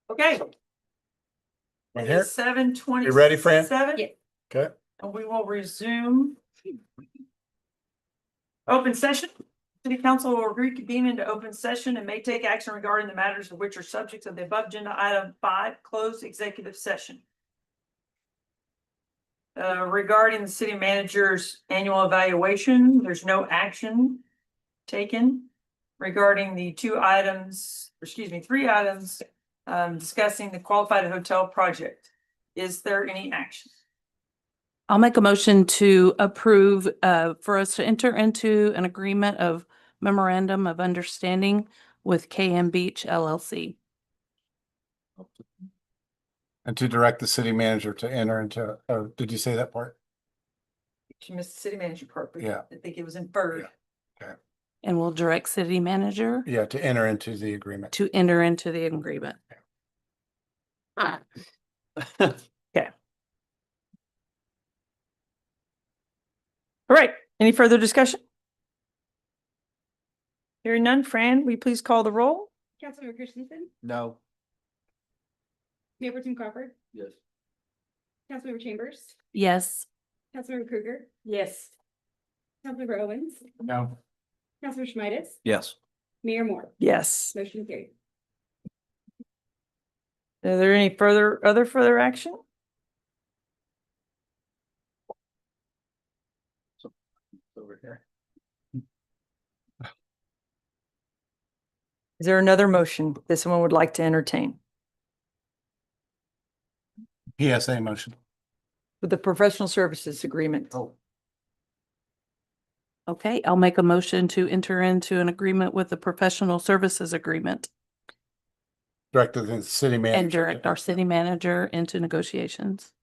Okay. Right It here. is 7:20. You ready, Fran? Yeah. Okay. And we will resume. Open session. City Council will reconvene into open session and may take action regarding the matters of which are subjects of the above agenda item 5, closed executive session. Regarding the city manager's annual evaluation, there's no action taken. Regarding the 3 items, discussing the qualified hotel project. Is there any action? I'll make a motion to approve, for us to enter into an agreement of memorandum of understanding with KM Beach LLC. And to direct the city manager to enter into, oh, did you say that part? She missed the city manager part, but Yeah. I think it was inferred. And we'll direct city manager Yeah, to enter into the agreement. to enter into the agreement. All right, any further discussion? Hearing none, Fran, will you please call the roll? Councilmember Christensen, No. Mayor Pro Tem Crawford, Yes. Councilmember Chambers, Yes. Councilmember Krueger, Yes. Councilmember Owens, No. Councilmember Schmidt, Yes. Mayor Moore, Yes. motion carried. Are there any further action? Over here. Is there another motion that someone would like to entertain PSA motion. with the professional services agreement? Oh. Okay, I'll make a motion to enter into an agreement with the professional services agreement Direct to the city manager. and direct our city manager into negotiations.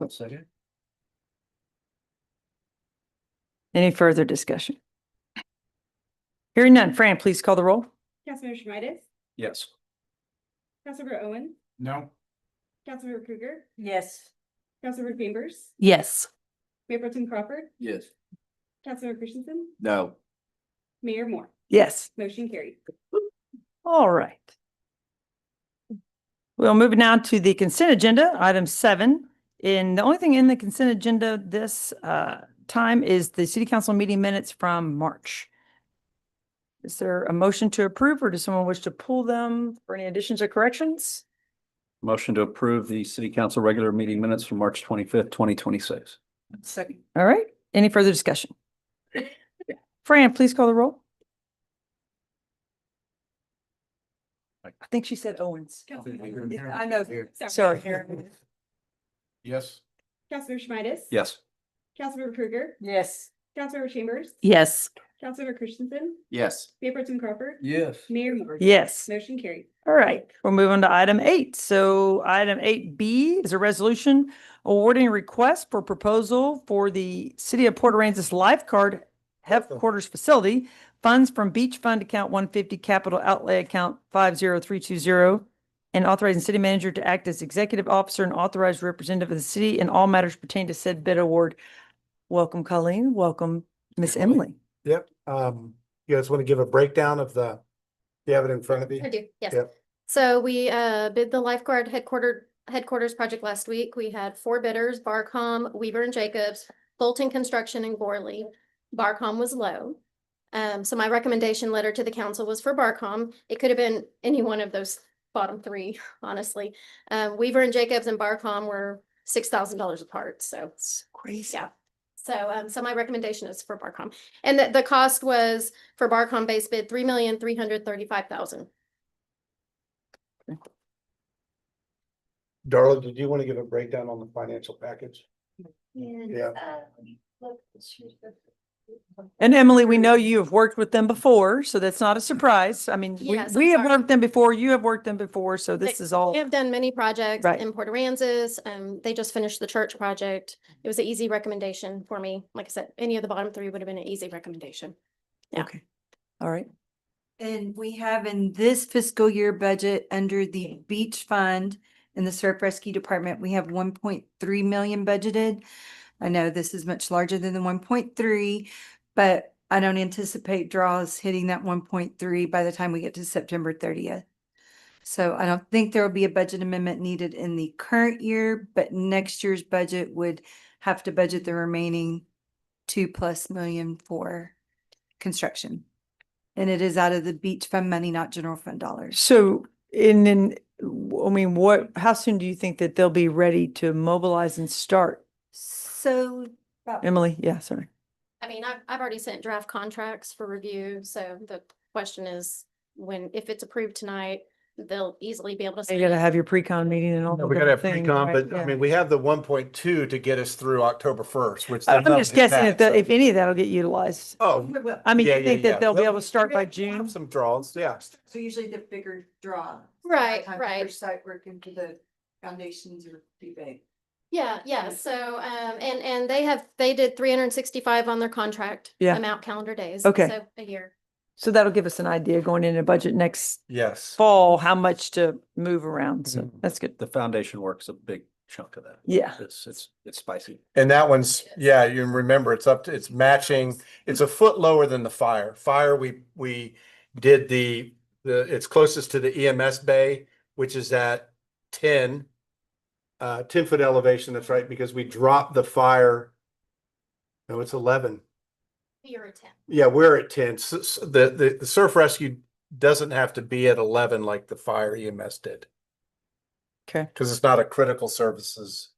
Second. Any further discussion? Hearing none, Fran, please call the roll. Councilmember Schmidt, Yes. Councilmember Owens, No. Councilmember Krueger, Yes. Councilmember Chambers, Yes. Mayor Pro Tem Crawford, Yes. Councilmember Christensen, No. Mayor Moore, Yes. motion carried. All right. We'll move now to the consent agenda, item 7. And the only thing in the consent agenda this time is the city council meeting minutes from March. Is there a motion to approve, or does someone wish to pull them for any additions or corrections? Motion to approve the city council regular meeting minutes from March 25th, 2026. Second. All right. Any further discussion? Fran, please call the roll. I think she said Owens. I know. Sorry. Yes. Councilmember Schmidt, Yes. Councilmember Krueger, Yes. Councilmember Chambers, Yes. Councilmember Christensen, Yes. Mayor Pro Tem Crawford, Yes. Mayor Moore. Yes. Motion carried. All right, we'll move on to item 8. So item 8B is a resolution awarding a request for proposal for the City of Port Aransas Lifeguard Headquarters Facility, funds from Beach Fund Account 150, Capital Outlay Account 50320, and authorizing city manager to act as executive officer and authorized representative of the city in all matters pertaining to said bid award. Welcome, Colleen. Welcome, Miss Emily. Yep. You guys want to give a breakdown of you have it in front of I you? do, yes. Yep. So we bid the lifeguard headquarters project last week. We had 4 bidders, Barcom, Weaver and Jacobs, Bolton Construction and Gorley. Barcom was low. So my recommendation letter to the council was for Barcom. It could have been any one of those bottom 3, honestly. Weaver and Jacobs and Barcom were $6,000 apart, so. It's crazy. Yeah. So my recommendation is for Barcom. And the cost was for Barcom base bid, $3,335,000. Darla, did you want to give a breakdown on the financial package? Yeah. And Emily, we know you have worked with them before, so that's not a surprise. I mean, Yes, we I'm have sorry. worked them before, you have worked them before, so this is all. They have done many projects Right. in Port Aransas. They just finished the church project. It was an easy recommendation for me. Like I said, any of the bottom 3 would have been an easy recommendation. Yeah. Okay. All right. And we have in this fiscal year budget under the beach fund in the surf rescue department, we have 1.3 million budgeted. I know this is much larger than the 1.3, but I don't anticipate draws hitting that 1.3 by the time we get to September 30th. So I don't think there will be a budget amendment needed in the current year, but next year's budget would have to budget the remaining 2+ million for construction. And it is out of the beach fund money, not general fund dollars. So, and then, I mean, how soon do you think that they'll be ready to mobilize and start? So about Emily, yeah, sorry. I mean, I've already sent draft contracts for review, so the question is if it's approved tonight, they'll easily be able to. You sign gotta it. have your pre-con meeting and all. No, the we gotta have different pre-con, things, but right? I Yeah. mean, we have the 1.2 to get us through October 1st, which. I'm there's just nothing guessing back, so- if any of that'll get utilized. Oh. I mean, yeah, you think yeah, that they'll be yeah. able to start by We'll June? have some draws, yeah. So usually the bigger draw. Right, Sometimes right. for Site work into the foundations are too big. Yeah, so, and they did 365 on their contract. Yeah. Amount calendar days. Okay. So a year. So that'll give us an idea going into budget next Yes. fall, how much to move around. So Mhm. that's good. The foundation work's a big chunk of that. Yeah. It's spicy. And that one's, yeah, you remember, it's matching, it's a foot lower than the fire. Fire, we did it's closest to the EMS bay, which is at 10 foot elevation, that's right, because we dropped the fire. No, it's 11. You're a 10. Yeah, we're at 10. The surf rescue doesn't have to be at 11 like the fire EMS did. Okay. Because it's not a critical services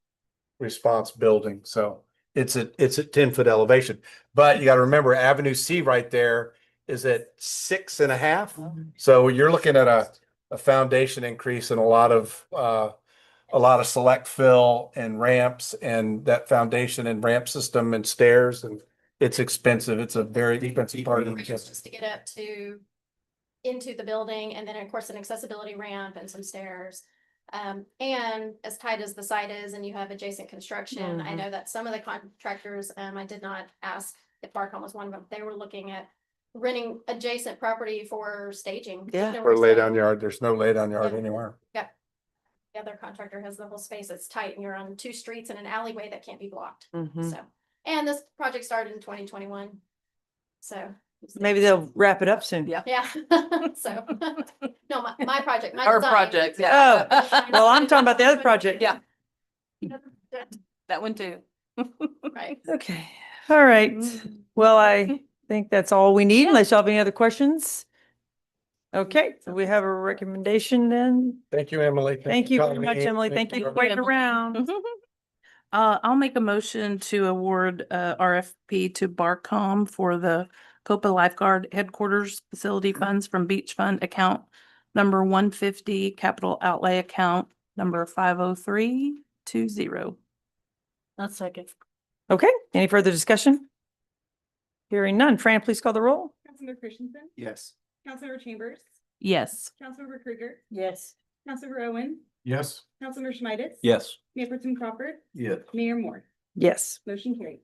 response building, so it's at 10 foot elevation. But you got to remember Avenue C right there is at 6.5. So you're looking at a foundation increase and a lot of select fill and ramps and that foundation and ramp system and stairs, and it's expensive. It's a very expensive part of the campus. Just to get up into the building, and then of course an accessibility ramp and some stairs. And as tight as the site is and you have adjacent construction, I Mhm. know that some of the contractors, I did not ask if Barcom was one of them. They were looking at renting adjacent property for staging. Yeah. There Or was lay no- down yard. There's no lay down yard Yeah. anywhere. The other contractor has the whole space that's tight and you're on 2 streets and an alleyway that can't be blocked. Mhm. So, and this project started in 2021. So. Maybe they'll wrap it up soon. Yeah. Yeah, so, no, my project, my Our design. project, yeah. Well, I'm talking about the other project. Yeah. That one too. Right. Okay. All right. Well, I think that's all we need unless y'all have any other questions. Okay, so we have a recommendation then. Thank you, Emily. Thank you very calling much, me. Emily. Thank you for you, waiting Emily. around. I'll make a motion to award RFP to Barcom for the Copa Lifeguard Headquarters Facility Funds from Beach Fund account number 150, capital outlay account number 50320. That's second. Okay, any further discussion? Hearing none. Fran, please call the roll. Councilmember Christensen, Yes. Councilmember Chambers, Yes. Councilmember Krueger, Yes. Councilmember Owen, Yes. Councilmember Schmidt. Yes. Mayor Pro Tem Crawford, Yeah. Mayor Moore, Yes. motion carried.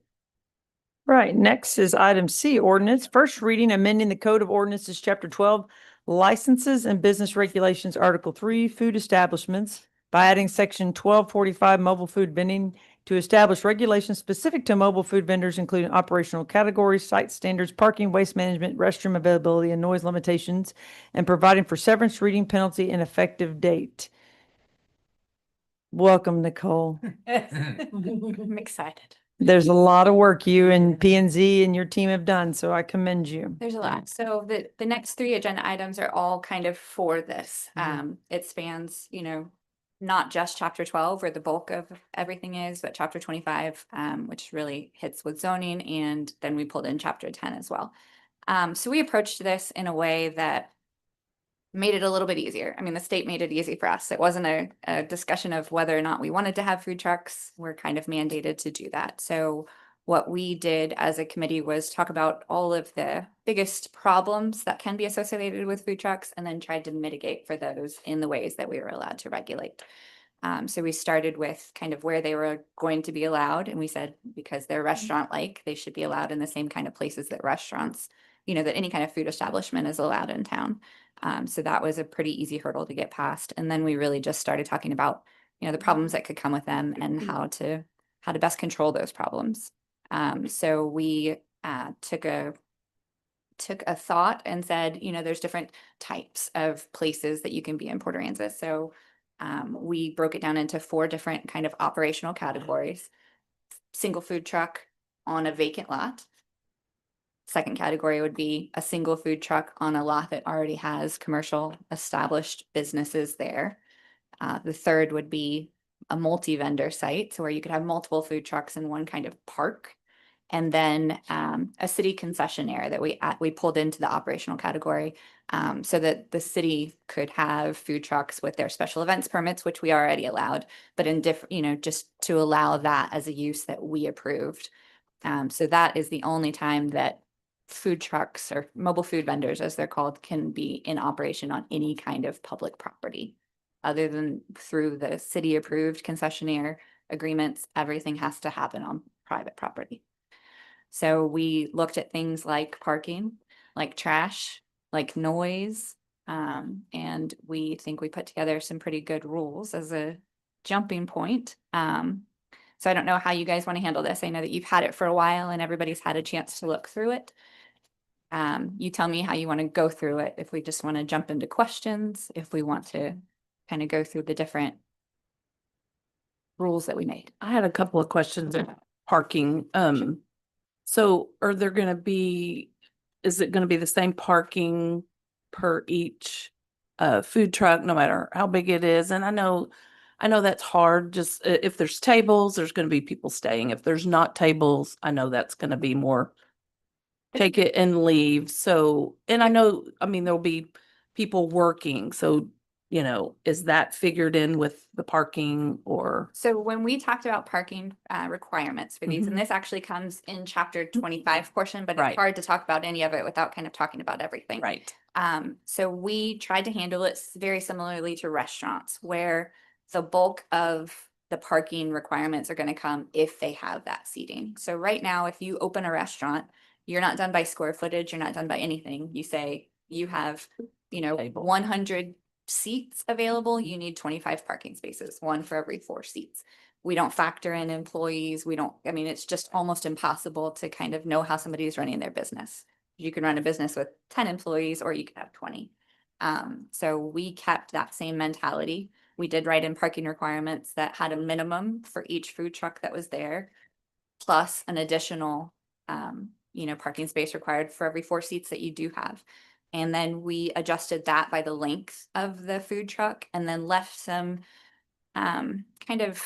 Right, next is item C, ordinance, first reading, amending the Code of Ordinances, Chapter 12, Licenses and Business Regulations, Article 3, Food Establishments, by adding Section 1245, Mobile Food Vending, to establish regulations specific to mobile food vendors, including operational categories, site standards, parking, waste management, restroom availability, and noise limitations, and providing for severance, reading, penalty, and effective date. Welcome, Nicole. I'm excited. There's a lot of work you and P and Z and your team have done, so I commend you. There's a lot. So the next 3 agenda items are all kind of for this. It spans, not just chapter 12 where the bulk of everything is, but chapter 25, which really hits with zoning. And then we pulled in chapter 10 as well. So we approached this in a way that made it a little bit easier. I mean, the state made it easy for us. It wasn't a discussion of whether or not we wanted to have food trucks. We're kind of mandated to do that. So what we did as a committee was talk about all of the biggest problems that can be associated with food trucks and then tried to mitigate for those in the ways that we were allowed to regulate. So we started with kind of where they were going to be allowed. And we said, because they're restaurant-like, they should be allowed in the same kind of places that restaurants, that any kind of food establishment is allowed in town. So that was a pretty easy hurdle to get past. And then we really just started talking about, the problems that could come with them and how to best control those problems. So we took a took a thought and said, you know, there's different types of places that you can be in Port Aransas. So we broke it down into 4 different kind of operational categories. Single food truck on a vacant lot. Second category would be a single food truck on a lot that already has commercial established businesses there. The third would be a multi-vendor site, so where you could have multiple food trucks in one kind of park. And then a city concessionaire that we pulled into the operational category, so that the city could have food trucks with their special events permits, which we already allowed, but in different, you know, just to allow that as a use that we approved. So that is the only time that food trucks or mobile food vendors, as they're called, can be in operation on any kind of public property. Other than through the city approved concessionaire agreements, everything has to happen on private property. So we looked at things like parking, like trash, like noise. And we think we put together some pretty good rules as a jumping point. So I don't know how you guys want to handle this. I know that you've had it for a while and everybody's had a chance to look through it. You tell me how you want to go through it. If we just want to jump into questions, if we want to kind of go through the different rules that we made. I had a couple of questions on parking. So are there gonna be, is it gonna be the same parking per each food truck, no matter how big it is? And I know that's hard, just if there's tables, there's gonna be people staying. If there's not tables, I know that's gonna be more take it and leave. So, and I know, I mean, there'll be people working, so, you know, is that figured in with the parking or? So when we talked about parking requirements for these, Mhm. and this actually comes in chapter 25 portion, but Right. it's hard to talk about any of it without kind of talking about everything. Right. So we tried to handle it very similarly to restaurants, where the bulk of the parking requirements are going to come if they have that seating. So right now, if you open a restaurant, you're not done by square footage, you're not done by anything. You say you have, you know, Table. 100 seats available, you need 25 parking spaces, 1 for every 4 seats. We don't factor in employees. I mean, it's just almost impossible to kind of know how somebody is running their business. You can run a business with 10 employees or you could have 20. So we kept that same mentality. We did write in parking requirements that had a minimum for each food truck that was there, plus an additional, you know, parking space required for every 4 seats that you do have. And then we adjusted that by the length of the food truck and then left some kind of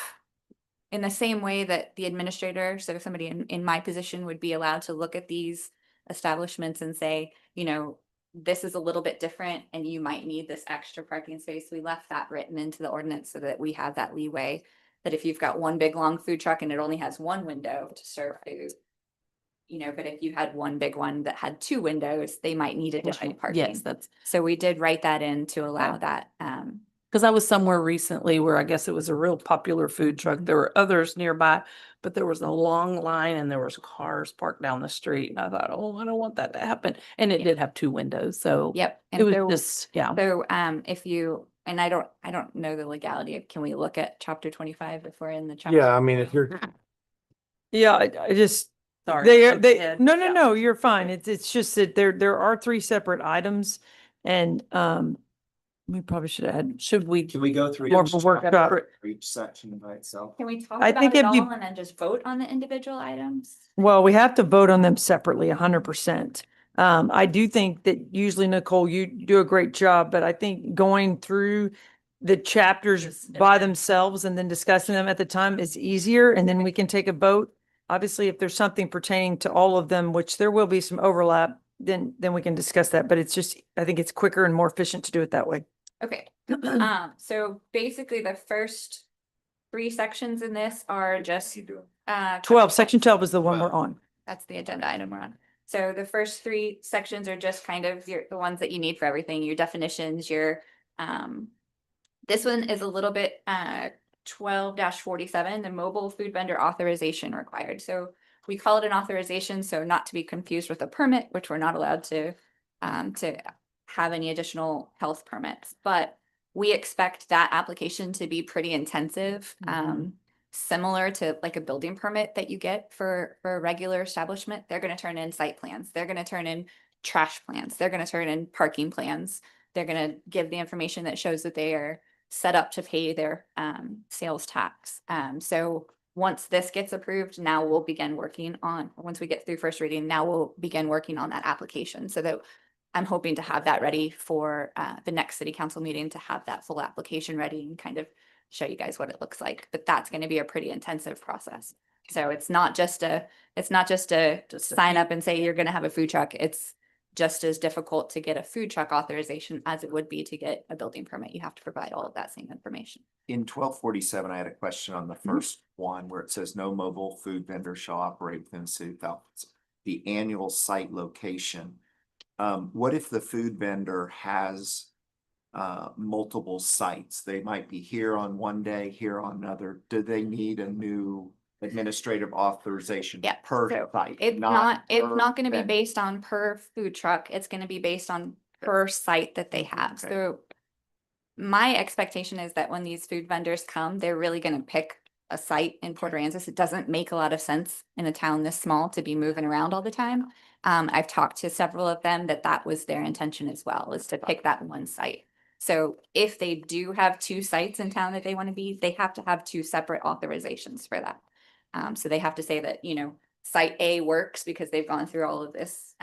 in the same way that the administrator, so somebody in my position would be allowed to look at these establishments and say, you know, this is a little bit different and you might need this extra parking space. We left that written into the ordinance so that we have that leeway, that if you've got one big long food truck and it only has one window to serve food, you know, but if you had one big one that had 2 windows, they might need additional Right. parking. Yes, that's, So we did write that in to allow Okay. that. because I was somewhere recently where I guess it was a real popular food truck. There were others nearby, but there was a long line and there was cars parked down the street. And I thought, oh, I don't want that to happen. And it Yeah. did have 2 windows, so Yep. it And was so, just, yeah. so if you, and I don't know the legality of, can we look at chapter 25 if we're in the chapter? Yeah, I mean, if you're, Yeah, I just, Sorry. they, no, Yeah. no, you're fine. It's just that there are 3 separate items and, we probably should have had, Should we? Can we go through? More each of a workshop. chapter or each section by itself? Can we talk I about think it if you- all and then just vote on the individual items? well, we have to vote on them separately, 100%. I do think that usually, Nicole, you do a great job, but I think going through the chapters Just- by themselves and then discussing them at the time is easier, and then we can take a vote. Obviously, if there's something pertaining to all of them, which there will be some overlap, then we can discuss that, but it's just, I think it's quicker and more efficient to do it that way. Okay. So basically the first 3 sections in this are just 12, section 12 is the one we're on. That's the agenda item we're on. So the first 3 sections are just kind of the ones that you need for everything, your definitions, your, this one is a little bit, 12-47, the mobile food vendor authorization required. So we call it an authorization, so not to be confused with a permit, which we're not allowed to have any additional health permits, but we expect that application to be pretty intensive. Similar to like a building permit that you get for a regular establishment. They're going to turn in site plans. They're going to turn in trash plans. They're gonna turn in parking plans. They're gonna give the information that shows that they are set up to pay their sales tax. So once this gets approved, now we'll begin working on, once we get through first reading, now we'll begin working on that application so that I'm hoping to have that ready for the next city council meeting, to have that full application ready and kind of show you guys what it looks like. But that's going to be a pretty intensive process. So it's not just a sign up and say you're going to have a food truck. It's just as difficult to get a food truck authorization as it would be to get a building permit. You have to provide all of that same information. In 1247, I had a question on the first one where it says no mobile food vendor shall operate within the city of Falcons. The annual site location. What if the food vendor has multiple sites? They might be here on one day, here on another. Do they need a new administrative authorization Yeah, per so site? It's per not gonna be vendor? based on per food truck. It's gonna be based on per site that they have. Okay. So my expectation is that when these food vendors come, they're really gonna pick a site in Port Aransas. It doesn't make a lot of sense in a town this small to be moving around all the time. I've talked to several of them that was their intention as well, is to pick that one site. So if they do have two sites in town that they want to be, they have to have two separate authorizations for that. So they have to say that, site A works because they've gone through all of this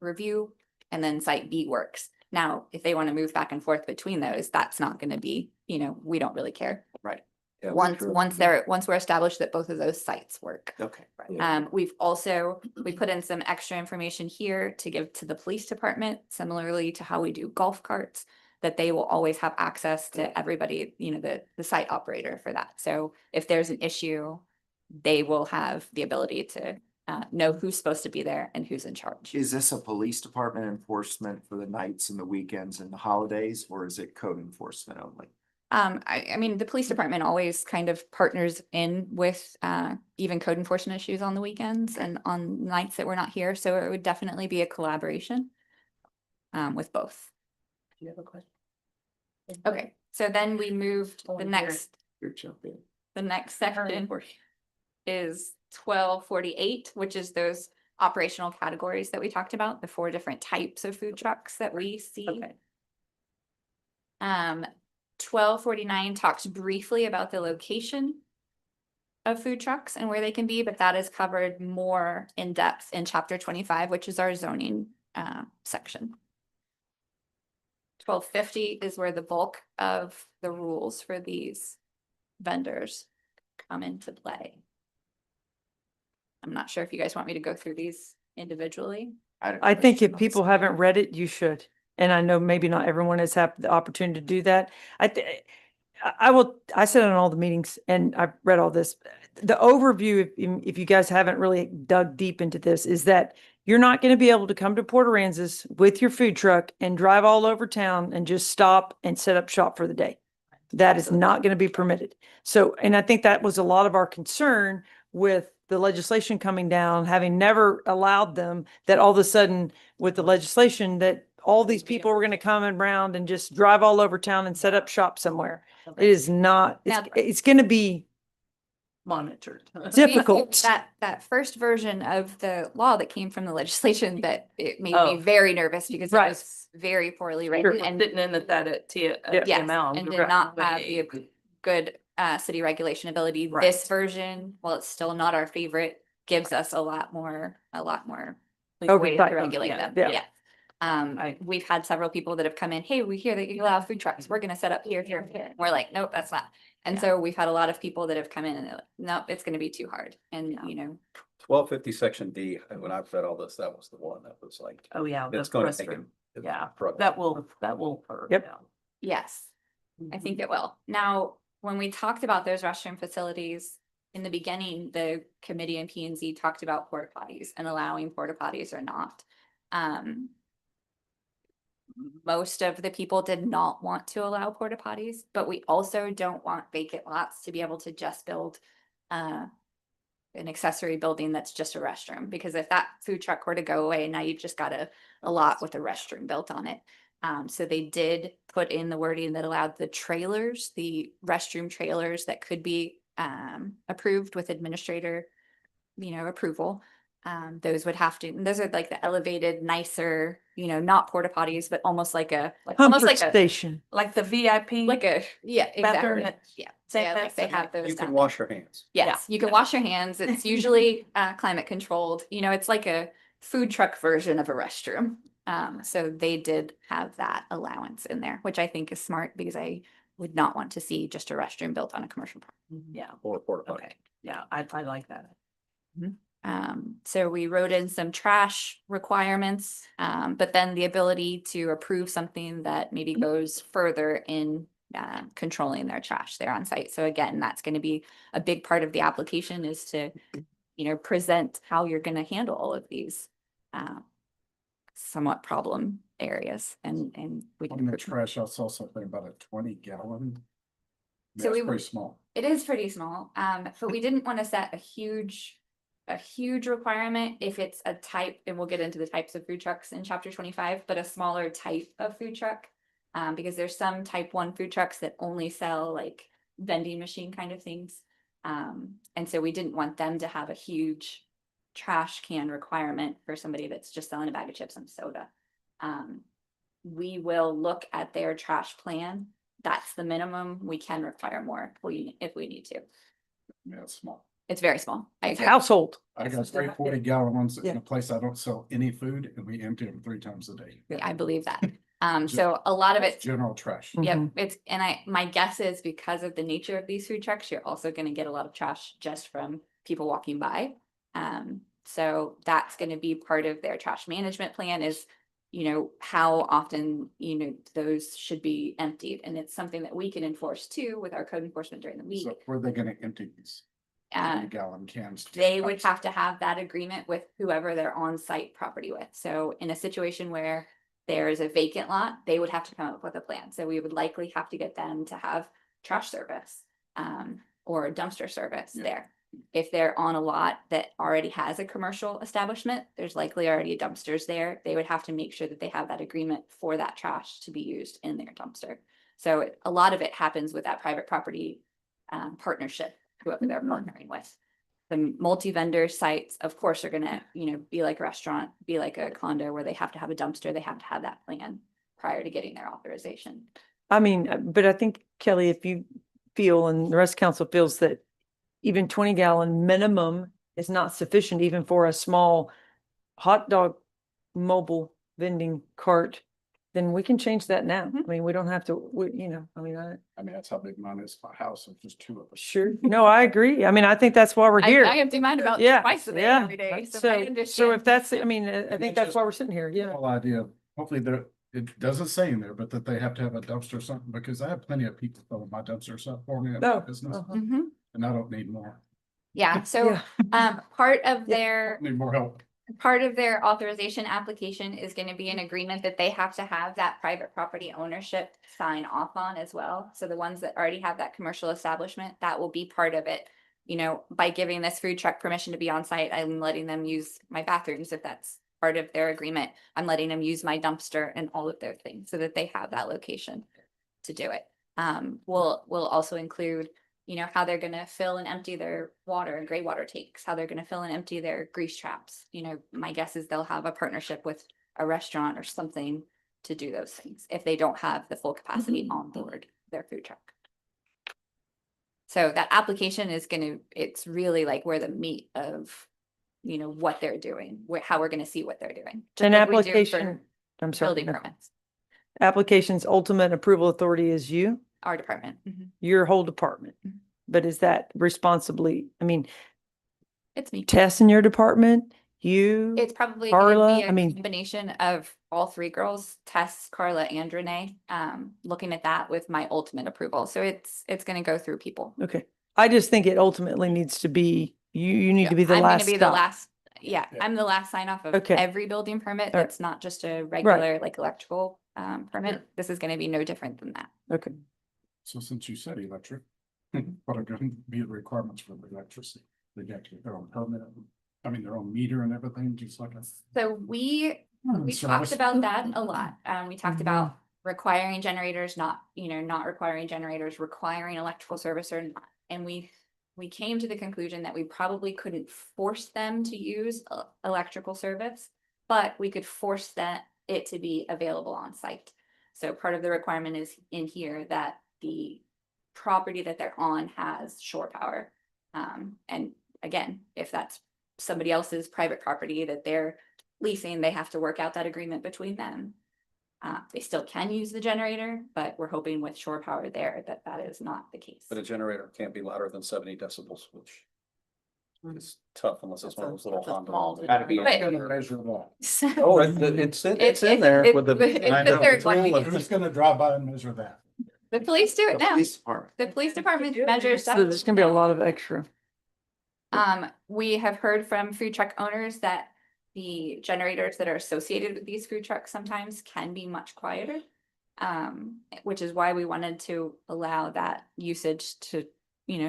review, and then site B works. Now, if they want to move back and forth between those, that's not going to be, we don't really care. Right. Yeah, Once true. we're established that both of those sites work. Okay. We put in some extra information here to give to the police department, similarly to how we do golf carts, that they will always have access to everybody, the site operator for that. So if there's an issue, they will have the ability to know who's supposed to be there and who's in charge. Is this a police department enforcement for the nights and the weekends and the holidays, or is it code enforcement only? I mean, the police department always kind of partners in with even code enforcement issues on the weekends and on nights that we're not here. So it would definitely be a collaboration with both. Do you have a question? Okay, so then we moved Oh, the I'm next, You're jumping. the next section is 1248, which is those operational categories that we talked about, the 4 different types of food trucks that we see. Okay. 1249 talks briefly about the location of food trucks and where they can be, but that is covered more in depth in chapter 25, which is our zoning section. 1250 is where the bulk of the rules for these vendors come into play. I'm not sure if you guys want me to go through these individually. I think if people haven't read it, you should. And I know maybe not everyone has had the opportunity to do that. I sit on all the meetings and I've read all this. The overview, if you guys haven't really dug deep into this, is that you're not going to be able to come to Port Aransas with your food truck and drive all over town and just stop and set up shop for the day. That is not going to be permitted. So, and I think that was a lot of our concern with the legislation coming down, having never allowed them, that all of a sudden with the legislation that all these people were going to come around and just drive all over town and set up shop somewhere. It is not, Now- it's going to be Monitored. difficult. That first version of the law that came from the legislation, that it made Oh. me very nervous because it Right. was very poorly Sure. written and Didn't end at that at Yeah. TML. and did not have the good city regulation ability. Right. This version, while it's still not our favorite, gives us a lot more ways Oversight. to regulate Yeah. them. Yeah. Right. We've had several people that have come in, hey, we hear that you allow food trucks. We're gonna set up here, here, here. We're like, nope, that's not. And Yeah. so we've had a lot of people that have come in and they're like, nope, it's gonna be too hard. And, Yeah. 1250 section D, when I've read all this, that was the one that was like, Oh, yeah. it's the going to take restroom. it. Yeah, struggle. that will hurt. Yep. yeah. yes, I think it will. Now, when we talked about those restroom facilities, in the beginning, the committee and P and Z talked about porta potties and allowing porta potties or not. Most of the people did not want to allow porta potties, but we also don't want vacant lots to be able to just build an accessory building that's just a restroom, because if that food truck were to go away, now you've just got a lot with a restroom built on it. So they did put in the wording that allowed the trailers, the restroom trailers that could be approved with administrator, approval. Those would have to, and those are like the elevated, nicer, you know, not porta potties, but almost like almost Comfort like a, station. Like the VIP. like a, yeah, Bathroom exactly. that- Yeah, Same yeah, like they thing. have those. You can down wash your hands. Yes, you can wash your hands. It's usually climate controlled. You know, it's like a food truck version of a restroom. So they did have that allowance in there, which I think is smart because I would not want to see just a restroom built on a commercial property. Yeah, Or porta potty. okay, yeah, I like that. So we wrote in some trash requirements, but then the ability to approve something that maybe goes further in controlling their trash there on site. So again, that's going to be a big part of the application is to, you know, present how you're going to handle all of these somewhat problem areas and we On the can. trash, I saw something about a 20-gallon. So That's we pretty small. It is pretty small, but we didn't want to set a huge requirement if it's a type, and we'll get into the types of food trucks in chapter 25, but a smaller type of food truck. Because there's some type 1 food trucks that only sell like vending machine kind of things. And so we didn't want them to have a huge trash can requirement for somebody that's just selling a bag of chips and soda. We will look at their trash plan. That's the minimum. We can require more if we need to. Yeah, it's small. It's very small. I It's agree. household. I got 3 40-gallon ones in Yeah. a place I don't sell any food, and we empty them 3 times a day. I believe that. So a lot of it, General trash. yep, Mhm. it's, and my guess is because of the nature of these food trucks, you're also gonna get a lot of trash just from people walking by. So that's gonna be part of their trash management plan is, you know, how often, you know, those should be emptied. And it's something that we can enforce too with our code enforcement during the week. So where are they gonna empty these Uh, 20-gallon cans? they would have to have that agreement with whoever they're on site property with. So in a situation where there's a vacant lot, they would have to come up with a plan. So we would likely have to get them to have trash service, or dumpster service Yeah. there. If they're on a lot that already has a commercial establishment, there's likely already dumpsters there. They would have to make sure that they have that agreement for that trash to be used in their dumpster. So a lot of it happens with that private property partnership, whoever they're partnering with. The multi-vendor sites, of course, are gonna, you know, be like a restaurant, be like a condo where they have to have a dumpster, they have to have that plan prior to getting their authorization. I mean, but I think Kelly, if you feel and the rest of council feels that even 20-gallon minimum is not sufficient even for a small hot dog mobile vending cart, then we can change that now. I mean, we don't have to, you know, I mean, I mean, that's how big mine is. My house is just 2 of us. sure. No, I agree. I mean, I think that's why we're here. I empty mine about Yeah, twice a day yeah. every day. So I So understand. if that's, I mean, I And think it's that's just- why we're sitting here. The Yeah. whole idea, hopefully there, it doesn't say in there, but that they have to have a dumpster or something, because I have plenty of people filling my dumpsters up for me at my No. business, Uh-huh. Mhm. and I don't need more. Yeah, so Yeah. part of Yeah. their I need more help. part of their authorization application is going to be an agreement that they have to have that private property ownership sign off on as well. So the ones that already have that commercial establishment, that will be part of it. You know, by giving this food truck permission to be on site, I'm letting them use my bathrooms if that's part of their agreement. I'm letting them use my dumpster and all of their things so that they have that location to do it. We'll also include, you know, how they're gonna fill and empty their water and gray water tanks, how they're gonna fill and empty their grease traps. You know, my guess is they'll have a partnership with a restaurant or something to do those things if they don't have the full capacity on board their food truck. So that application is it's really like where the meat of, you know, what they're doing, how we're gonna see what they're doing. just An like we do for application, I'm sorry. Building Nicole. permits, Application's ultimate approval authority is you, our department. your whole department. Mhm. But is that responsibly, I mean, It's me. Tess in your department, you? It's probably Carla, gonna be I a mean- combination of all 3 girls, Tess, Carla, and Renee, looking at that with my ultimate approval. So it's gonna go through people. Okay. I just think it ultimately needs to be, you need to be the I'm gonna last be the stop. last, yeah, Yeah. I'm the last sign off of Okay. every building permit. All right. That's not just a regular like electrical permit. This is gonna be no different than that. Okay. So since you said electric, what are going to be the requirements for the electricity? They got to get their own permit, I mean, their own meter and everything, just like us. So we talked about that a lot. We talked about requiring generators, not requiring generators, requiring electrical service or not. And we we came to the conclusion that we probably couldn't force them to use electrical service, but we could force it to be available on site. So part of the requirement is in here that the property that they're on has shore power. And again, if that's somebody else's private property that they're leasing, they have to work out that agreement between them. They still can use the generator, but we're hoping with shore power there that that is not the case. But a generator can't be louder than 70 decibels, which is tough unless it's one of those little That's a Honda. small ones. Gotta be- generator. Who's gonna measure that? So Oh, it's in there with the. it's I the know, third it's one. all- Who's gonna drive by and measure that? The police do The it now. police department. The police department measures. So there's gonna be a lot of extra. We have heard from food truck owners that the generators that are associated with these food trucks sometimes can be much quieter. Which is why we wanted to allow that usage to,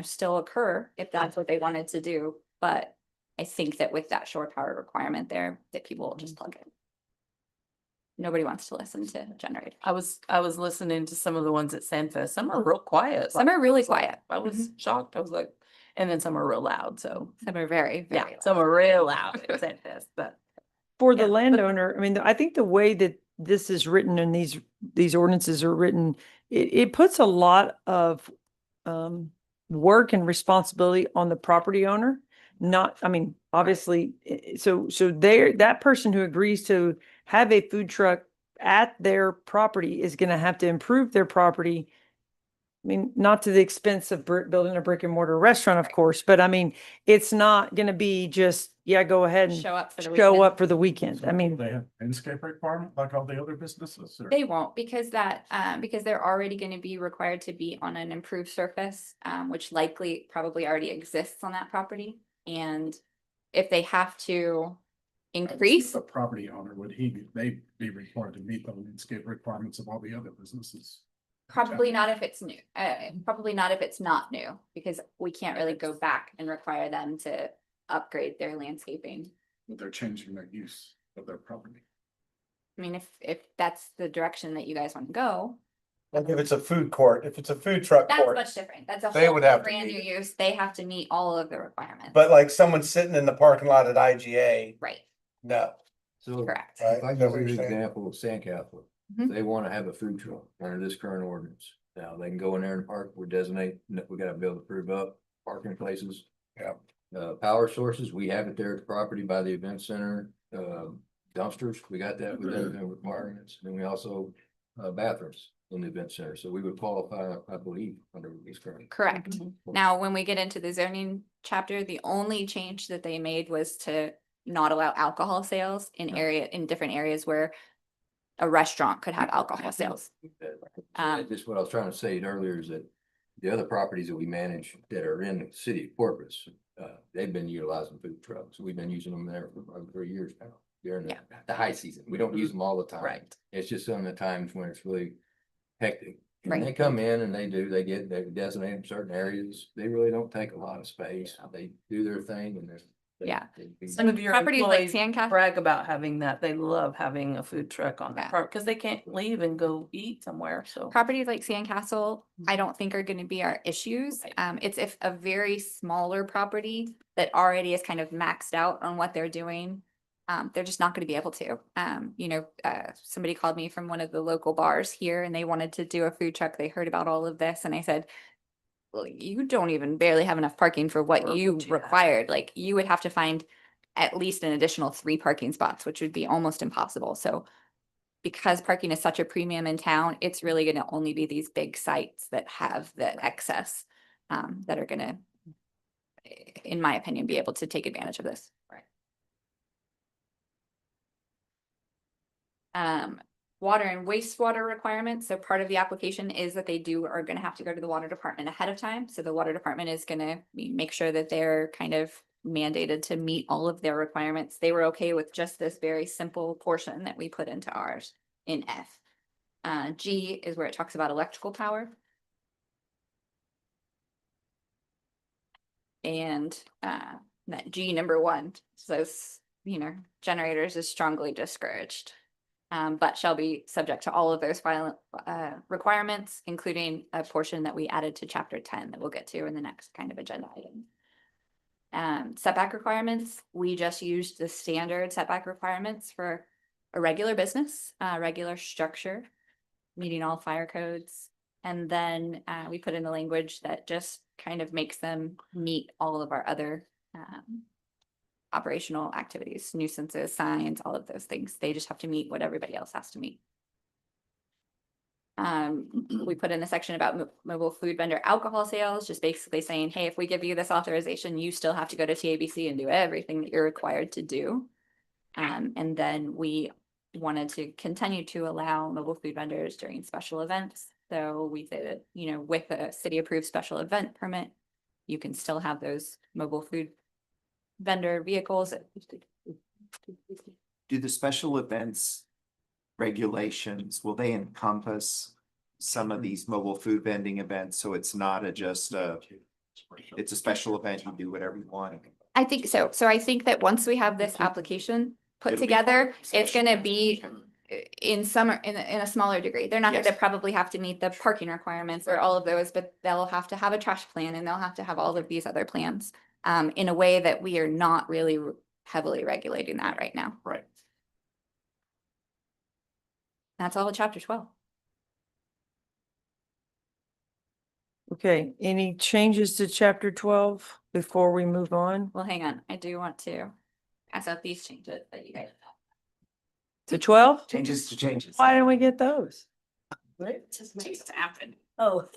still occur if that's what they wanted to do. But I think that with that shore power requirement there, that people will just plug in. Nobody wants to listen to generators. I was listening to some of the ones at Sandfest. Some are real quiet. Some are really I was like- quiet. I was shocked. I was like, and then some are real loud. So Some are very, yeah, very. some are real loud at Sandfest, but. For the Yeah, but- landowner, I mean, I think the way that this is written and these ordinances are written, it puts a lot of work and responsibility on the property owner. Not, I mean, obviously, so that person who agrees to have a food truck at their property is gonna have to improve their property. I mean, not to the expense of building a brick and mortar restaurant, of course, but I mean, it's not gonna be just, yeah, go ahead and Show up for the show weekend. up for the weekend. I mean, They have landscape requirement like all the other businesses or? They won't because because they're already going to be required to be on an improved surface, which likely probably already exists on that property. And if they have to increase, A property owner, they be required to meet the landscape requirements of all the other businesses? probably not if it's new, probably not if it's not new, because we can't really go back and require them to upgrade their landscaping. That they're changing their use of their property. I mean, if that's the direction that you guys want to go, Like if it's a food court, if it's a food truck that's court, much different. That's a They whole would have to brand new meet it. use. They have to meet all of the requirements. but like someone sitting in the parking lot at IGA, Right, no. So correct. Right? if I Is that give what you you're an saying? example of Sandcastle, Mhm. they wanna have a food truck under this current ordinance. Now, they can go in there and park, we designate, we gotta be able to prove up parking places. Yeah. Power sources, we have it there at the property by the event center, dumpsters, we got that within the requirements. And we also, bathrooms in the event center, so we would qualify, I believe, under these current. Correct. Now, when we get into the zoning chapter, the only change that they made was to not allow alcohol sales in different areas where a restaurant could have alcohol sales. Just what I was trying to say earlier is that the other properties that we manage that are in the city of Corpus, they've been utilizing food trucks. We've been using them there for over 3 years now. During the high season. We don't use them all the time. Right. It's just some of the times when it's really hectic. And Right. they come in and they designate certain areas. They really don't take a lot of space. They do their thing and Yeah. Some of your Properties like employees Sandcastle, brag about having that. They love having a food truck on Yeah. their part because they can't leave and go eat somewhere. So. properties like Sandcastle, I don't think are gonna be our issues. Right. It's if a very smaller property that already is kind of maxed out on what they're doing. They're just not gonna be able to. Somebody called me from one of the local bars here and they wanted to do a food truck. They heard about all of this and I said, well, you don't even barely have enough parking for what Or you what you have. required. Like you would have to find at least an additional 3 parking spots, which would be almost impossible. So because parking is such a premium in town, it's really gonna only be these big sites that have the excess that are gonna, in my opinion, be able to take advantage of this. Water and wastewater requirements. So part of the application is that are gonna have to go to the water department ahead of time. So the water department is gonna make sure that they're kind of mandated to meet all of their requirements. They were okay with just this very simple portion that we put into ours in F. G is where it talks about electrical power. And that G number 1 says, generators is strongly discouraged. but shall be subject to all of those requirements, including a portion that we added to chapter 10 that we'll get to in the next kind of agenda item. Setback requirements, we just used the standard setback requirements for a regular business, regular structure, meeting all fire codes. And then we put in the language that just kind of makes them meet all of our other operational activities, nuisances, signs, all of those things. They just have to meet what everybody else has to meet. We put in a section about mobile food vendor alcohol sales, just basically saying, hey, if we give you this authorization, you still have to go to TABC and do everything that you're required to do. And then we wanted to continue to allow mobile food vendors during special events. So we say that, you know, with a city approved special event permit, you can still have those mobile food vendor vehicles. Do the special events regulations, will they encompass some of these mobile food vending events? So it's not it's a special event, you do whatever you want. I think so. So I think that once we have this application put It'll be together, it's special. gonna be in some, in a smaller degree. They're not gonna Yes. probably have to meet the parking requirements or all of those, but they'll have to have a trash plan and they'll have to have all of these other plans. In a way that we are not really heavily regulating that right now. Right. That's all of chapter 12. Okay, any changes to chapter 12 before we move on Well, hang on. I do want to pass out these changes that you guys. to 12? Changes to changes. Why didn't we get those? Just happened. Oh,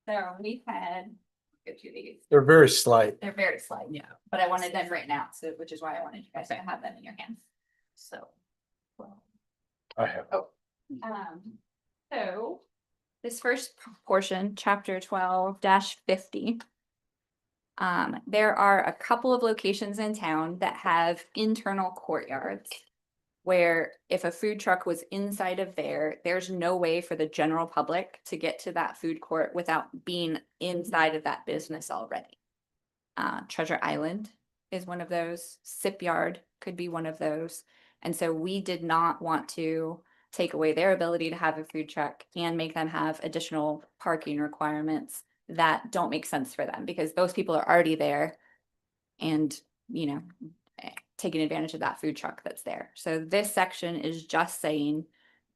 So we had, go through these. They're very slight. They're very slight. Yeah. But I wanted them right now, so which is why I wanted you guys to have them in your hands. So. I have. So this first portion, chapter 12-50. There are a couple of locations in town that have internal courtyards. Where if a food truck was inside of there, there's no way for the general public to get to that food court without being inside of that business already. Treasure Island is one of those. Sip Yard could be one of those. And so we did not want to take away their ability to have a food truck and make them have additional parking requirements that don't make sense for them because those people are already there and, you know, taking advantage of that food truck that's there. So this section is just saying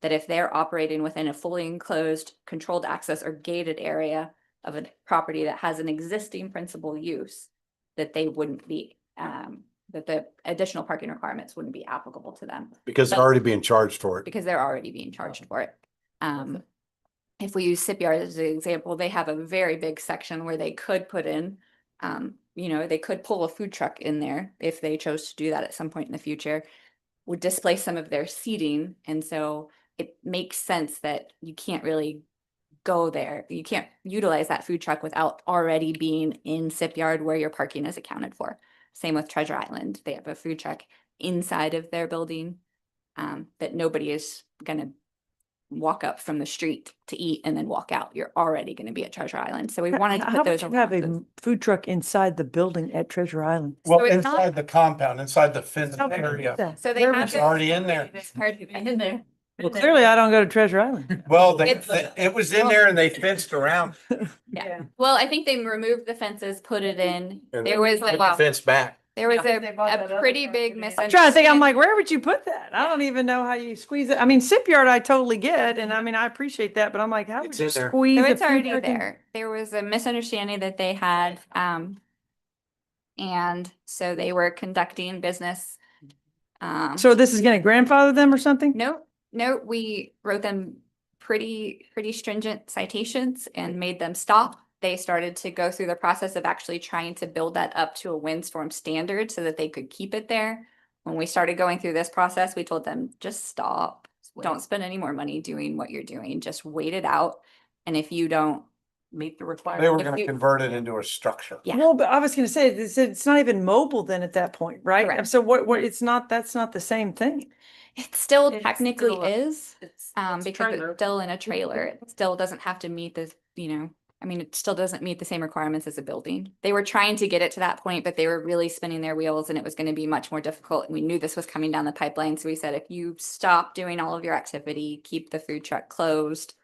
that if they're operating within a fully enclosed, controlled access or gated area of a property that has an existing principal use, that they wouldn't be, that the additional parking requirements wouldn't be applicable to them Because they're already being charged for it. because they're already being charged for it. If we use Sip Yard as an example, they have a very big section where they could put in, you know, they could pull a food truck in there if they chose to do that at some point in the future, would displace some of their seating. And so it makes sense that you can't really go there. You can't utilize that food truck without already being in Sip Yard where your parking is accounted for. Same with Treasure Island. They have a food truck inside of their building that nobody is gonna walk up from the street to eat and then walk out. You're already gonna be at Treasure Island. So we wanted to how put would those. you have allowances. a food truck inside the building at Treasure Island? Well, So it's not- inside the compound, inside the fenced area. So they have It's already in there. in there. Well, clearly I don't go to Treasure Island. Well, It's- it was in there and they fenced around. Yeah. Well, I think they removed the fences, put it in. And There was put the a, fence back. there was Yeah. They bought that a other pretty property. big I'm misunderstanding. trying to think, I'm like, where would you put that? I don't even know how you squeeze it. I mean, Sip Yard, I totally get, and I mean, I appreciate that, but I'm like, how would It's you in there. squeeze So a it's food already truck in? there. There was a misunderstanding that they had, and so they were conducting business. So this is gonna grandfather them or something? No, we wrote them pretty stringent citations and made them stop. They started to go through the process of actually trying to build that up to a windstorm standard so that they could keep it there. When we started going through this process, we told them, just stop. Don't spend any more money doing what you're doing. Just wait it out. And if you don't meet the They were requirements. gonna convert it into a structure. Yeah. Well, but I was gonna say, it's not even mobile then at that point, right? Correct. So that's not the same thing. It still It's technically still a- is, It's because it's still in a trailer. It still doesn't have to meet the, you know, I mean, it still doesn't meet the same requirements as a building. They were trying to get it to that point, but they were really spinning their wheels and it was going to be much more difficult. And we knew this was coming down the pipeline. So we said, if you stop doing all of your activity, keep the food truck closed,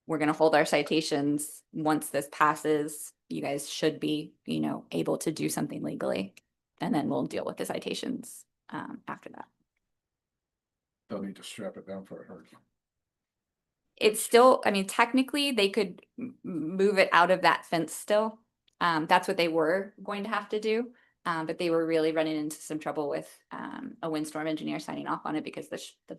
we're going to hold our citations. Once this passes, you guys should be, able to do something legally. And then we'll deal with the citations after that. They'll need to strap it down for a hurricane. It's still, I mean, technically they could move it out of that fence still. That's what they were going to have to do. But they were really running into some trouble with a windstorm engineer signing off on it because the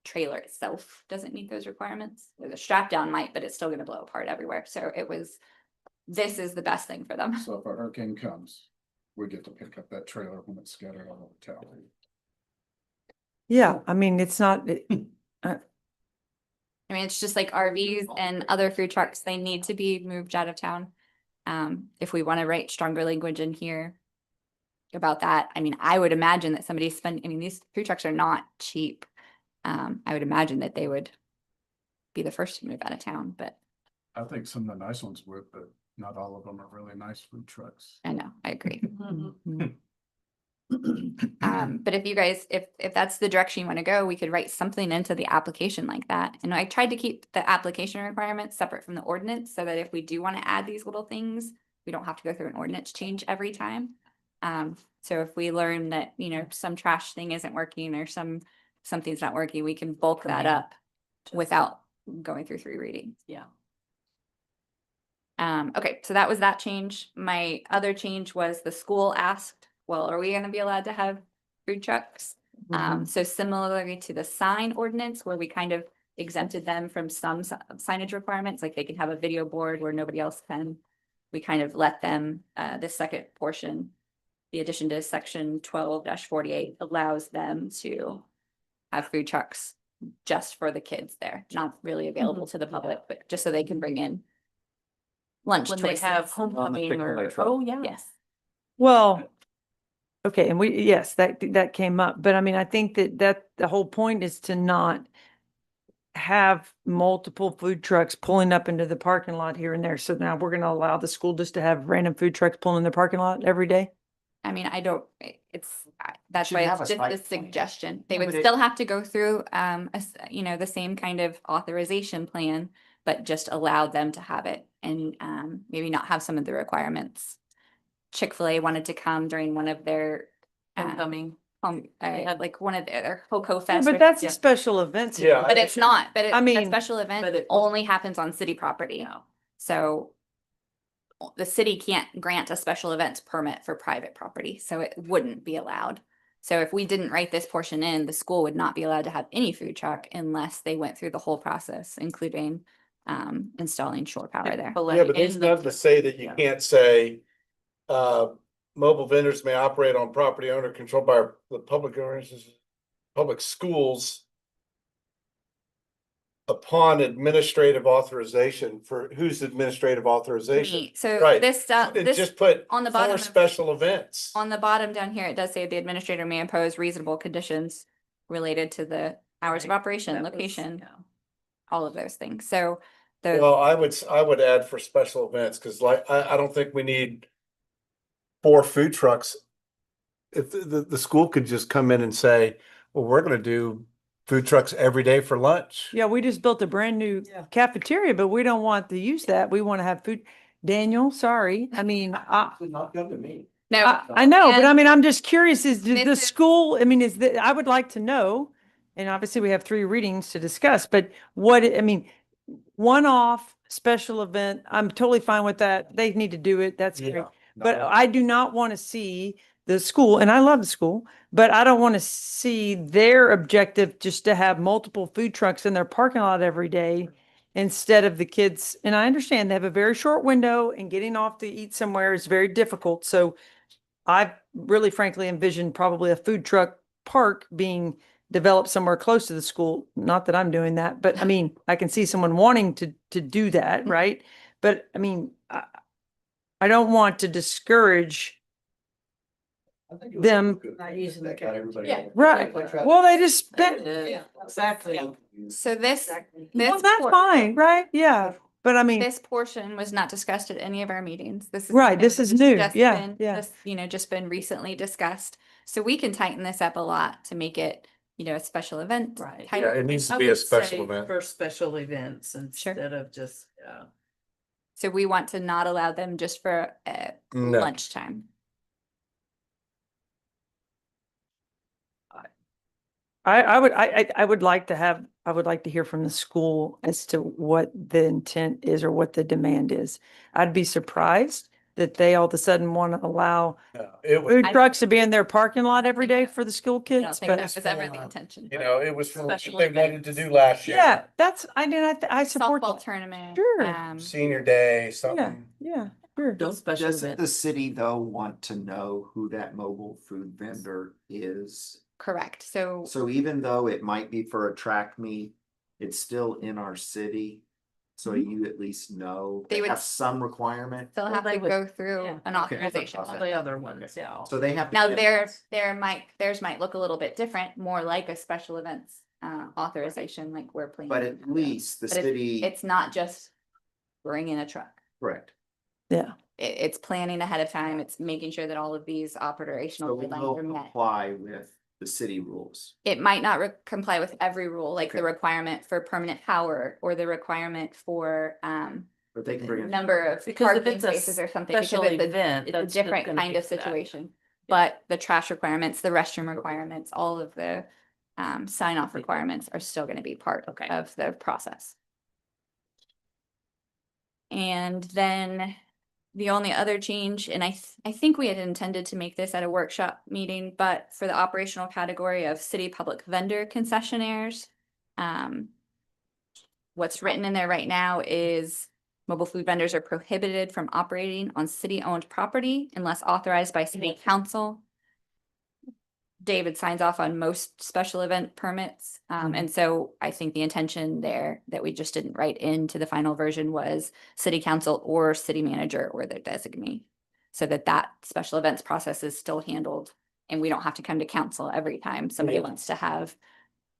trailer itself doesn't meet those requirements. The strap down might, but it's still going to blow apart everywhere. So this is the best thing for them. So if a hurricane comes, we get to pick up that trailer when it's scattered all over town. Yeah, I mean, it's not, I mean, it's just like RVs and other food trucks, they need to be moved out of town. If we want to write stronger language in here about that, I mean, I would imagine that these food trucks are not cheap. I would imagine that they would be the first to move out of town, but I think some of the nice ones would, but not all of them are really nice food trucks. I know, I agree. But if you guys, if that's the direction you want to go, we could write something into the application like that. And I tried to keep the application requirements separate from the ordinance so that if we do want to add these little things, we don't have to go through an ordinance change every time. So if we learn that, some trash thing isn't working or something's not working, we can bulk that up without going through 3 readings. Yeah. Okay, so that was that change. My other change was the school asked, well, are we going to be allowed to have food trucks? So similarly to the sign ordinance where we kind of exempted them from some signage requirements, like they can have a video board where nobody else can. We kind of let them, this second portion, the addition to section 12-48 allows them to have food trucks just for the kids there, not really available to the public, but just so they can bring in lunch When they choices. have homecoming or, oh, yeah. Yes. well, okay, and yes, that came up, but I mean, I think that the whole point is to not have multiple food trucks pulling up into the parking lot here and there. So now we're gonna allow the school just to have random food trucks pulling in the parking lot every day? I mean, that's Should why have it's a just a site plan. suggestion. They Yeah, would but it- still have to go through, the same kind of authorization plan, but just allow them to have it and, maybe not have some of the requirements. Chick-fil-A wanted to come during one of their, Homecoming. had like one of their Cocoa Yeah, Fest. but that's a special event. Yeah, But it's not, but I a mean, special but event it- only happens on city property. So the city can't grant a special events permit for private property, so it wouldn't be allowed. So if we didn't write this portion in, the school would not be allowed to have any food truck unless they went through the whole process, including installing shore power there. Yeah, but there's nothing to say that you can't say, mobile vendors may operate on property owner controlled by the public owners, public schools upon administrative authorization for whose administrative authorization? So Right. this, And this, just put on the bottom for of- special events. on the bottom down here, it does say the administrator may impose reasonable conditions related to the hours of operation, location, all of those things. So the, Well, I would add for special events, cause like, I don't think we need 4 food trucks. If the school could just come in and say, well, we're gonna do food trucks every day for lunch. Yeah, we just built a brand new cafeteria, but we don't want to use that. We want to have food. Daniel, sorry. I mean, Not come to me. no, I know, but And I mean, I'm just curious, is the this is- school, I mean, I would like to know, and obviously we have 3 readings to discuss, but I mean, one-off special event, I'm totally fine with that. They need to do it. That's great. Yeah. But I do not want to see the school, and I love the school, but I don't want to see their objective just to have multiple food trucks in their parking lot every day instead of the kids. And I understand they have a very short window and getting off to eat somewhere is very difficult. So I really frankly envisioned probably a food truck park being developed somewhere close to the school. Not that I'm doing that, but I mean, I can see someone wanting to do that, right? But I mean, I don't want to discourage them. Not using that. Got everybody. Yeah. Right. Well, they just spent. Exactly. so this, Well, that's fine, right? Yeah. But I mean, This portion was not discussed at any of our meetings. This is. Right, something this is that's new. just Yeah, been- yeah. this, just been recently discussed. So we can tighten this up a lot to make it, a special event. Right. type. Yeah, it needs to I be a would special say event. For special events instead of just, So we want to not allow them just for No. lunchtime. I would like to have, I would like to hear from the school as to what the intent is or what the demand is. I'd be surprised that they all of a sudden want to allow No, it was, food trucks to be in their parking lot every day for the school I don't kids, think that but was ever the intention. it was from what Special they wanted to events. do last year. yeah, that's, I support Softball that. tournament. Sure. Senior day, Yeah, something. yeah, sure. those special Does the events. city though want to know who that mobile food vendor is? Correct. So So even though it might be for a track meet, it's still in our city. So you at least know, They they would- have some requirement. they'll Well, have they to would- go through yeah. an Okay. authorization. All the other ones, yeah. So they have. to Now get- theirs might look a little bit different, more like a special events authorization, like we're planning. But at least the But it's- city, It's not just bring in a truck. correct. Yeah. It's planning ahead of time. It's making sure that all of these So operational we deadlines will are met. comply with the city rules. It might not comply with every rule, like the Okay. requirement for permanent power or the requirement for But they can bring in. number of Because if parking it's a spaces or something. because special event, It's a that's just different gonna kind be of that. situation. But the trash requirements, the restroom requirements, all of the sign off requirements are still gonna be part Okay. of the process. And then the only other change, and I think we had intended to make this at a workshop meeting, but for the operational category of city public vendor concessionaires, what's written in there right now is mobile food vendors are prohibited from operating on city-owned property unless authorized by city council. David signs off on most special event permits. And so I think the intention there that we just didn't write into the final version was city council or city manager or their designee. So that special events process is still handled and we don't have to come to council every time somebody wants to have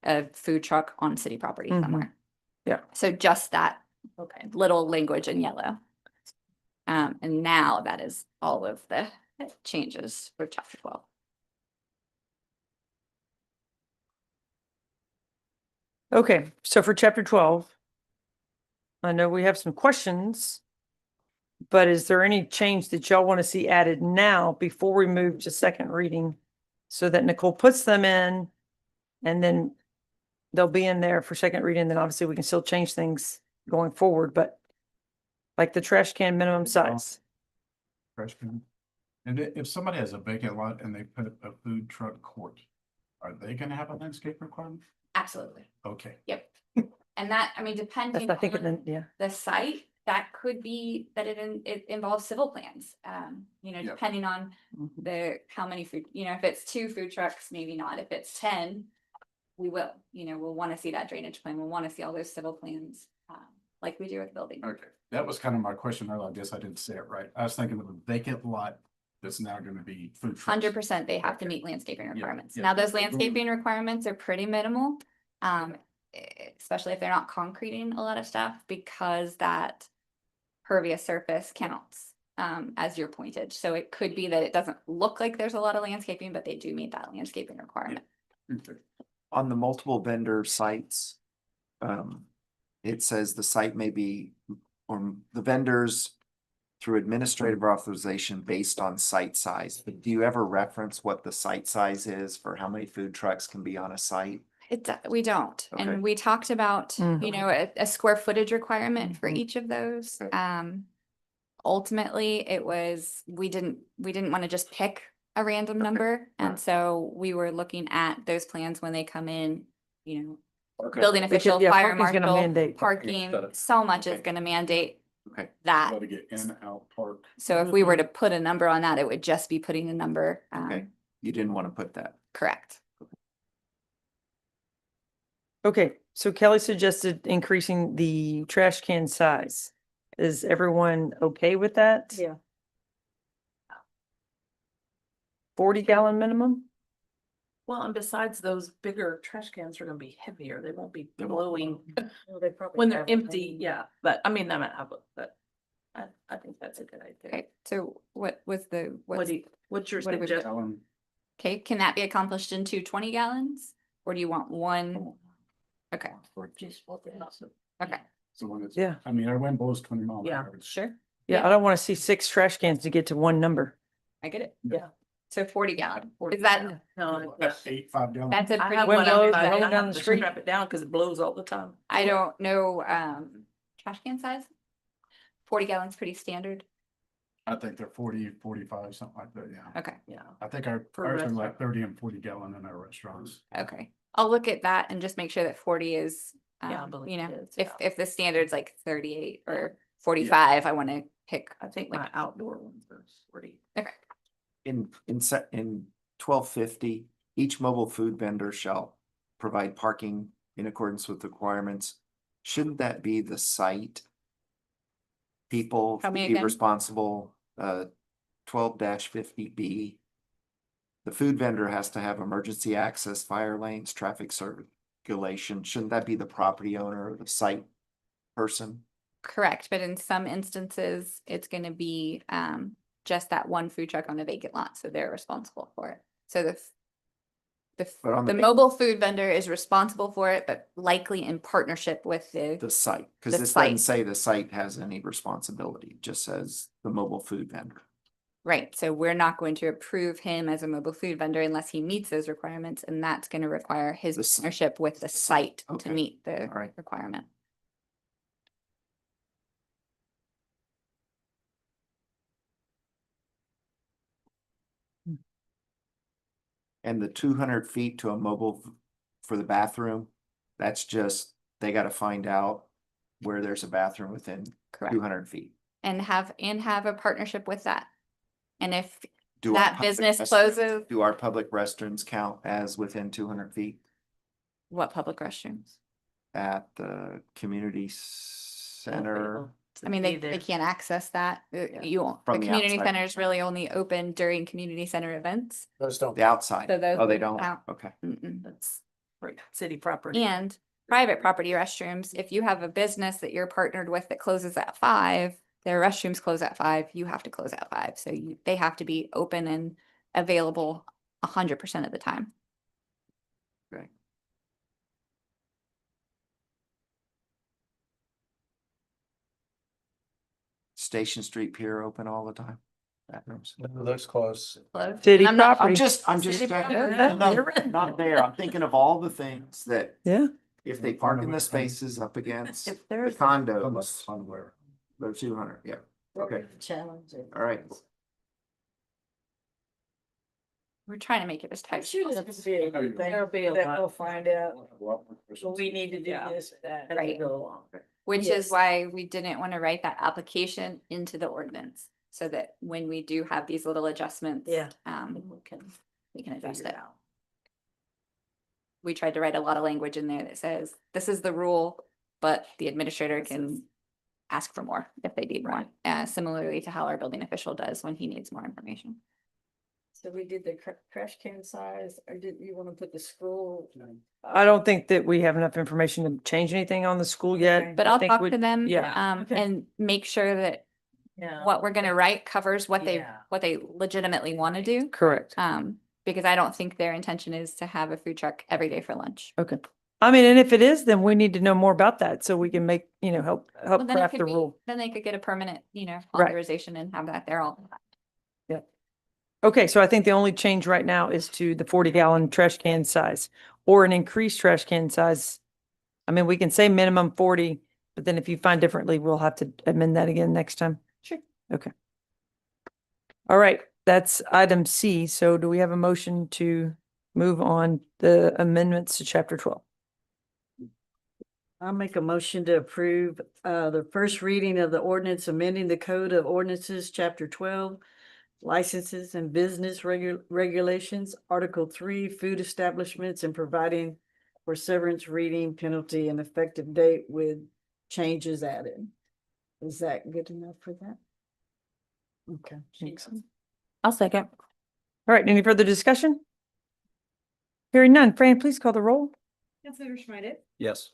a food truck on city property Mhm. somewhere. Yeah. So just that little language in yellow. And now that is all of the changes for chapter 12. Okay, so for chapter 12, I know we have some questions, but is there any change that y'all want to see added now before we move to second reading? So that Nicole puts them in and then they'll be in there for second reading, then obviously we can still change things going forward, but like the trash can minimum size. Trash can. And if somebody has a vacant lot and they put a food truck court, are they gonna have a landscape requirement? Absolutely. Okay. Yep. And that, I mean, depending That's, I think, on yeah. the site, that could be that it involves civil plans. Yep. Depending on Mhm. how many food, if it's 2 food trucks, maybe not. If it's 10, we will, we'll want to see that drainage plan. We'll want to see all those civil plans, like we do with building. Okay, that was kind of my question earlier. I guess I didn't say it right. I was thinking of a vacant lot that's now gonna be food trucks. 100% they have to Okay. meet landscaping requirements. yeah. Now, those landscaping requirements are pretty minimal. Especially if they're not concreting a lot of stuff because that pervious surface counts as your pointage. So it could be that it doesn't look like there's a lot of landscaping, but they do meet that landscaping requirement. Okay. On the multiple vendor sites, it says the site may be, or the vendors through administrative authorization based on site size. But do you ever reference what the site size is for how many food trucks can be on a site? We don't. Okay. And we talked about, Mhm. a square footage requirement for Mhm. each of those. Okay. Ultimately, it was, we didn't want to just pick a random number. And so we were looking at those plans when they come in, Okay. building Because, official, yeah, fire parking's gonna marshal, mandate. parking, Got it. so much is Okay. gonna mandate Okay. that. Got to get in, out, park. So if we were to put a number on that, it would just be putting a number. Okay. You didn't want to put that. Correct. Okay, so Kelly suggested increasing the trash can size. Is everyone okay with that? Yeah. 40 gallon minimum? Well, and besides, those bigger trash cans are gonna be heavier. They won't be blowing They probably when they're have empty. them. Yeah, but I mean, that might have, but I think that's a good idea. Okay, so what was the, What's your what do we- suggestion? Gallon, okay, can that be accomplished in 2 20 gallons? Or do you want one? Okay, okay, so when it's, Yeah. I mean, our wind blows 20 miles. an Yeah. hour. sure, Yeah, I don't want to see 6 trash cans to get to one number. I get it. Yeah. So 40 gallon, is that, No, That's 8, 5 gallon. that's a I pretty. have Wind one blows, outside. rolling I down have the to street. strap it down because it blows all the time. I don't know, trash can size? 40 gallons pretty standard, I think they're 40, 45, something like that, yeah. okay, Yeah. I think our, For ours are restaurant. like 30 and 40 gallon in our restaurants. okay. I'll look at that and just make sure that 40 is, Yeah, I believe you know, it is, if, yeah. if the standard's like 38 or 45, I wanna pick. I think my outdoor ones are 40. Okay, In 1250, each mobile food vendor shall provide parking in accordance with requirements. Shouldn't that be the site? People Tell me be again. responsible, 12-50B. The food vendor has to have emergency access, fire lanes, traffic circulation. Shouldn't that be the property owner or the site person? correct, but in some instances, it's gonna be, just that one food truck on a vacant lot, so they're responsible for it. So But on the the- mobile food vendor is responsible for it, but likely in partnership with The the, site, because The this doesn't site. say the site has any responsibility, it just says the mobile food vendor. right, so we're not going to approve him as a mobile food vendor unless he meets those requirements, and that's gonna require his The site. partnership with the site to Okay. meet the All right. requirement. And the 200 feet to a mobile for the bathroom, that's just, they gotta find out where there's a bathroom within Correct, 200 feet. and have a partnership with that. And if Do our that public business restrooms- closes, Do our public restrooms count as within 200 feet what public restrooms? at the community center? I mean, they can't access that. You won't, the From the community outside. center is really only open during community center events. Those don't. The outside? So those Oh, they don't don't? count. Okay. Mm-mm. That's right, city property. And private property restrooms, if you have a business that you're partnered with that closes at 5, their restrooms close at 5, you have to close at 5. So they have to be open and available 100% of the time. Okay. Station Street Pier open all the time? Bathrooms? Those close. City And I'm not- property. I'm just, City checking. property. I'm not there. I'm thinking of all the things that Yeah. if they park in the spaces up against If the there's condos, Somewhere. they're 200, yeah. Okay, Challenging. all right. We're trying to make it as tight. as possible. There'll be a lot. We'll find out. We need to do Yeah. this, that. as we Right. go along. Which is Yes. why we didn't want to write that application into the ordinance, so that when we do have these little adjustments. Yeah. We can adjust it. We tried to write a lot of language in there that says, this is the rule, but the administrator can ask for more if they need more. Similarly to how our building official does when he needs more information. So we did the trash can size, or did you want to put the school? I don't think that we have enough information to change anything on the school yet. But I I'll think talk we- to them. yeah. Okay. And make sure that Yeah. what we're gonna write covers what Yeah. they legitimately want to do. Correct. Because I don't think their intention is to have a food truck every day for lunch. Okay. I mean, and if it is, then we need to know more about that so we can make, help Well, then it craft could the be- rule. Then they could get a permanent, Right. authorization and have that there all. the time. Okay, so I think the only change right now is to the 40-gallon trash can size or an increased trash can size. I mean, we can say minimum 40, but then if you find differently, we'll have to amend that again next time. Sure. Okay. All right, that's item C. So do we have a motion to move on the amendments to chapter 12? I'll make a motion to approve the first reading of the ordinance amending the Code of Ordinances, Chapter 12, Licenses and Business Regulations, Article 3, Food Establishments, and providing for severance reading, penalty, and effective date with changes added. Is that good enough for that? Okay. I'll second. All right, any further discussion? Hearing none. Fran, please call the roll. Councilmember Schmidt, Yes.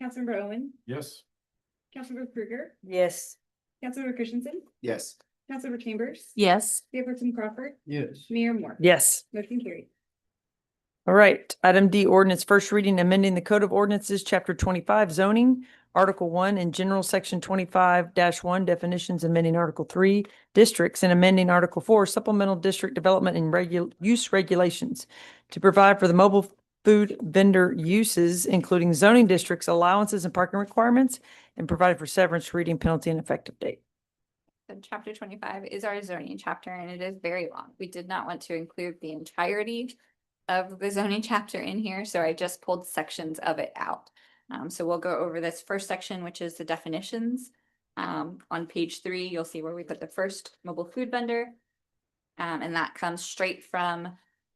Councilmember Owen, Yes. Councilmember Krueger, Yes. Councilmember Christensen, Yes. Councilmember Chambers. Yes. Chairperson Crawford, Yes. Mayor Moore. Yes. Motion carried. All right. Item D, ordinance first reading, amending the Code of Ordinances, Chapter 25, zoning, Article 1 and General Section 25-1 definitions, amending Article 3 districts and amending Article 4 supplemental district development and use regulations to provide for the mobile food vendor uses, including zoning districts, allowances and parking requirements, and provided for severance, reading, penalty, and effective date. So chapter 25 is our zoning chapter and it is very long. We did not want to include the entirety of the zoning chapter in here, so I just pulled sections of it out. So we'll go over this first section, which is the definitions. On page 3, you'll see where we put the first mobile food vendor. And that comes straight from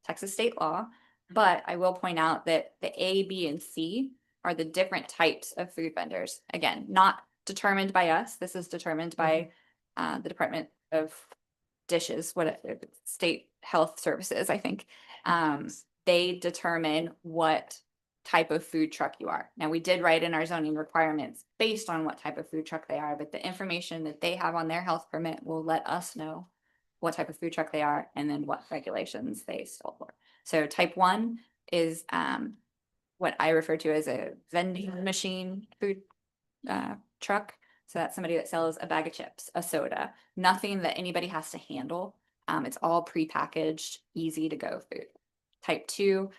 Texas state law. But I will point out that the A, B, and C are the different types of food vendors. Again, not determined by us. This is determined by the Department of Dishes, State Health Services, I think. They determine what type of food truck you are. Now, we did write in our zoning requirements based on what type of food truck they are, but the information that they have on their health permit will let us know what type of food truck they are and then what regulations they still for. So type 1 is what I refer to as a vending machine food truck. So that's somebody that sells a bag of chips, a soda, nothing that anybody has to handle. It's all prepackaged, easy to go food. Type 2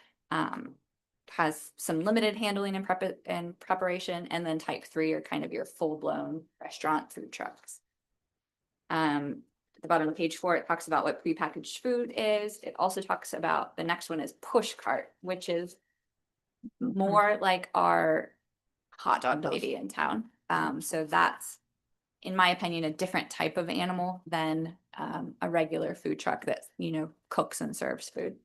has some limited handling and preparation, and then type 3 are kind of your full-blown restaurant food trucks. At the bottom of page 4, it talks about what prepackaged food is. It also talks about the next one is push cart, which is more like our hot dog lady in town. So that's, in my opinion, a different type of animal than a regular food truck that, cooks and serves food.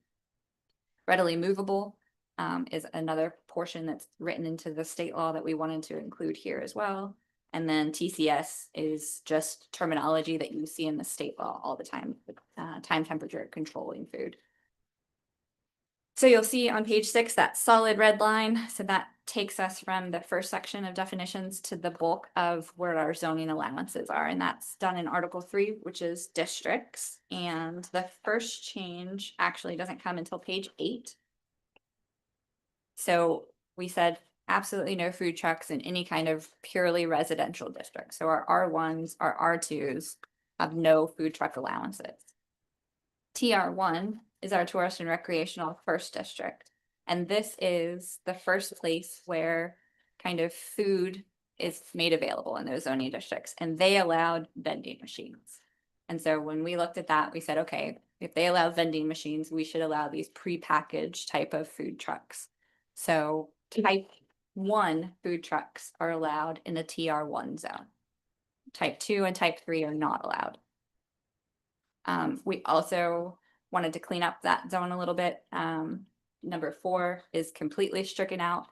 Readily movable is another portion that's written into the state law that we wanted to include here as well. And then TCS is just terminology that you see in the state law all the time, time, temperature, controlling food. So you'll see on page 6 that solid red line. So that takes us from the first section of definitions to the bulk of where our zoning allowances are. And that's done in Article 3, which is districts. And the first change actually doesn't come until page 8. So we said absolutely no food trucks in any kind of purely residential district. So our R1s, our R2s have no food truck allowances. TR1 is our tourist and recreational first district. And this is the first place where kind of food is made available in those zoning districts. And they allowed vending machines. And so when we looked at that, we said, okay, if they allow vending machines, we should allow these prepackaged type of food trucks. So type 1 food trucks are allowed in the TR1 zone. Type 2 and type 3 are not allowed. We also wanted to clean up that zone a little bit. Number 4 is completely stricken out.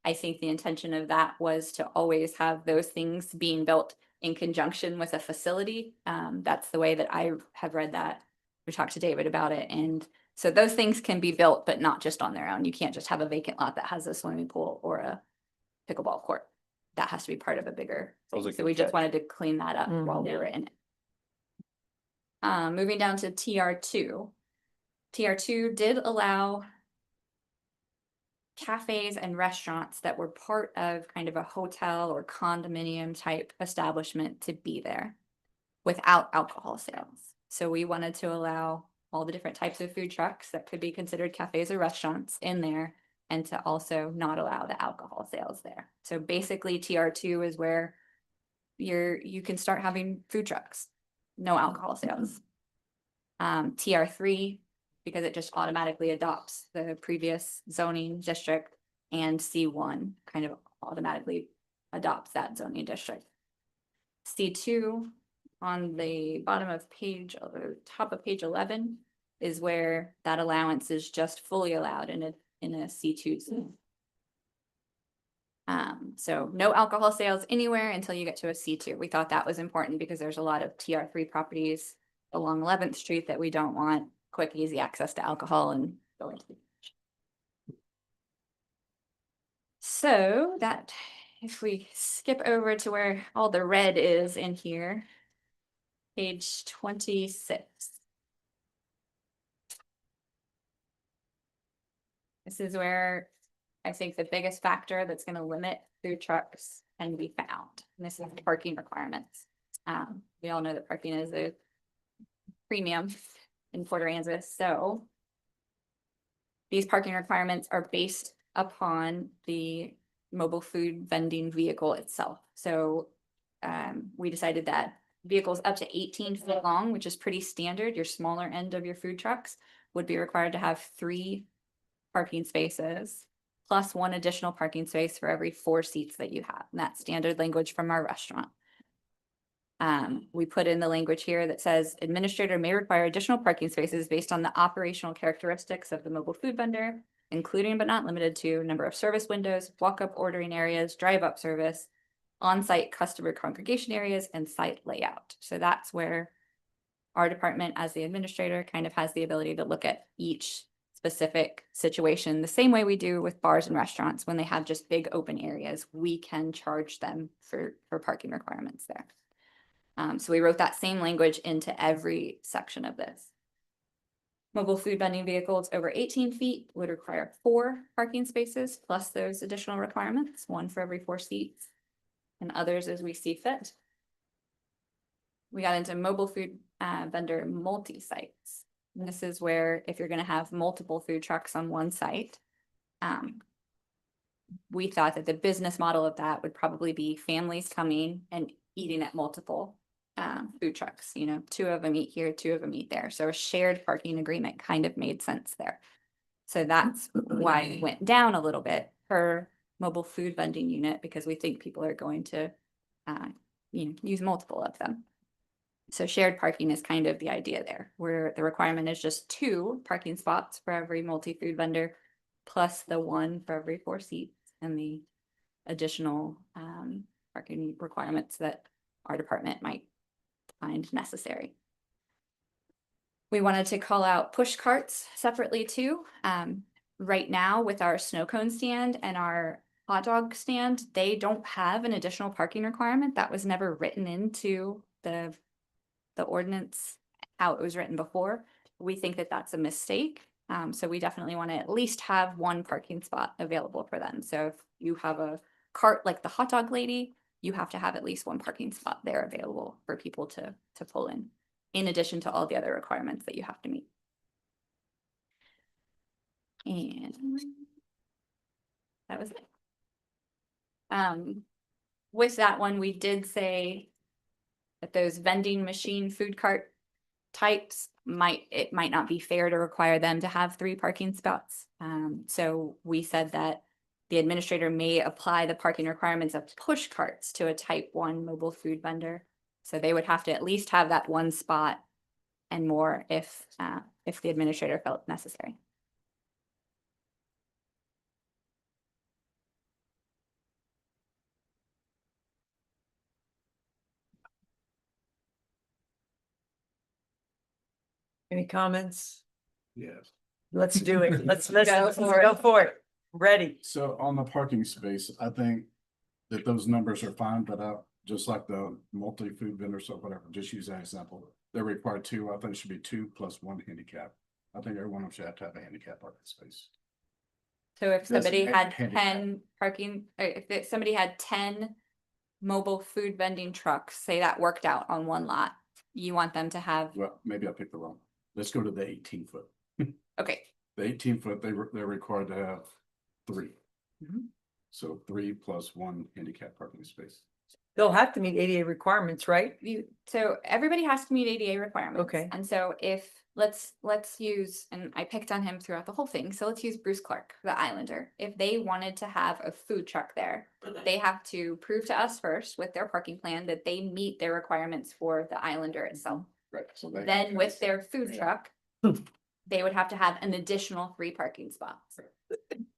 I think the intention of that was to always have those things being built in conjunction with a facility. That's the way that I have read that. We talked to David about it. And so those things can be built, but not just on their own. You can't just have a vacant lot that has a swimming pool or a pickleball court. That has to be part of a bigger thing. So we just wanted to clean that up while we were in it. Moving down to TR2. TR2 did allow cafes and restaurants that were part of kind of a hotel or condominium type establishment to be there without alcohol sales. So we wanted to allow all the different types of food trucks that could be considered cafes or restaurants in there, and to also not allow the alcohol sales there. So basically TR2 is where you can start having food trucks, no alcohol sales. TR3, because it just automatically adopts the previous zoning district, and C1 kind of automatically adopts that zoning district. C2 on the bottom of top of page 11 is where that allowance is just fully allowed in a C2 zone. So no alcohol sales anywhere until you get to a C2. We thought that was important because there's a lot of TR3 properties along 11th Street that we don't want quick, easy access to alcohol and going to the beach. So that, if we skip over to where all the red is in here, page 26. This is where I think the biggest factor that's going to limit food trucks can be found. And this is parking requirements. We all know that parking is a premium in Port Aransas, so these parking requirements are based upon the mobile food vending vehicle itself. So we decided that vehicles up to 18 feet long, which is pretty standard, your smaller end of your food trucks, would be required to have 3 parking spaces plus 1 additional parking space for every 4 seats that you have. And that's standard language from our restaurant. We put in the language here that says administrator may require additional parking spaces based on the operational characteristics of the mobile food vendor, including but not limited to number of service windows, walk-up ordering areas, drive-up service, on-site customer congregation areas, and site layout. So that's where our department, as the administrator, kind of has the ability to look at each specific situation, the same way we do with bars and restaurants. When they have just big open areas, we can charge them for parking requirements there. So we wrote that same language into every section of this. Mobile food vending vehicles over 18 feet would require 4 parking spaces plus those additional requirements, 1 for every 4 seats, and others as we see fit. We got into mobile food vendor multi-sites. And this is where if you're going to have multiple food trucks on one site, we thought that the business model of that would probably be families coming and eating at multiple food trucks. 2 of them eat here, 2 of them eat there. So a shared parking agreement kind of made sense there. So that's why it went down a little bit per mobile food vending unit, because we think people are going to use multiple of them. So shared parking is kind of the idea there, where the requirement is just 2 parking spots for every multi-food vendor, plus the 1 for every 4 seats, and the additional parking requirements that our department might find necessary. We wanted to call out push carts separately too. Right now with our snow cone stand and our hot dog stand, they don't have an additional parking requirement. That was never written into the ordinance how it was written before. We think that that's a mistake. So we definitely want to at least have 1 parking spot available for them. So if you have a cart like the hot dog lady, you have to have at least 1 parking spot there available for people to pull in addition to all the other requirements that you have to meet. And that was it. With that one, we did say that those vending machine food cart types might not be fair to require them to have 3 parking spots. So we said that the administrator may apply the parking requirements of push carts to a type 1 mobile food vendor. So they would have to at least have that 1 spot and more if the administrator felt necessary. Any comments? Yes. Let's do it. Let's Go for it. go for it. Ready. So on the parking space, I think that those numbers are fine, but just like the multi-food vendors or whatever, just use that example. They're required 2. I think it should be 2 plus 1 handicap. I think every one of them should have to have a handicap parking space. So if somebody had handicap. 10 parking, if somebody had 10 mobile food vending trucks, say that worked out on one lot, you want them to have, Well, maybe I picked the wrong. Let's go to the 18-foot. okay, The 18-foot, they're required to have 3. Mhm. So 3 plus 1 handicap parking space. They'll have to meet ADA requirements, right? so everybody has to meet ADA requirements. Okay. And so if, let's use, and I picked on him throughout the whole thing, so let's use Bruce Clark, the Islander. If they wanted to have a food truck there, they have to prove to us first with their parking plan that they meet their requirements for the Islander itself. Right. So they Then with their food truck, they would have to have an additional 3 parking spots.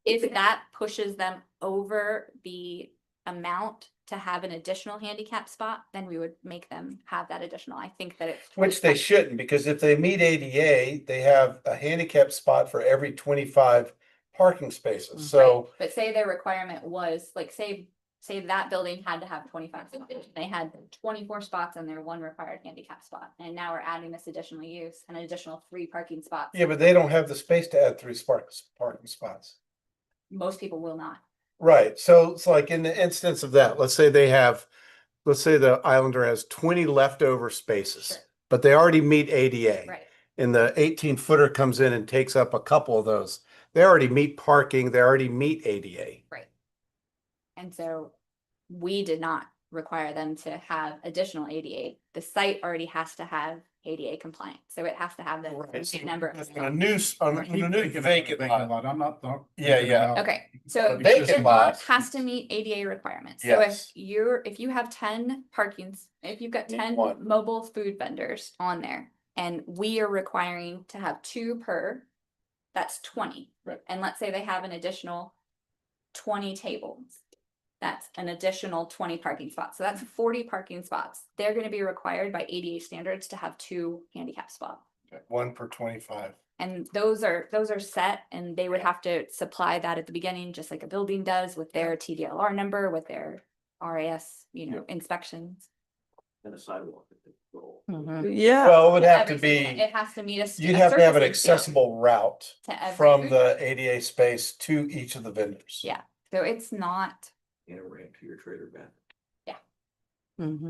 If that pushes them over the amount to have an additional handicap spot, then we would make them have that additional. I think that it's. Which they shouldn't, because if they meet ADA, they have a handicap spot for every 25 parking spaces. So, But say their requirement was, like, say that building had to have 25 spots. They had 24 spots and their one required handicap spot. And now we're adding this additional use, an additional 3 parking spots. yeah, but they don't have the space to add 3 parking spots. Most people will not. Right, so it's like in the instance of that, let's say the Islander has 20 leftover spaces, Sure. but they already meet ADA. Right. And the 18-footer comes in and takes up a couple of those. They already meet parking, they already meet ADA. Right. And so we did not require them to have additional ADA. The site already has to have ADA compliant, so it has to have the same number of. On a new vacant lot. I'm not. Yeah, thinking yeah. about- Okay, so Vacant the lot lot. has to meet ADA requirements. So Yes. if you have 10 parkings, if you've got Need 10 one. mobile food vendors on there, and we are requiring to have 2 per, that's 20. Right. And let's say they have an additional 20 tables. That's an additional 20 parking spots. So that's 40 parking spots. They're gonna be required by ADA standards to have 2 handicap spots. 1 per 25. And those are set, and they would have to supply that at the beginning, just like a building does with their TDLR number, with their RAS, inspections. And a sidewalk. Yeah. Well, it would have to Everything. be, It has to meet us. you'd have to have an accessible route To every from food the truck. ADA space to each of the vendors. Yeah, so it's not, And a ramp to your trailer van.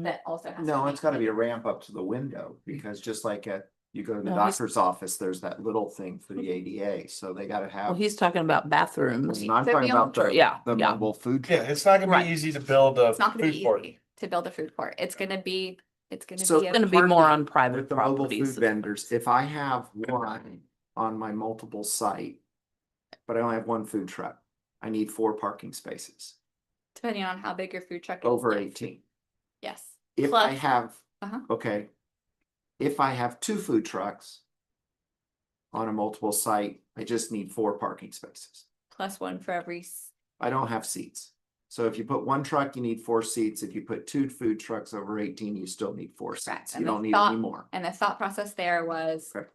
that also has. No, to it's gotta be a ramp up to the window, because just like you go to the No, he's- doctor's office, there's that little thing for the ADA, so they gotta Well, have. he's talking about bathrooms. I'm So talking the about the, Yeah, the yeah. mobile food. Yeah, truck. it's not gonna Right. be easy to build a It's not gonna be food court. easy to build a food court. It's gonna be. So a it's gonna be more on private With the mobile properties. food vendors, if I have one on my multiple site, but I only have one food truck, I need 4 parking spaces, Depending on how big your food truck is. over yes. 18. Yes, If I Plus- have, Uh-huh. okay. If I have 2 food trucks on a multiple site, I just need 4 parking spaces. plus 1 for every. I don't have seats. So if you put 1 truck, you need 4 seats. If you put 2 food trucks over 18, you still need 4 Correct. seats. And You the don't need thought- any more. And the thought process there was. Okay.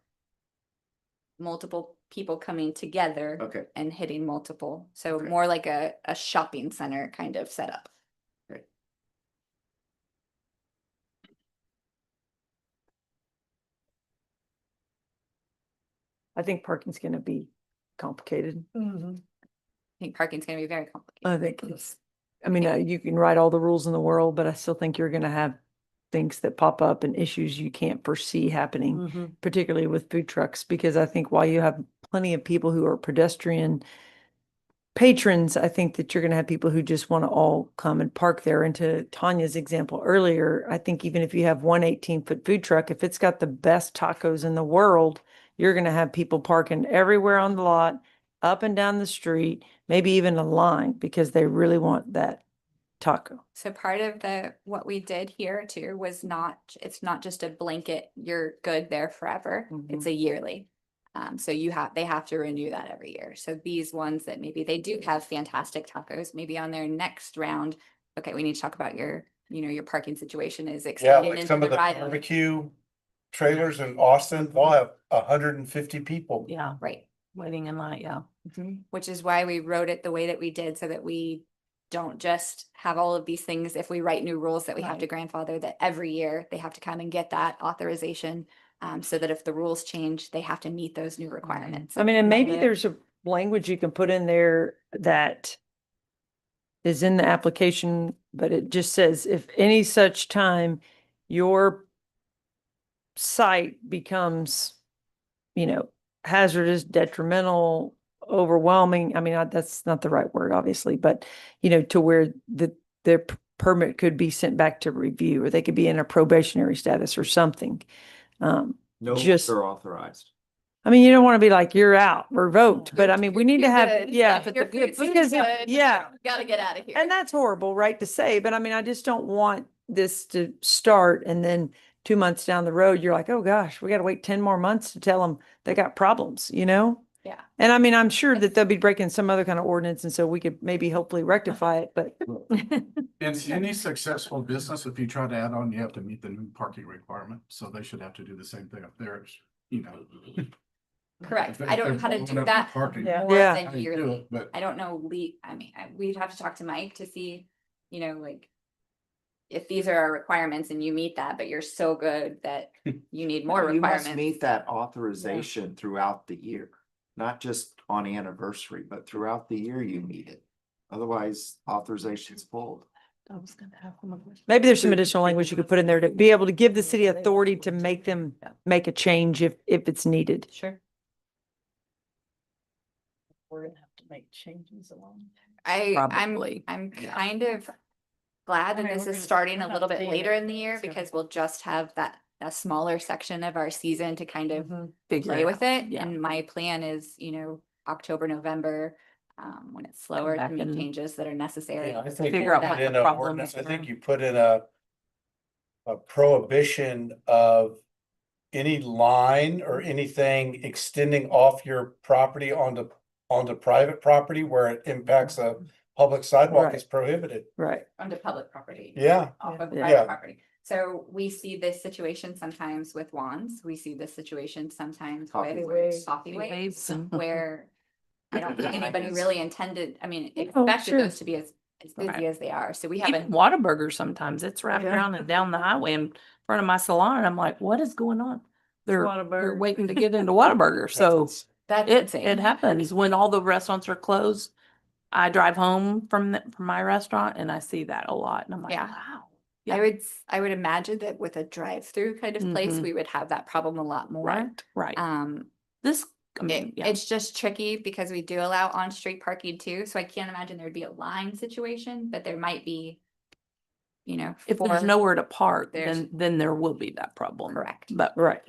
Multiple people coming together. Okay. And hitting multiple, so Okay. more like a shopping center kind of setup. I think parking's gonna be complicated. I think parking's gonna be very complicated. I think it's, I mean, you can write all the rules in the world, but I still think you're gonna have things that pop up and issues you can't foresee happening, particularly with food trucks, because I think while you have plenty of people who are pedestrian patrons, I think that you're gonna have people who just want to all come and park there. And to Tanya's example earlier, I think even if you have one 18-foot food truck, if it's got the best tacos in the world, you're gonna have people parking everywhere on the lot, up and down the street, maybe even a line, because they really want that taco. So part of what we did here too was it's not just a blanket, you're good there forever. It's a yearly. So they have to renew that every year. So these ones that maybe they do have fantastic tacos, maybe on their next round, okay, we need to talk about your parking situation is Yeah, extending like into some the of the right. barbecue trailers in Austin, we'll have 150 people. Yeah, Right. waiting in line, yeah. Which is why we wrote it the way that we did, so that we don't just have all of these things, if we write new rules that we have to grandfather, that every year they have to come and get that authorization. So that if the rules change, they have to meet those new requirements. I mean, and maybe there's a language you can put in there that is in the application, but it just says, if any such time your site becomes, hazardous, detrimental, overwhelming, I mean, that's not the right word, obviously, but, to where their permit could be sent back to review, or they could be in a probationary status or something. No, Just- they're authorized. I mean, you don't want to be like, you're out, revoked, but I mean, we need to have, Good. yeah. If your food's because good, yeah. you gotta get out of here. And that's horrible, right, to say, but I mean, I just don't want this to start and then 2 months down the road, you're like, oh gosh, we got to wait 10 more months to tell them they got problems, Yeah. And I mean, I'm sure that they'll be breaking some other kind of ordinance, and so we could maybe hopefully rectify it, but In any successful business, if you try to add on, you have to meet the new parking requirement, so they should have to do the same thing up there, Correct. If I don't know they're how to blowing do up the that parking, Yeah. more Yeah. I than do yearly. it, but I don't know, we'd have to talk to Mike to see, you know, like if these are our requirements and you meet that, but you're so good that you need more You must requirements. meet that authorization throughout the year, not just on anniversary, but throughout the year you meet it. Otherwise, authorization's pulled. I was gonna have one more. Maybe there's some additional language you could put in there to be able to give the city authority to make them make a change if it's needed. Sure. We're gonna have to make changes along. Probably. I'm kind of glad that I mean, this we're is gonna- starting we're a not little bit seeing later it, in the year so- because we'll just have a smaller section of our season to kind of Figure play it with out. it. Yeah. And my plan is, you know, October, November, when it's slower to back make and- changes that are necessary. Yeah, I think Figure you out put what the in a problem ordinance, is I think there. you put in a prohibition of any line or anything extending off your property onto private property where it impacts a public sidewalk Right. is prohibited. Right. Onto public property. Yeah. Off of Yeah. private Yeah. property. So we see this situation sometimes with wands. We see this situation sometimes Coffee with waves. coffee waves, Waves and- where I don't think anybody really intended, I mean, Oh, expected sure. those to be as busy Right. as they are. So we Even haven't. Whataburger sometimes, it's wrapped Yeah. around and down the highway in front of my salon. I'm like, what is going on? They're Whataburger. waiting to get into Whataburger, so That's it insane. happens when all the restaurants are closed. I drive home from my restaurant and I see that a lot and I'm like, Yeah. wow. I would imagine that with a drive-through kind of place, Mhm. we would have that problem a lot more. Right. This, I mean, yeah. it's just tricky because we do allow on-street parking too, so I can't imagine there'd be a line situation, but there might be, you know. If there's for- nowhere to park, there's- then there will be that problem. Correct. But Right.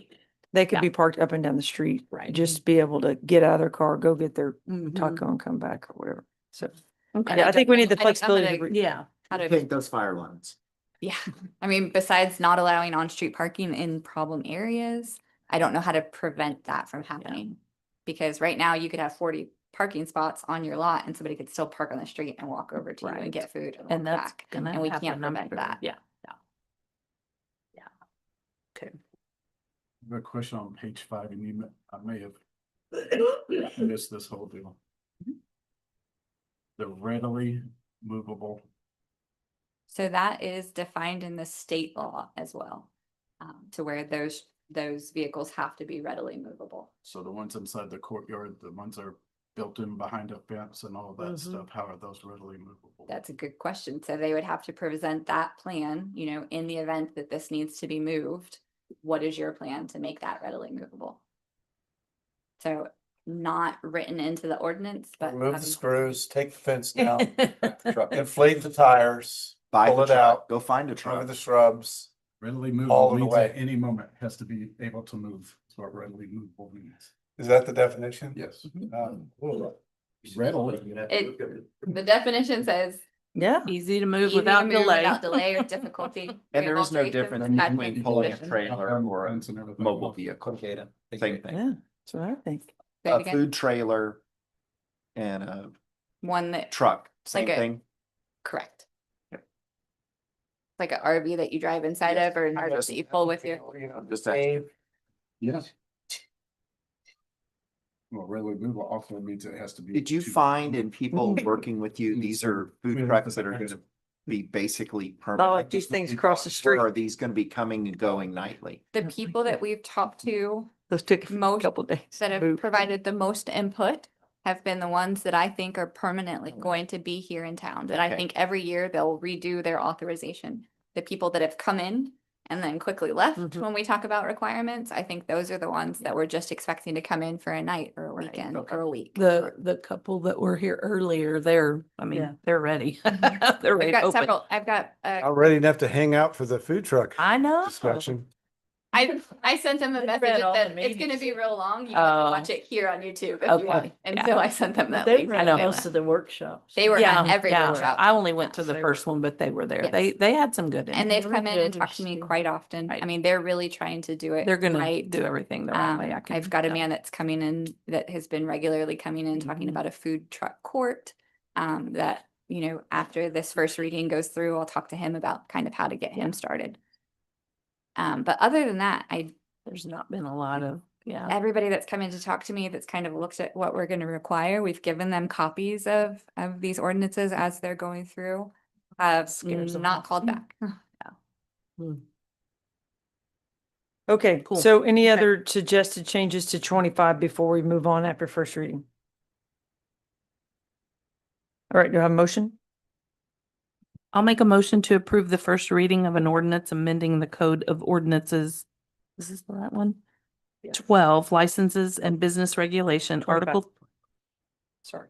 They could Yeah. be parked up and down the street. Right. Just be able to get out of their car, go get their Mhm. taco and come back or whatever. So, Okay. yeah, I think we need the I'm flexibility. gonna- to re- Yeah. How to Take those fire lines. Yeah, I mean, besides not allowing on-street parking in problem areas, I don't know how to prevent that from happening. Because right now you could have 40 parking spots on your lot and somebody could still park on the street and walk over to you Right. and get food and And walk that's back. gonna And we happen, can't I'm prevent sure. that. Yeah. I have a question on page 5 and I may have missed this whole deal. The readily movable, So that is defined in the state law as well. To where those vehicles have to be readily movable. so the ones inside the courtyard, the ones that are built in behind a fence and all that stuff, how are those readily movable? That's a good question. So they would have to present that plan, you know, in the event that this needs to be moved. What is your plan to make that readily movable? So not written into the ordinance, but. Remove the having- screws, take the fence down, Truck. inflate the tires, Buy pull the it truck, out, go find a cover truck. the shrubs. Readily All movable of the means way. at any moment has to be able to move. That's what readily movable means. Is that the definition? Yes. Cool. Readily. The definition says. Yeah. Easy to move easy to without move delay. Without delay or difficulty. And there is no Rehabilitation, difference attachment, between pulling a condition. trailer or a Fence and everything. mobile vehicle. Okay. Same thing. Yeah, that's what I think. Say it A again. food trailer and a One that, truck, same Like a- thing. correct. Like an RV that you drive inside of or an RV that you pull with you. Just that. Yes. Well, readily movable also means it has to be. Did you to- find in people working with you, these are food trucks that are gonna be basically permanent? Not like these things across the street. Or are these gonna be coming and going nightly? The people that we've talked to Those took a Most couple days. that have Move. provided the most input have been the ones that I think are permanently going to be here in town, that I Okay. think every year they'll redo their authorization. The people that have come in and then quickly left Mhm. when we talk about requirements, I think those are the ones that we're just expecting to come in for a night or a Right, weekend okay. or a week. The couple that were here earlier, Yeah. they're ready. They're ready I've to got open. several, I've got, Not ready enough to hang out for the food truck I know. discussion. I sent them a They message read that all said, the it's gonna meetings. be real long, you have to Oh. watch it here on YouTube. if you Okay, want." And yeah. so I sent them that They link. read know. most of the workshops. They were at every Yeah, workshop. I only went to the They first one, but they were there. Yes. They had some good. And input. they've They come in and did, talked to me yeah. quite often. I Right. mean, they're really trying to do it. They're gonna right. do everything the right way. I've got a yeah. man that's coming in that has been regularly coming in talking Mhm. about a food truck court. That, you know, after this first reading goes through, I'll talk to him about kind of how to get him started. But other than that, There's not been a lot of Yeah. everybody that's come in to talk to me that's kind of looked at what we're gonna require, we've given them copies of these ordinances as they're going through. Have Scares them not off. called back. Okay, Cool. so any Okay. other suggested changes to 25 before we move on after first reading? All right, do I have a motion? I'll make a motion to approve the first reading of an ordinance amending the code of ordinances. Is this the right one? 12 licenses and business regulation, 25. article. Sorry,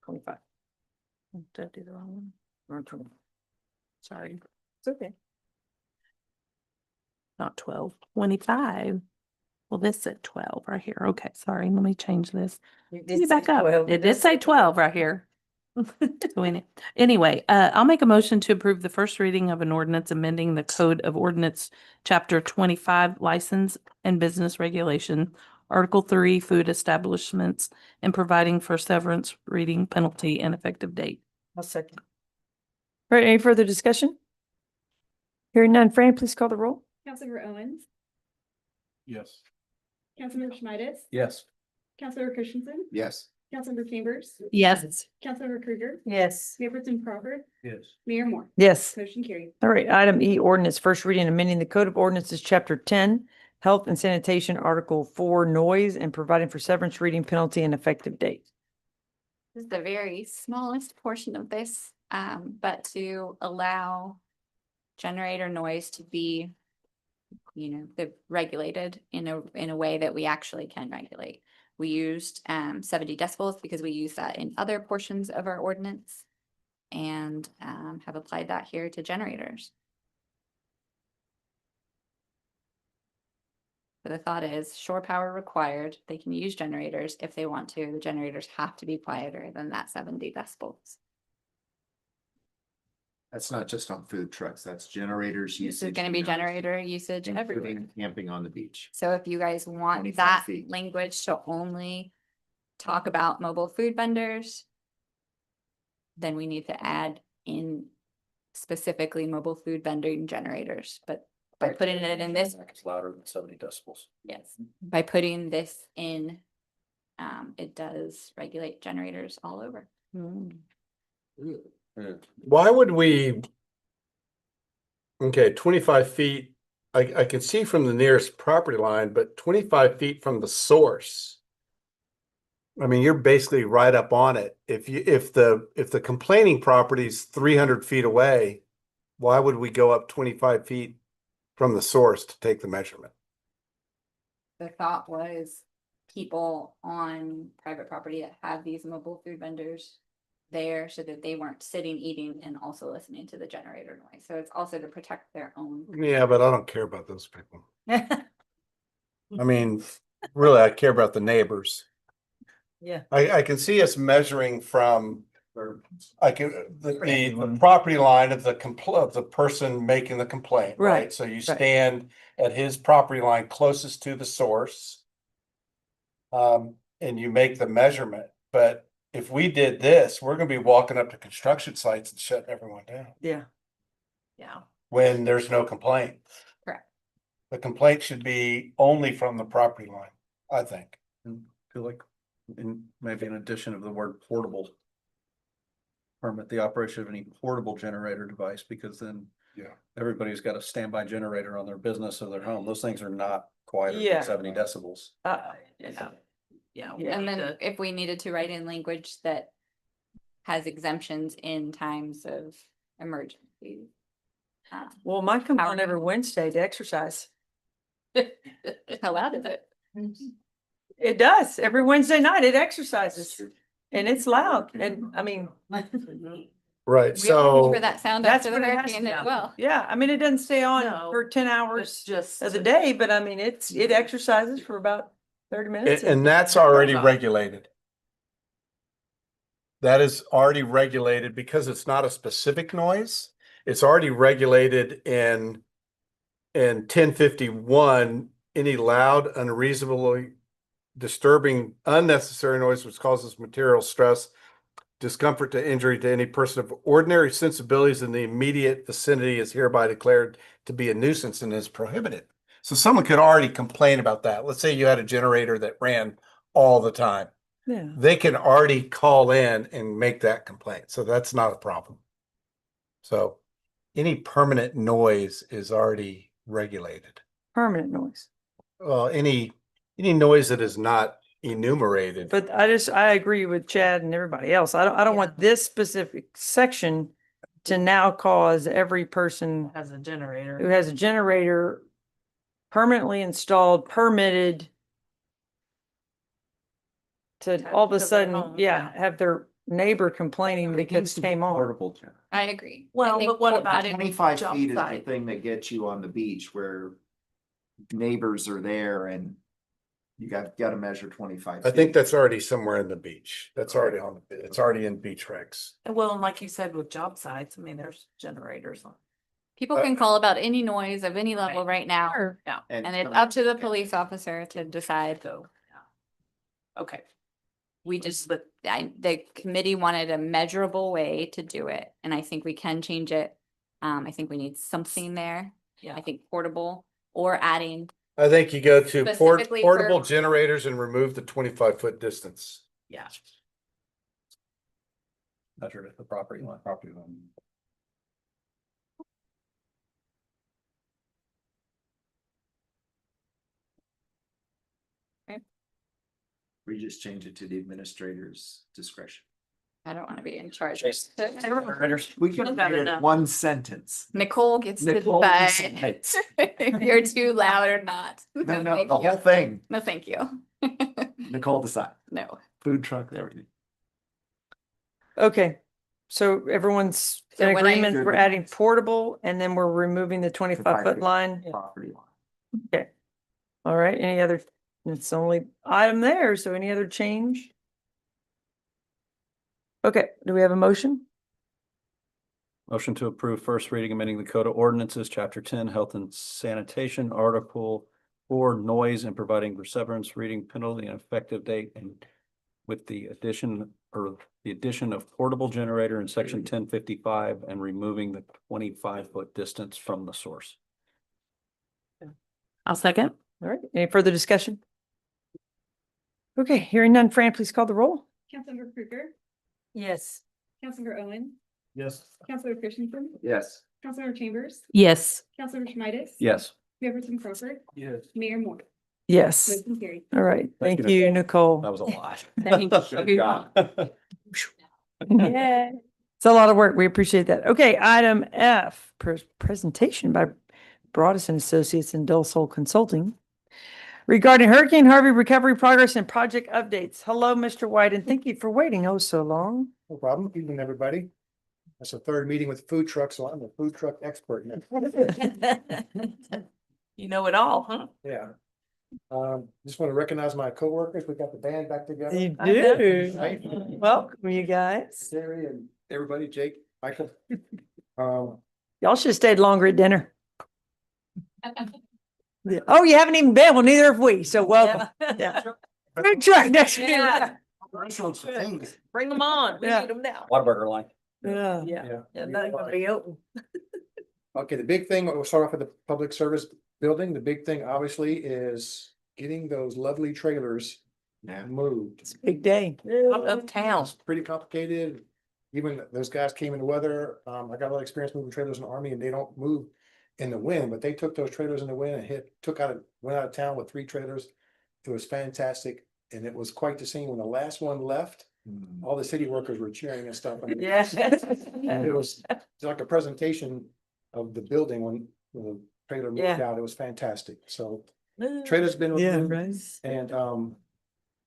25. Did I do the wrong one? Or 20. Sorry, It's okay. not 12, 25. Well, this said 12 right here. Okay, sorry, let me change this. You Let me did say back up. 12. It did say 12 right here. So anyway, I'll make a motion to approve the first reading of an ordinance amending the Code of Ordinance, Chapter 25, License and Business Regulation, Article 3, Food Establishments, and providing for severance, reading, penalty, and effective date. I'll second. All right, any further discussion? Hearing none, Fran, please call the roll. Councilmember Owens, Yes. Councilmember Schneider, Yes. Councilmember Christensen, Yes. Councilmember Chambers, Yes. Councilmember Krueger, Yes. Mayor Pro Tem Crawford, Yes. Mayor Moore. Yes. Motion carried. All right, item E, ordinance, first reading, amending the Code of Ordinances, Chapter 10, Health and Sanitation, Article 4, Noise, and providing for severance, reading, penalty, and effective date. This is the very smallest portion of this, but to allow generator noise to be, regulated in a way that we actually can regulate. We used 70 decibels because we use that in other portions of our ordinance and have applied that here to generators. But the thought is shore power required. They can use generators if they want to. The generators have to be quieter than that 70 decibels. That's not just on food trucks, that's generators This usage. is gonna be generator usage everywhere. Including camping on the beach. So if you guys want 25 that feet. language to only talk about mobile food vendors, then we need to add in specifically mobile food vending generators, but by putting it in this, It's louder than 70 decibels. yes, by putting this in, it does regulate generators all over. Why would we? Okay, 25 feet, I can see from the nearest property line, but 25 feet from the source. I mean, you're basically right up on it. If the complaining property is 300 feet away, why would we go up 25 feet from the source to take the measurement? The thought was people on private property that have these mobile food vendors there so that they weren't sitting, eating, and also listening to the generator noise. So it's also to protect their own. Yeah, but I don't care about those people. I mean, really, I care about the neighbors. Yeah. I can see us measuring from, I can, the property line of the person making the complaint, right? Right, So you stand at his property line closest to the source. And you make the measurement, but if we did this, we're gonna be walking up to construction sites and shutting everyone down Yeah. Yeah. when there's no complaint. Correct. The complaint should be only from the property line, I think. And feel like, maybe in addition of the word portable, permit the operation of any portable generator device, because then Yeah. everybody's got a standby generator on their business or their home. Those things are not quieter Yeah. than 70 decibels. Yeah. Yeah. And then if we needed to write in language that has exemptions in times of emergency. Well, mine comes on every Wednesday to exercise. How loud is it? It does. Every Wednesday night it exercises and it's loud. And I mean, Right, We have to keep so, that sound that's after the what it has hurricane to as be. well. yeah, I mean, it doesn't stay on No, for 10 It's hours just. of the day, but I mean, it exercises for about 30 minutes. and that's already Goes off. regulated. That is already regulated because it's not a specific noise. It's already regulated in 1051, any loud, unreasonably disturbing, unnecessary noise which causes material stress, discomfort to injury to any person of ordinary sensibilities in the immediate vicinity is hereby declared to be a nuisance and is prohibited. So someone could already complain about that. Let's say you had a generator that ran all the time. Yeah. They can already call in and make that complaint. So that's not a problem. So any permanent noise is already regulated. Permanent noise. Well, any noise that is not enumerated. But I agree with Chad and everybody else. I don't want this specific section to now cause every person Has a generator. who has a generator permanently installed, permitted to all of a To their sudden, home, yeah, yeah. have their neighbor complaining because it came on. Portable. I agree. I Well, think but what for- about added 25 job feet is the site? thing that gets you on the beach where neighbors are there and you got to measure 25. I think feet. that's already somewhere in the beach. That's already on, it's already in beach regs. Well, and like you said, with job sites, I mean, there's generators on. People can call about any noise of any level right now, Sure. Yeah. and it's up to the police officer to decide. So, yeah. Okay. We just, the committee wanted a measurable way to do it, and I think we can change it. I think we need something there. Yeah. I think portable or adding, I think you go to Specifically portable for- generators and remove the 25-foot distance. Yeah. Measured at the property line. Property line. We just change it to the administrator's discretion. I don't want to be in charge. We could Got make enough. it one sentence. Nicole gets to Nicole decide decides. if you're too loud or not. No, thank the you. whole thing. No, thank you. Nicole decide. No. Food truck, everything. Okay, so everyone's So in when I- agreement, we're adding portable and then we're removing the 25-foot feet. line. Property line. Okay. All right, any other, it's the only item there, so any other change? Okay, do we have a motion? Motion to approve first reading amending the Code of Ordinances, Chapter 10, Health and Sanitation, Article 4, Noise, and providing for severance, reading penalty and effective date, and with the addition of portable generator in Section 1055 and removing the 25-foot distance from the source. I'll second. All right, any further discussion? Okay, hearing none, Fran, please call the roll. Councilmember Krueger, Yes. Councilmember Owen, Yes. Councilor Christensen, Yes. Councilmember Chambers, Yes. Councilmember Schmidt. Yes. Mayor Pro Tem Crawford, Yes. Mayor Moore. Yes, Motion carried. all right, Thank thank you, you, Nicole. That was a lot. Thank Good you. job. Yeah. It's a lot of work. We appreciate that. Okay, item F, presentation by Broadus and Associates and Del Sol Consulting regarding Hurricane Harvey recovery progress and project updates. Hello, Mr. White, and thank you for waiting oh so long. No problem. Evening, everybody. That's the third meeting with the food truck, so I'm a food truck expert now. You know it all, huh? Yeah. Just want to recognize my coworkers. We got the band back together. You I know. do. Right? Welcome, you guys. Terry and everybody, Jake, Michael. Y'all should have stayed longer at dinner. Yeah. Oh, you haven't even been. Well, neither have we. So welcome. Yeah. Food truck next year. Yeah. Restaurants, things. Bring them on. We Yeah. need them now. Whataburger line. Yeah. Yeah. Yeah. Not gonna be open. Okay, the big thing, we'll start off with the public service building. The big thing obviously is getting those lovely trailers Yeah. moved. It's a big day. Uptown. It's pretty complicated. Even those guys came in the weather. I got a lot of experience moving trailers in the army and they don't move in the wind, but they took those trailers in the wind and went out of town with 3 trailers. It was fantastic. And it was quite the scene when the last one left, all the city workers were cheering and stuff. And Yeah. it was like a presentation of the building when the trailer moved Yeah. out. It was fantastic. So trailer's been Yeah, removed right. and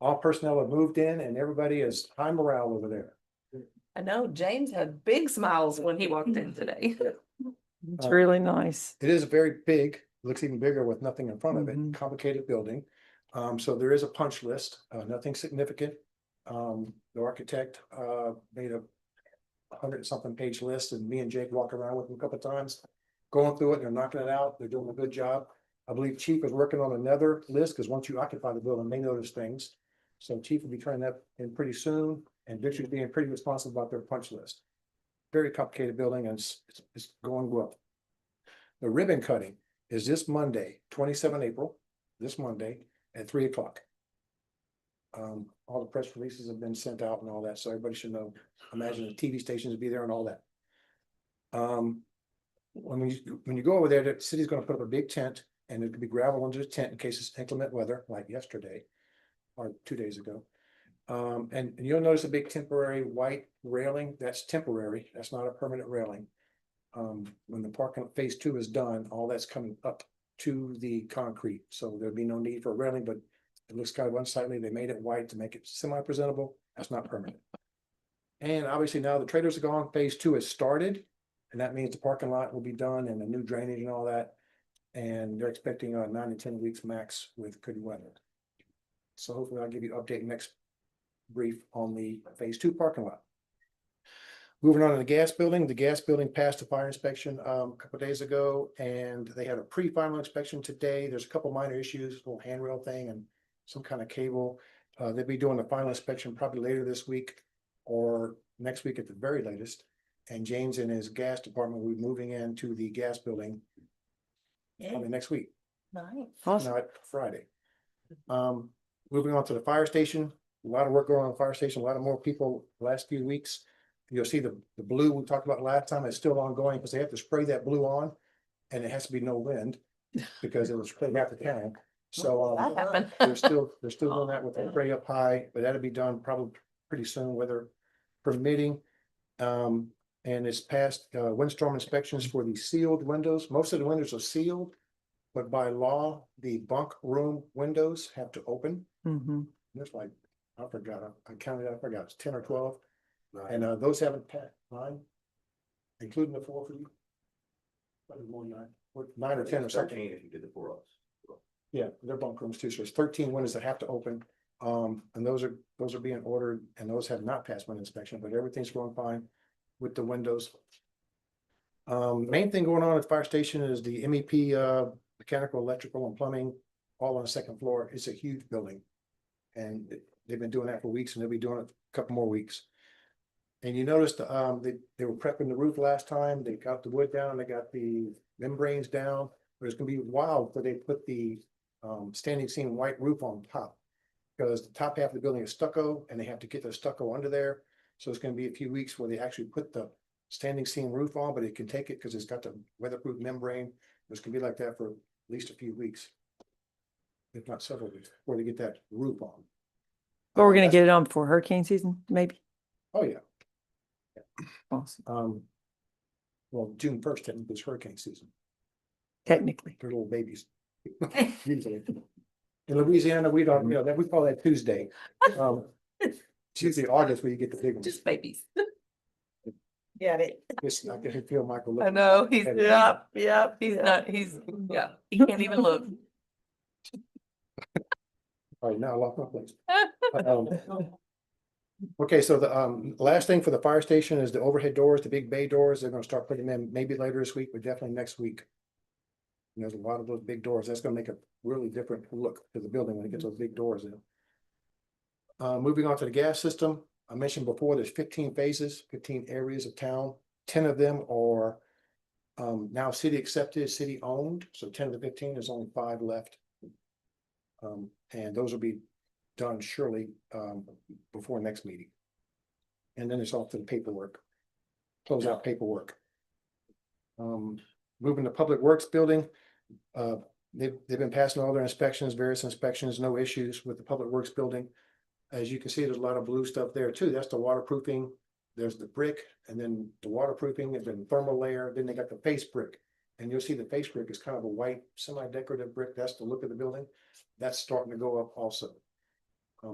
all personnel have moved in and everybody is high morale over there. I know James had big smiles when he walked in today. It's really nice. It is very big, looks even bigger with nothing in front of Mhm. it, complicated building. So there is a punch list, nothing significant. The architect made a 100-something page list and me and Jake walked around with him a couple of times. Going through it, and they're knocking it out, they're doing a good job. I believe Chief is working on another list, because once you occupy the building, they notice things. So Chief will be turning that in pretty soon, and Victor's being pretty responsive about their punch list. Very complicated building and it's going well. The ribbon cutting is this Monday, 27 April, this Monday at 3 o'clock. All the press releases have been sent out and all that, so everybody should know. Imagine the TV stations will be there and all that. When you go over there, the city's gonna put up a big tent and it could be gravel under the tent in case it's inclement weather, like yesterday or 2 days ago. And you'll notice a big temporary white railing. That's temporary. That's not a permanent railing. When the parking phase 2 is done, all that's coming up to the concrete. So there'd be no need for a railing, but it looks kind of unsightly. They made it white to make it semi-presentable. That's not permanent. And obviously now the trailers are gone. Phase 2 has started. And that means the parking lot will be done and the new drainage and all that. And they're expecting 9 to 10 weeks max with good weather. So hopefully I'll give you an update next brief on the phase 2 parking lot. Moving on to the gas building passed the fire inspection a couple of days ago, and they had a pre-final inspection today. There's a couple minor issues, a little handrail thing and some kind of cable. They'll be doing the final inspection probably later this week or next week at the very latest. And James and his gas department will be moving into the gas building probably next week, Awesome. not Friday. Moving on to the fire station, a lot of work going on in the fire station, a lot of more people the last few weeks. You'll see the blue we talked about last time is still ongoing because they have to spray that blue on and it has to be no wind because it was sprayed half the town. So That happened. they're still doing that with the spray up high, but that'll be done probably pretty soon, weather permitting. And it's passed windstorm inspections for the sealed windows. Most of the windows are sealed, but by law, the bunk room windows have to open. Mhm. There's like, I forgot, I counted, I forgot, it's 10 or 12. And those haven't passed, 9, including the 4 for you. Probably more than 9 or 10 or something. If you did the 4 us. Yeah, they're bunk rooms too, so it's 13 windows that have to open. And those are being ordered and those have not passed wind inspection, but everything's going fine with the windows. Main thing going on at the fire station is the MEP, mechanical, electrical and plumbing, all on the second floor. It's a huge building. And they've been doing that for weeks and they'll be doing it a couple more weeks. And you noticed, they were prepping the roof last time. They got the wood down, they got the membranes down, but it's gonna be wild till they put the standing seam white roof on top. Because the top half of the building is stucco and they have to get the stucco under there. So it's gonna be a few weeks where they actually put the standing seam roof on, but it can take it because it's got the weatherproof membrane. It's gonna be like that for at least a few weeks. If not several weeks, before they get that roof on. But we're gonna get it on before hurricane season, maybe. Oh, yeah. Awesome. Well, June 1st, technically is hurricane season. Technically. They're little babies. Usually. In Louisiana, we don't, that we call that Tuesday. It's usually August where you get the big ones. Just babies. Get it. I can feel Michael. I looking know, he's, at it. yeah, he's not, yeah, he can't even look. All right, now lock my place. Okay, so the last thing for the fire station is the overhead doors, the big bay doors. They're gonna start putting them maybe later this week, but definitely next week. And there's a lot of those big doors. That's gonna make a really different look to the building when it gets those big doors in. Moving on to the gas system, I mentioned before, there's 15 phases, 15 areas of town. 10 of them are now city accepted, city owned. So 10 of the 15, there's only 5 left. And those will be done surely before next meeting. And then it's off to the paperwork, close out paperwork. Moving to Public Works building, they've been passing all their inspections, various inspections, no issues with the Public Works building. As you can see, there's a lot of blue stuff there too. That's the waterproofing. There's the brick and then the waterproofing and then thermal layer. Then they got the face brick. And you'll see the face brick is kind of a white semi-decorative brick. That's the look of the building. That's starting to go up also.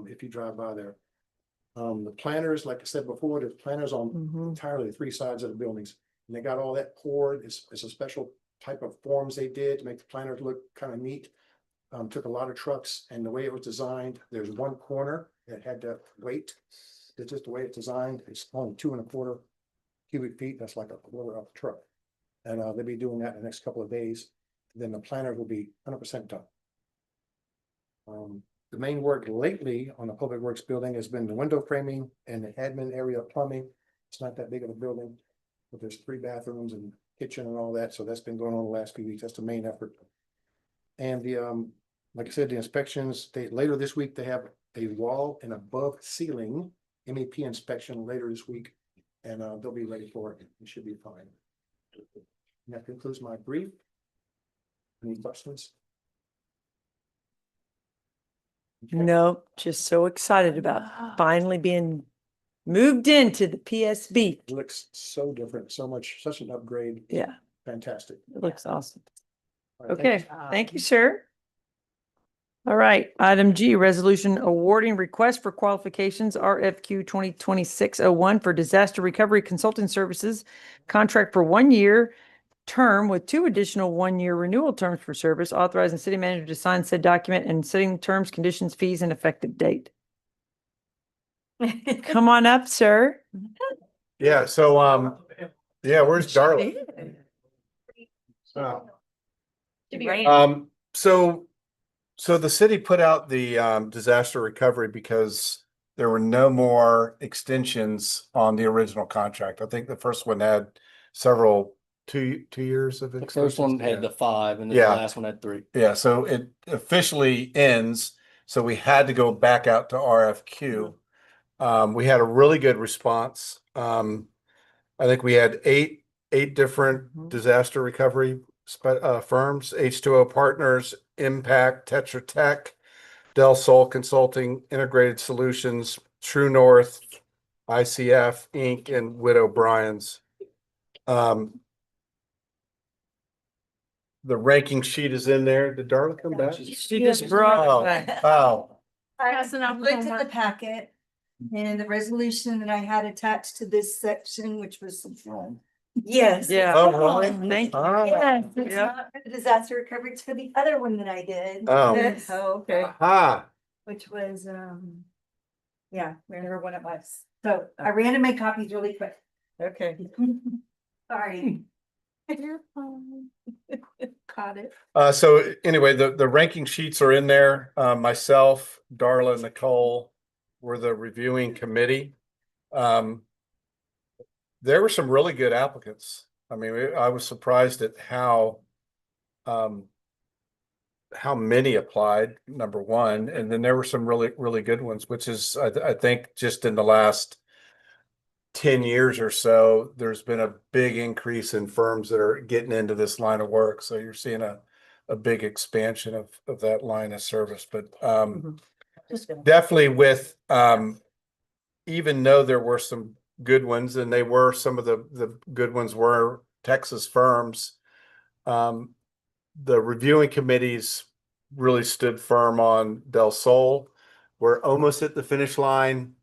If you drive by there. The planters, like I said before, there's planters on entirely 3 sides of the buildings. And they got all that poured. It's a special type of forms they did to make the planters look kind of neat. Took a lot of trucks and the way it was designed, there's one corner that had that weight. It's just the way it's designed. It's only 2¼ cubic feet. That's like a quarter of a truck. And they'll be doing that in the next couple of days. Then the planters will be 100% done. The main work lately on the Public Works building has been the window framing and the admin area plumbing. It's not that big of a building, but there's 3 bathrooms and kitchen and all that. So that's been going on the last few weeks. That's the main effort And like I said, the inspections, later this week, they have a wall and above ceiling MEP inspection later this week. And they'll be ready for it. It should be fine. And that concludes my brief. Any questions? Okay. No, just so excited about finally being moved into the PSB. It looks so different, such an upgrade. Yeah, Fantastic. it looks awesome. All right, thank Okay, thank you, sir. All right, item G, resolution awarding request for qualifications RFQ 2026-01 for disaster recovery consulting services. Contract for 1 year term with 2 additional 1-year renewal terms for service, authorizing city manager to sign said document and setting terms, conditions, fees, and effective date. Come on up, sir. Yeah, so, yeah, where's Darla? Oh. So the city put out the disaster recovery because there were no more extensions on the original contract. I think the first one had several two years of The first one extensions. had the 5 and then Yeah. the last one had 3. Yeah, so it officially ends, so we had to go back out to RFQ. We had a really good response. I think we had eight different disaster recovery firms: H2O Partners, Impact, Tetra Tech, Del Sol Consulting, Integrated Solutions, True North, ICF Inc., and Widow Bryan's. The ranking sheet is in there. Did Darla come back? She just brought Oh, it back. wow. I Passing out the looked at the homework. packet and the resolution that I had attached to this section, which was. Yes. Yeah. Oh, really? Thank you. All right. Yes, it's Yep. not for the disaster recovery, it's for the other one that I did. Oh. That's- okay. Aha. Which was, yeah, wherever one it was. So I ran to make copies really quick. Okay. Sorry. Caught it. So anyway, the ranking sheets are in there. Myself, Darla, and Nicole were the reviewing committee. There were some really good applicants. I mean, I was surprised at how many applied, number one, and then there were some really good ones, which is, I think, just in the last 10 years or so, there's been a big increase in firms that are getting into this line of work. So you're seeing a big expansion of that line of service. But definitely with, even though there were some good ones, and they were, some of the good ones were Texas firms, the reviewing committees really stood firm on Del Sol. We're almost at the finish line.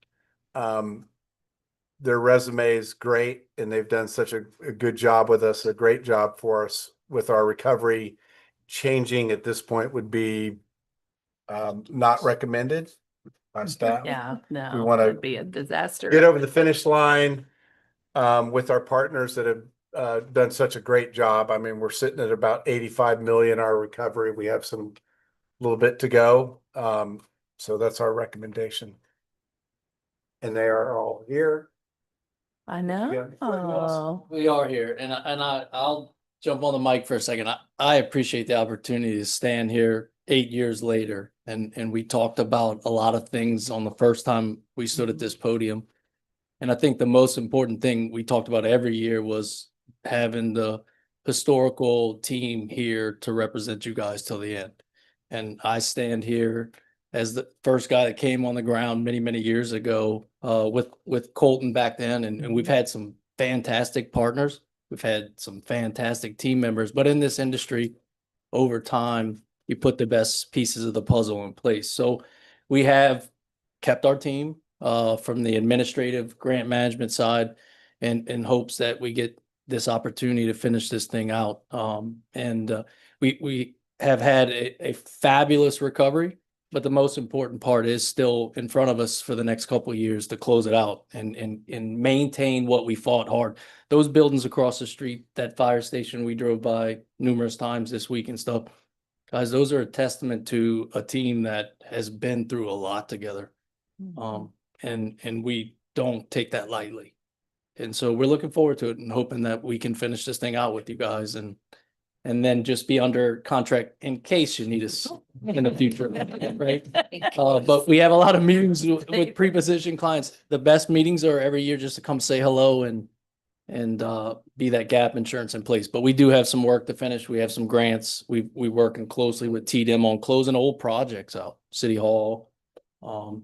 Their resume is great, and they've done such a good job with us, a great job for us with our recovery. Changing at this point would be not recommended by staff. Yeah, We no, wanna it'd be a disaster. Get over the finish line with our partners that have done such a great job. I mean, we're sitting at about 85 million our recovery. We have some little bit to go. So that's our recommendation. And they are all here. I Yeah. know. We are here, and I'll jump on the mic for a second. I appreciate the opportunity to stand here 8 years later, and we talked about a lot of things on the first time we stood at this podium. And I think the most important thing we talked about every year was having the historical team here to represent you guys till the end. And I stand here as the first guy that came on the ground many years ago, with Colton back then, and we've had some fantastic partners. We've had some fantastic team members, but in this industry, over time, you put the best pieces of the puzzle in place. So we have kept our team from the administrative grant management side, and in hopes that we get this opportunity to finish this thing out. We have had a fabulous recovery, but the most important part is still in front of us for the next couple of years to close it out and maintain what we fought hard. Those buildings across the street, that fire station we drove by numerous times this week and stuff, guys, those are a testament to a team that has been through a lot together. And we don't take that lightly. And so we're looking forward to it and hoping that we can finish this thing out with you guys and and then just be under contract in case you need us in the future, right? But we have a lot of meetings with pre-positioned clients. The best meetings are every year just to come say hello and be that gap insurance in place. But we do have some work to finish. We have some grants. We working closely with TDM on closing old projects out, City Hall,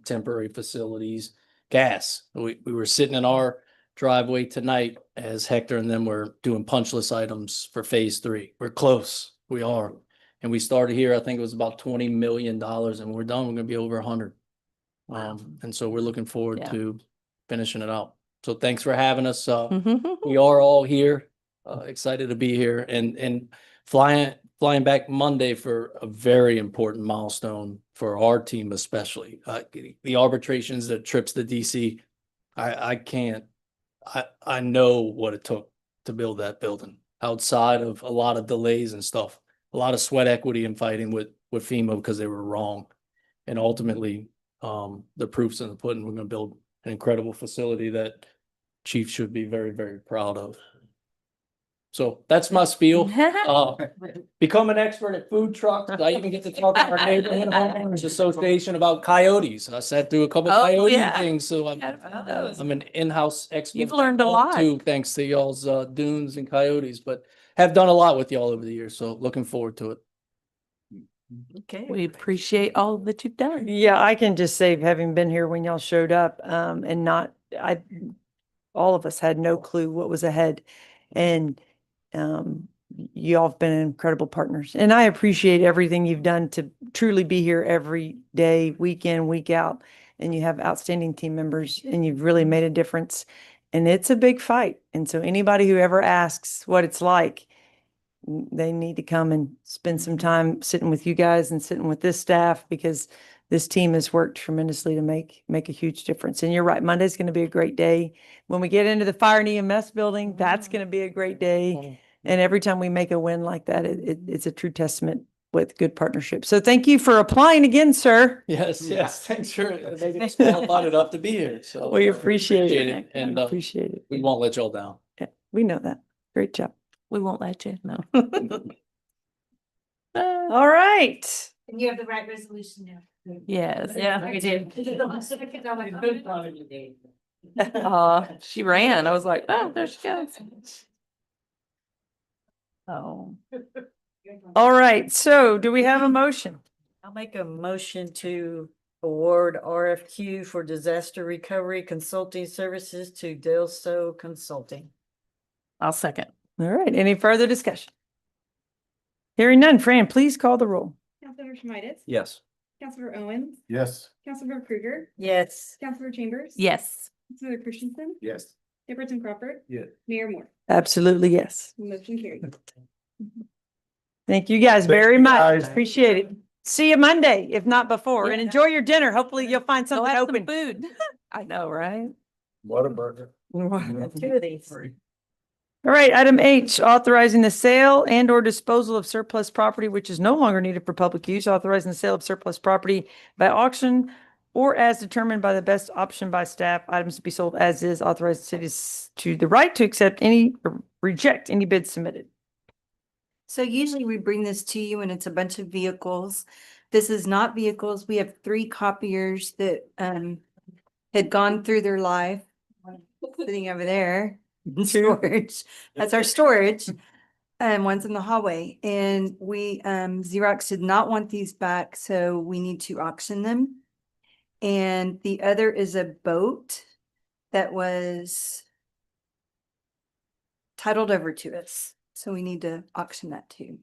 temporary facilities, gas. We were sitting in our driveway tonight as Hector and them were doing punch list items for phase 3. We're close. We are. And we started here, I think it was about $20 million, and we're done. We're gonna be over 100. And so we're looking forward Yeah. to finishing it out. So thanks for having us. Mhm. We are all here, excited to be here and flying back Monday for a very important milestone for our team, especially. The arbitrations, the trips to DC, I know what it took to build that building outside of a lot of delays and stuff, a lot of sweat equity and fighting with FEMA because they were wrong. And ultimately, the proof's in the pudding. We're going to build an incredible facility that Chief should be very, very proud of. So that's my spiel. Become an expert at food trucks. I even get to talk to our neighborhood homeowners association about coyotes. I sat through a couple Oh, coyote yeah. things, so I'm an in-house expert. You've learned a lot. Too, thanks to y'all's dunes and coyotes, but have done a lot with y'all over the years. So looking forward to it. Okay. We appreciate all that you've done. Yeah, I can just say, having been here when y'all showed up, all of us had no clue what was ahead. And y'all have been incredible partners. And I appreciate everything you've done to truly be here every day, week in, week out. And you have outstanding team members and you've really made a difference. And it's a big fight. And so anybody who ever asks what it's like, they need to come and spend some time sitting with you guys and sitting with this staff, because this team has worked tremendously to make a huge difference. And you're right, Monday's going to be a great day. When we get into the fire and EMS building, that's going to be a great day. And every time we make a win like that, it's a true testament with good partnership. So thank you for applying again, sir. Yes, thanks for making us qualified enough to be here. So We appreciate it. And Appreciate it. we won't let y'all down. Yeah, we know that. Great job. We won't let you, no. All right. And you have the right resolution now. Yes. Yeah, we do. She ran. I was like, oh, there she goes. Oh. All right. So do we have a motion? I'll make a motion to award RFQ for disaster recovery consulting services to Del So Consulting. I'll second. All right. Any further discussion? Hearing none. Fran, please call the roll. Councilmember Schmidt. Yes. Councilmember Owens. Yes. Councilmember Krueger. Yes. Councilmember Chambers. Yes. Councilmember Christensen. Yes. Deputy Crawford. Yeah. Mayor Moore. Absolutely, yes. Motion carried. Thank you guys Thank very you, much. guys. Appreciate it. See you Monday, if not before, and Yeah. enjoy your dinner. Hopefully you'll find Go something have some open. food. I know, right? Whataburger. Two of these. All right, item H, authorizing the sale and or disposal of surplus property which is no longer needed for public use, authorizing the sale of surplus property by auction or as determined by the best option by staff, items to be sold as is, authorized cities to the right to accept any or reject any bids submitted. So usually we bring this to you and it's a bunch of vehicles. This is not vehicles. We have 3 copiers that had gone through their life. Sitting over there, storage. That's our storage. And one's in the hallway. And we Xerox did not want these back, so we need to auction them. And the other is a boat that was titled over to us. So we need to auction that too.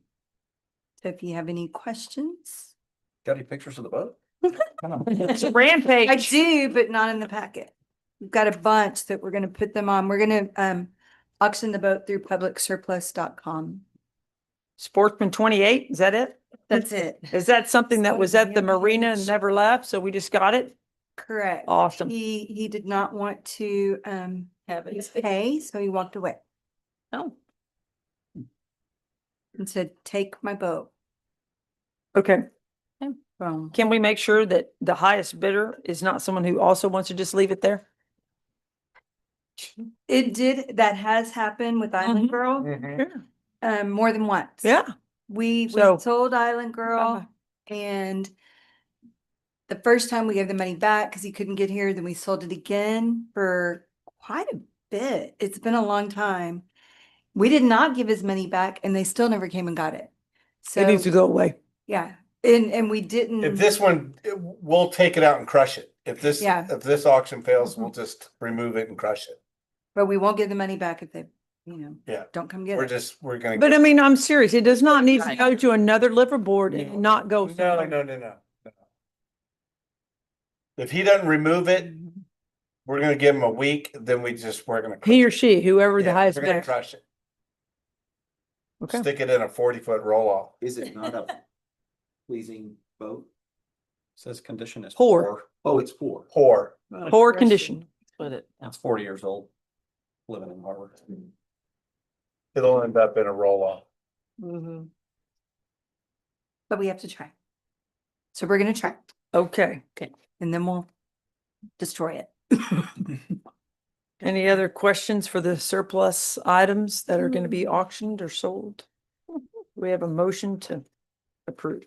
So if you have any questions. Got any pictures of the boat? It's a rampage. I do, but not in the packet. We've got a bunch that we're gonna put them on. We're gonna auction the boat through publicsurplus.com. Sportsman 28, is that it? That's it. Is that something that was at the marina and never left, so we just got it? Correct. Awesome. He did not want to Have it. pay, so he walked away Oh, and said, take my boat. Okay. From Can we make sure that the highest bidder is not someone who also wants to just leave it there? that has happened with Island Mhm. Girl. Sure. more than once. Yeah. We So- sold Island Girl and the first time we gave the money back because he couldn't get here, then we sold it again for quite a bit. It's been a long time. We did not give his money back and they still never came and got it. It needs to So, go away. yeah, and we didn't. If this one, we'll take it out and crush it. If this, Yeah. if this auction fails, we'll just remove it and crush it. But we won't give the money back if they, Yeah. don't come get We're it. just, we're gonna. But I mean, I'm serious. It does not need to go to another liver board and not go. No, somewhere. no. If he doesn't remove it, we're gonna give him a week, then we're gonna. He or she, whoever the Yeah, highest we're gonna bidder. crush it. Okay. Stick it in a 40-foot roll off. Is it not a pleasing vote? Says condition is Poor. Oh, it's poor. Poor. Poor condition. Split it. That's 40 years old, living in Harvard. It'll end up in a roll off. But we have to try. So we're gonna try Okay. and then we'll destroy it. Any other questions for the surplus items that are going to be auctioned or sold? We have a motion to approve.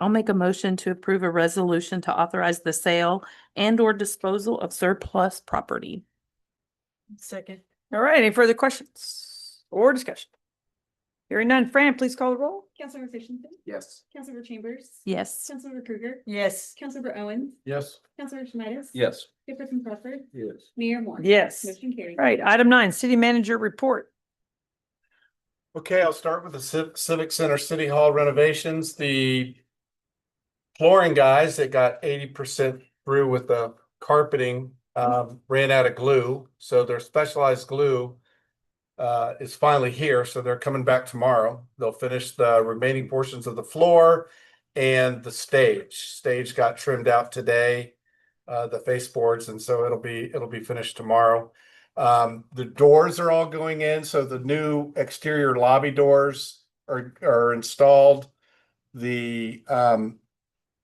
I'll make a motion to approve a resolution to authorize the sale and or disposal of surplus property. Second. All right, any further questions or discussion? Hearing none, Fran, please call the roll. Councilmember Christensen, Yes. Councilmember Chambers. Yes. Councilmember Krueger, Yes. Councilmember Owens, Yes. Councilmember Schmidt. Yes. Chairperson Crawford, Yes. Mayor Moore. Yes. Motion carried. All right, item 9, city manager report. Okay, I'll start with the Civic Center City Hall renovations. The flooring guys that got 80% through with the carpeting ran out of glue. So their specialized glue is finally here. So they're coming back tomorrow. They'll finish the remaining portions of the floor and the stage. Stage got trimmed out today, the baseboards, and so it'll be finished tomorrow. The doors are all going in, so the new exterior lobby doors are installed. The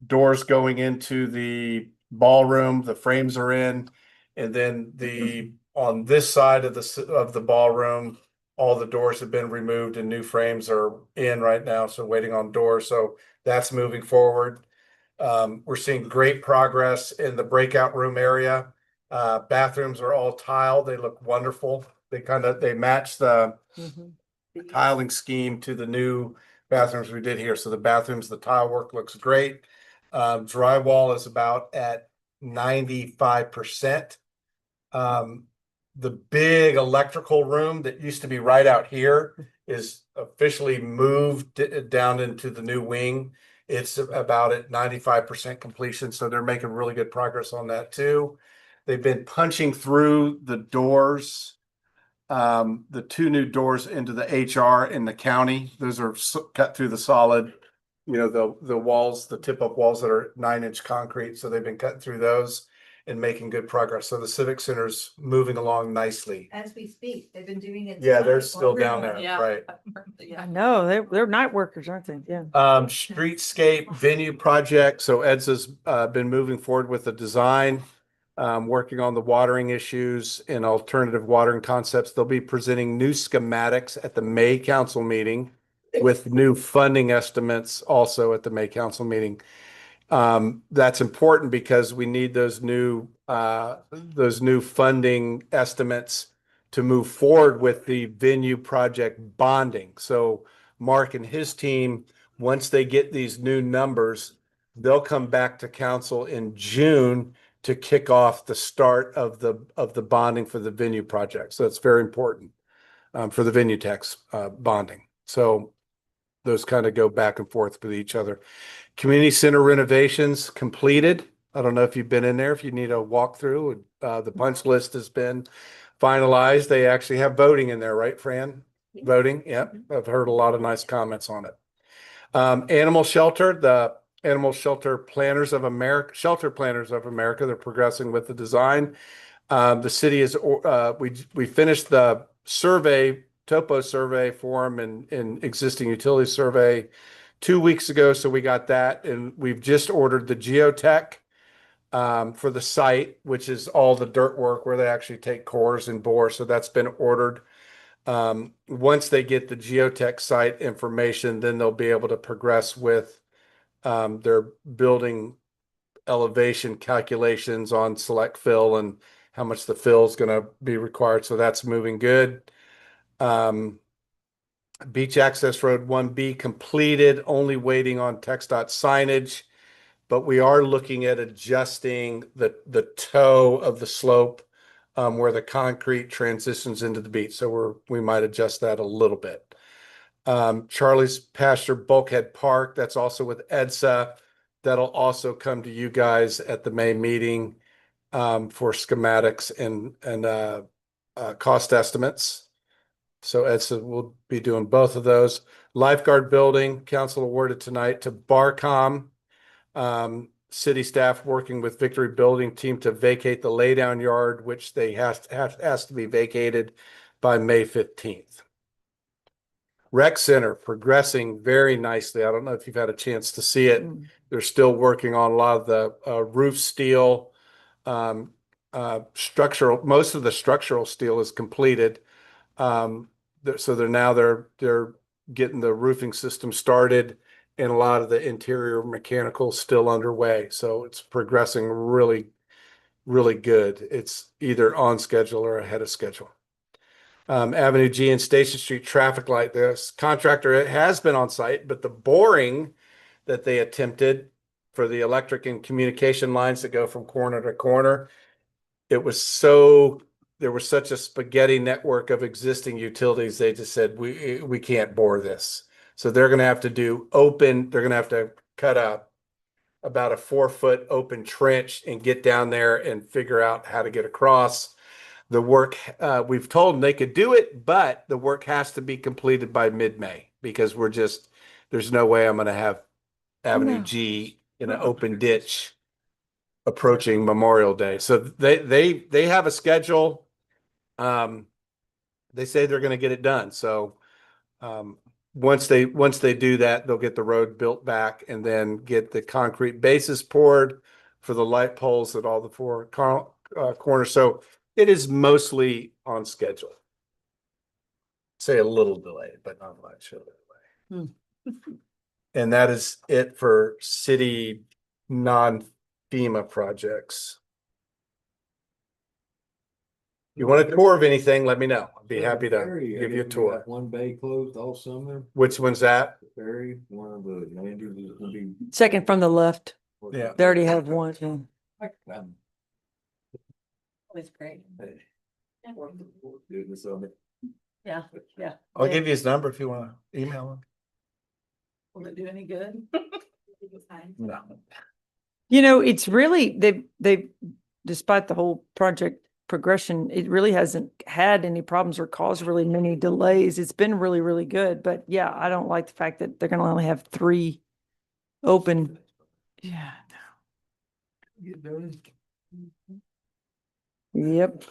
doors going into the ballroom, the frames are in, and then on this side of the ballroom, all the doors have been removed and new frames are in right now, so waiting on doors. So that's moving forward. We're seeing great progress in the breakout room area. Bathrooms are all tile. They look wonderful. They match the tiling scheme to the new bathrooms we did here. So the bathrooms, the tile work looks great. Drywall is about at 95%. The big electrical room that used to be right out here is officially moved down into the new wing. It's about at 95% completion. So they're making really good progress on that too. They've been punching through the doors, the 2 new doors into the HR in the county. Those are cut through the solid, the walls, the tip-up walls that are 9-inch concrete. So they've been cutting through those and making good progress. So the Civic Center's moving along nicely. As we speak, they've been doing it. Yeah, they're still down there, right? I know, they're night workers, aren't they? Yeah. Streetscape venue project. So Ed's has been moving forward with the design, working on the watering issues and alternative watering concepts. They'll be presenting new schematics at the May council meeting with new funding estimates also at the May council meeting. That's important because we need those new funding estimates to move forward with the venue project bonding. So Mark and his team, once they get these new numbers, they'll come back to council in June to kick off the start of the bonding for the venue project. So it's very important for the venue tax bonding. So those kind of go back and forth with each other. Community center renovations completed. I don't know if you've been in there, if you need a walkthrough. The punch list has been finalized. They actually have voting in there, right, Fran? Voting, yep. I've heard a lot of nice comments on it. Animal shelter, the Animal Shelter Planners of America, Shelter Planners of America, they're progressing with the design. The city is, we finished the survey, topo survey form and existing utility survey 2 weeks ago. So we got that, and we've just ordered the geotech for the site, which is all the dirt work where they actually take cores and bore. So that's been ordered. Once they get the geotech site information, then they'll be able to progress with their building elevation calculations on select fill and how much the fill is going to be required. So that's moving good. Beach Access Road 1B completed, only waiting on TxDOT signage, but we are looking at adjusting the toe of the slope where the concrete transitions into the beach. So we might adjust that a little bit. Charlie's Pasture Bulkhead Park, that's also with EDSA. That'll also come to you guys at the May meeting for schematics and cost estimates. So EDSA will be doing both of those. Lifeguard building, council awarded tonight to Barcom. City staff working with Victory Building Team to vacate the laydown yard, which they has to be vacated by May 15th. Rec Center progressing very nicely. I don't know if you've had a chance to see it. They're still working on a lot of the roof steel, structural. Most of the structural steel is completed. So they're getting the roofing system started, and a lot of the interior mechanical still underway. So it's progressing really, really good. It's either on schedule or ahead of schedule. Avenue G and Station Street traffic light. This contractor has been on site, but the boring that they attempted for the electric and communication lines that go from corner to corner, there was such a spaghetti network of existing utilities. They just said, we can't bore this. So they're going to have to they're going to have to cut up about a 4-foot open trench and get down there and figure out how to get across. The work, we've told them they could do it, but the work has to be completed by mid-May because there's no way I'm going to have Avenue G in an open ditch approaching Memorial Day. So they have a schedule. They say they're going to get it done. So once they do that, they'll get the road built back and then get the concrete bases poured for the light poles at all the 4 corners. So it is mostly on schedule. Say a little delayed, but not much of a delay. And that is it for city non-FEMA projects. You want a tour of anything, let me know. I'd be happy to give you a tour. One bay closed all summer. Which one's that? The ferry, one of the landers is gonna be. Second from the left. Yeah. They already have one. Was great. Doing this on it. Yeah, yeah. I'll give you his number if you want to email him. Will it do any good? No. You know, it's really, they've, despite the whole project progression, it really hasn't had any problems or caused really many delays. It's been really, really good. But yeah, I don't like the fact that they're going to only have 3 open. Yeah. Yep.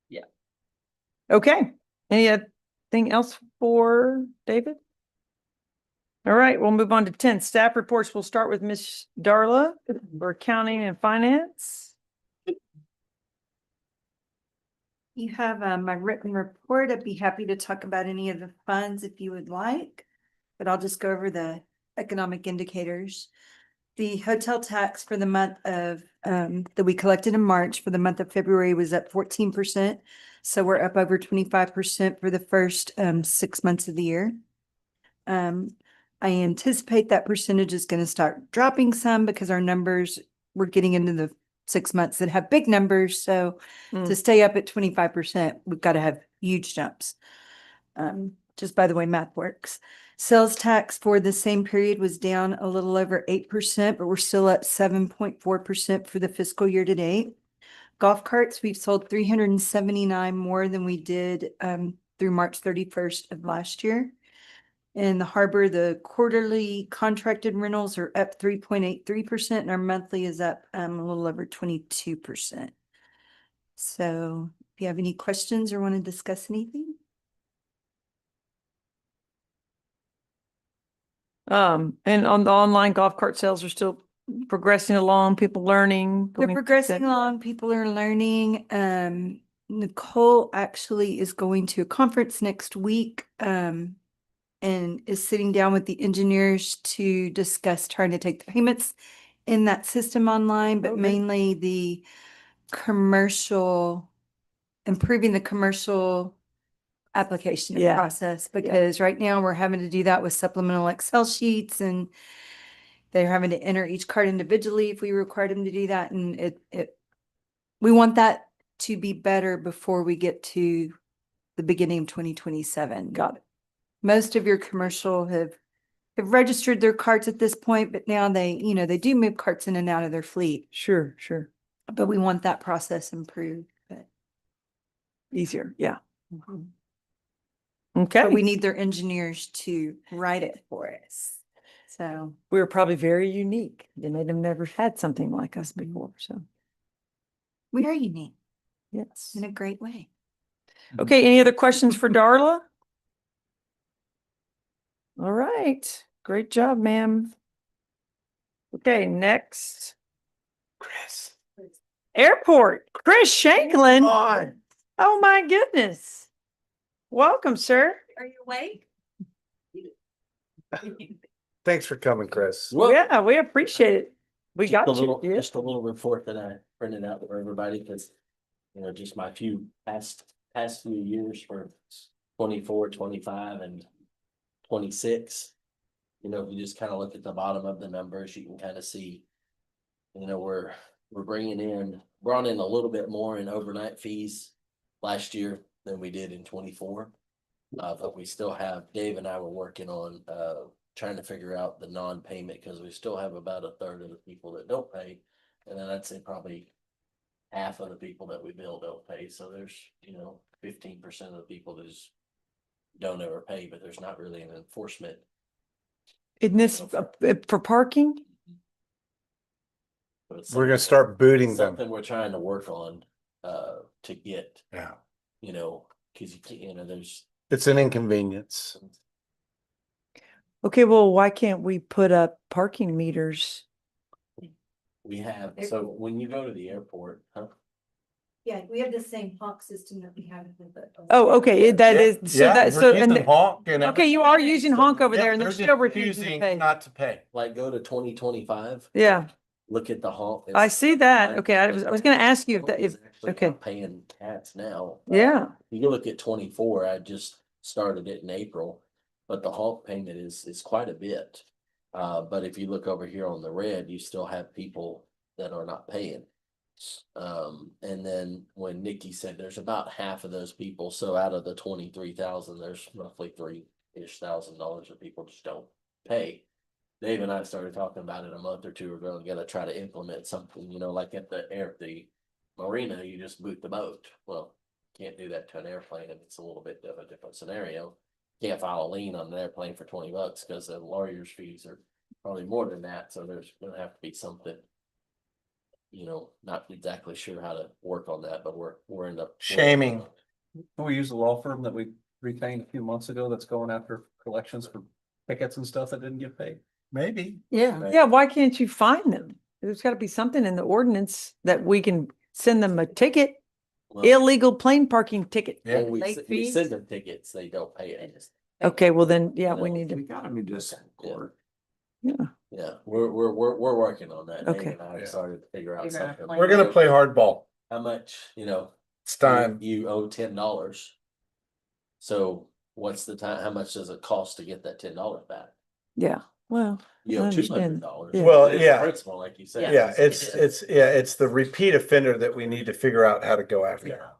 Yeah. Okay. Anything else for David? All right, we'll move on to 10 staff reports. We'll start with Ms. Darla for accounting and finance. You have my written report. I'd be happy to talk about any of the funds if you would like, but I'll just go over the economic indicators. The hotel tax for the month of that we collected in March for the month of February was up 14%. So we're up over 25% for the first 6 months of the year. I anticipate that percentage is going to start dropping some because our numbers, we're getting into the 6 months that have big numbers. So to stay up at 25%, we've got to have huge jumps. Just by the way math works. Sales tax for the same period was down a little over 8%, but we're still at 7.4% for the fiscal year to date. Golf carts, we've sold 379 more than we did through March 31st of last year. In the harbor, the quarterly contracted rentals are up 3.83% and our monthly is up a little over 22%. So if you have any questions or want to discuss anything. And on the online golf cart sales are still progressing along, people learning? They're going- progressing along, people are learning. Nicole actually is going to a conference next week, and is sitting down with the engineers to discuss trying to take the payments in that system online, but Okay. mainly the commercial, improving the commercial application Yeah. process, because right now we're having to do that with supplemental Excel sheets, and they're having to enter each card individually if we require them to do that. And we want that to be better before we get to the beginning of 2027. Got it. Most of your commercial have registered their carts at this point, but now they do move carts in and out of their fleet. Sure, sure. But we want that process improved, but Easier, yeah. but Okay. we need their engineers to write it for us. So We were probably very unique. They may have never had something like us before, so, we are unique yes. in a great way. Okay, any other questions for Darla? All right, great job, ma'am. Okay, next. Chris. Airport, Chris Shanklin. On. Oh, my goodness. Welcome, sir. Are you awake? Thanks for coming, Chris. Yeah, we appreciate it. We Just got a you. little, Yeah. just a little report that I printed out for everybody, because, just my past few years for 24, 25, and 26. If you just kind of look at the bottom of the numbers, you can kind of see, we're brought in a little bit more in overnight fees last year than we did in 24. But we still have, Dave and I were working on, trying to figure out the non-payment, because we still have about a third of the people that don't pay. And then I'd say probably half of the people that we bill don't pay. So there's, 15% of the people that just don't ever pay, but there's not really an enforcement. Isn't this for parking? But it's We're gonna something- start booting them. Something we're trying to work on, to get, Yeah. cause you can't, there's. It's an inconvenience. Okay, well, why can't we put up parking meters? We have, so when you go to the airport, Yeah, we have the same honk system that we have in the. Oh, okay, that Yeah, is, so yeah, that, we're so, using and, honk and okay, you are using honk over Yeah, there and they're still refusing to refusing pay. not to pay. like go to 2025, Yeah, look at the honk. I it's- see that. Okay, I was gonna ask you if that, Honk is if, actually okay. not Paying cats now. Yeah, You can look at 24, I just started it in April, but the honk payment is quite a bit. But if you look over here on the red, you still have people that are not paying. And then when Nikki said there's about half of those people, so out of the 23,000, there's roughly $3,000 of people just don't pay. Dave and I started talking about it a month or two ago and gotta try to implement something, like at the marina, you just boot the boat. Well, can't do that to an airplane, and it's a little bit of a different scenario. Can't file a lien on an airplane for $20 because the lawyer's fees are probably more than that, so there's gonna have to be something. Not exactly sure how to work on that, but we're in the. Shaming. Can we use the law firm that we retained a few months ago that's going after collections for tickets and stuff that didn't get paid? Maybe. Yeah. yeah, why can't you fine them? There's gotta be something in the ordinance that we can send them a ticket, Well, illegal plane parking ticket. Yeah. when we Late we fees? send them tickets, they don't pay it. Okay, well then, yeah, we No, need We to, got them in just court. Yeah, we're working on that. Dave Okay. and I Yeah. started to figure out Figure out a something. plan. We're gonna play hardball. How much, It's time. you owe $10. So what's the time, how much does it cost to get that $10 back? yeah, well, You I owe understand. $200. Yeah. Well, It's yeah. Principal, like you said. Yeah, it's the repeat offender that we need to figure out how to go after. Yeah.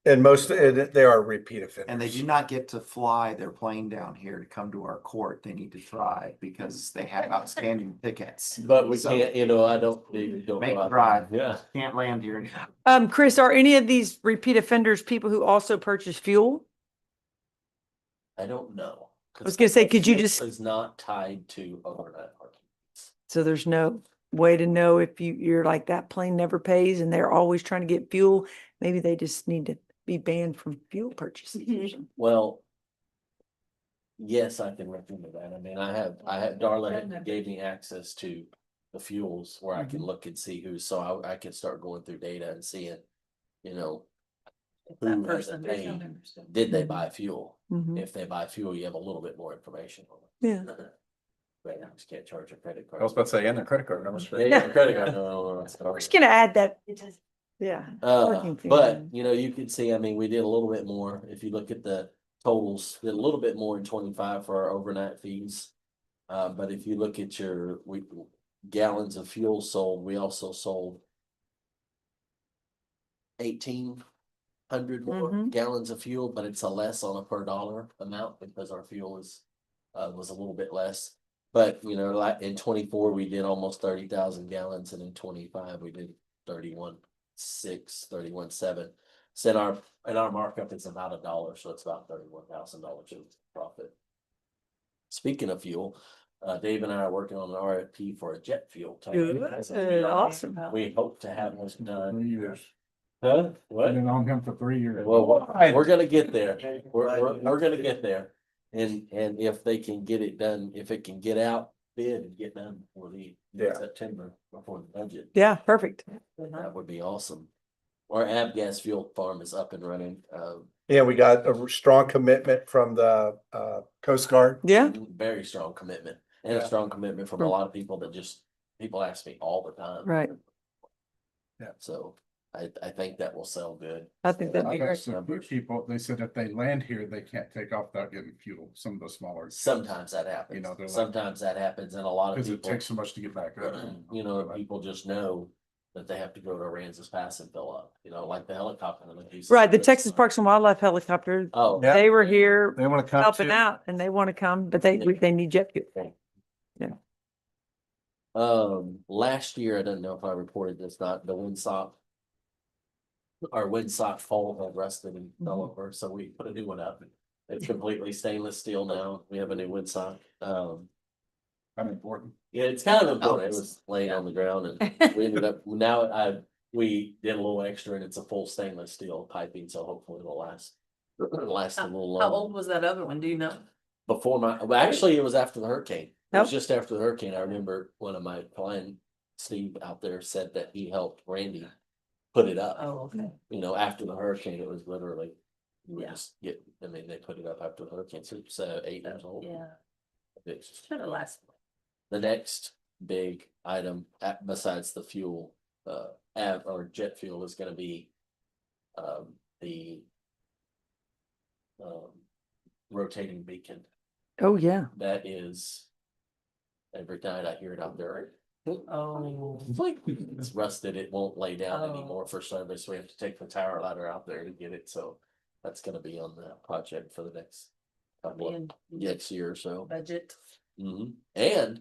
And they are repeat offenders. And they do not get to fly their plane down here to come to our court. They need to drive because they have outstanding tickets. But we So- can't, I don't Make go out drive. there. Yeah. Can't land here. Chris, are any of these repeat offenders people who also purchase fuel? I don't know. I was gonna say, could you just, It's not tied to overnight parking. so there's no way to know if you're like that plane never pays and they're always trying to get fuel? Maybe they just need to be banned from fuel purchases or something. Well, yes, I can recommend that. I mean, I have Darla gave me access to the fuels where I can look and see who, so I can start going through data and seeing, you know, who has paid, did they buy fuel? Mhm. If they buy fuel, you have a little bit more information on it. Yeah. Right now, just can't charge a credit card. I was about to say, and their credit card numbers. Yeah, yeah, credit card. No, We're just gonna add that. Yeah. parking fee. But, you know, you can see, I mean, we did a little bit more. If you look at the totals, did a little bit more in 25 for our overnight fees. But if you look at your gallons of fuel sold, we also sold 1,800 more Mhm. gallons of fuel, but it's a less on a per dollar amount because our fuel is was a little bit less. But, you know, like in 24, we did almost 30,000 gallons, and in 25, we did 31.7. So our markup is about $1, so it's about $31,000 in profit. Speaking of fuel, Dave and I are working on an RFP for a jet fuel tank. Awesome. We hope to have this done. 3 years. Huh? What? Been on him for 3 years. Well, we're gonna get there. We're gonna get there. And if they can get it done, if it can get out bid and get done before September, before the budget, Yeah, perfect. that would be awesome. Our Avgas fuel farm is up and running. Yeah, we got a strong commitment from the Coast Guard. Yeah. Very strong commitment, and a Yeah. strong commitment from a lot of people that people ask me all the time. Right. Yeah. So I think that will sell good. I think that'd be I've great. asked a few people, they said if they land here, they can't take off without getting fuel, some of the smaller. Sometimes that happens. You know, they're like- Sometimes that happens, and a lot of Because it people, takes so much to get back up. you know, people just know that they have to go to Aransas Pass and fill up, you know, like the helicopter. that they Right, the sent us. Texas Parks and Wildlife helicopter, Oh, Yeah. they were here They want to come helping to, out and they want to come, but they need jet fuel. last year, I don't know if I reported this, not the windsock. Our windsock fall had rusted and fell over, so we put a new one up. It's completely stainless steel now. We have a new windsock. Kind of important. Yeah, it's kind of important. It was laying on the ground and we ended up, we did a little extra and it's a full stainless steel piping, so hopefully it'll last a little longer. How old was that other one? Do you know? Before well, actually, it was after the hurricane. It was Nope. just after the hurricane. I remember one of my client, Steve out there, said that he helped Randy put it up. Oh, okay. You know, after the hurricane, it was literally, we Yeah. just they put it up after the hurricane, so it's 8 years old. Yeah, It's- should have lasted. The next big item besides the fuel, or jet fuel is gonna be, the rotating beacon. Oh, yeah. That is, every night I hear it out there. Oh. It's rusted, it won't lay down Oh. anymore for service, we have to take the tower ladder out there to get it, so that's gonna be on the project for the next couple of, next year or so. Budget. And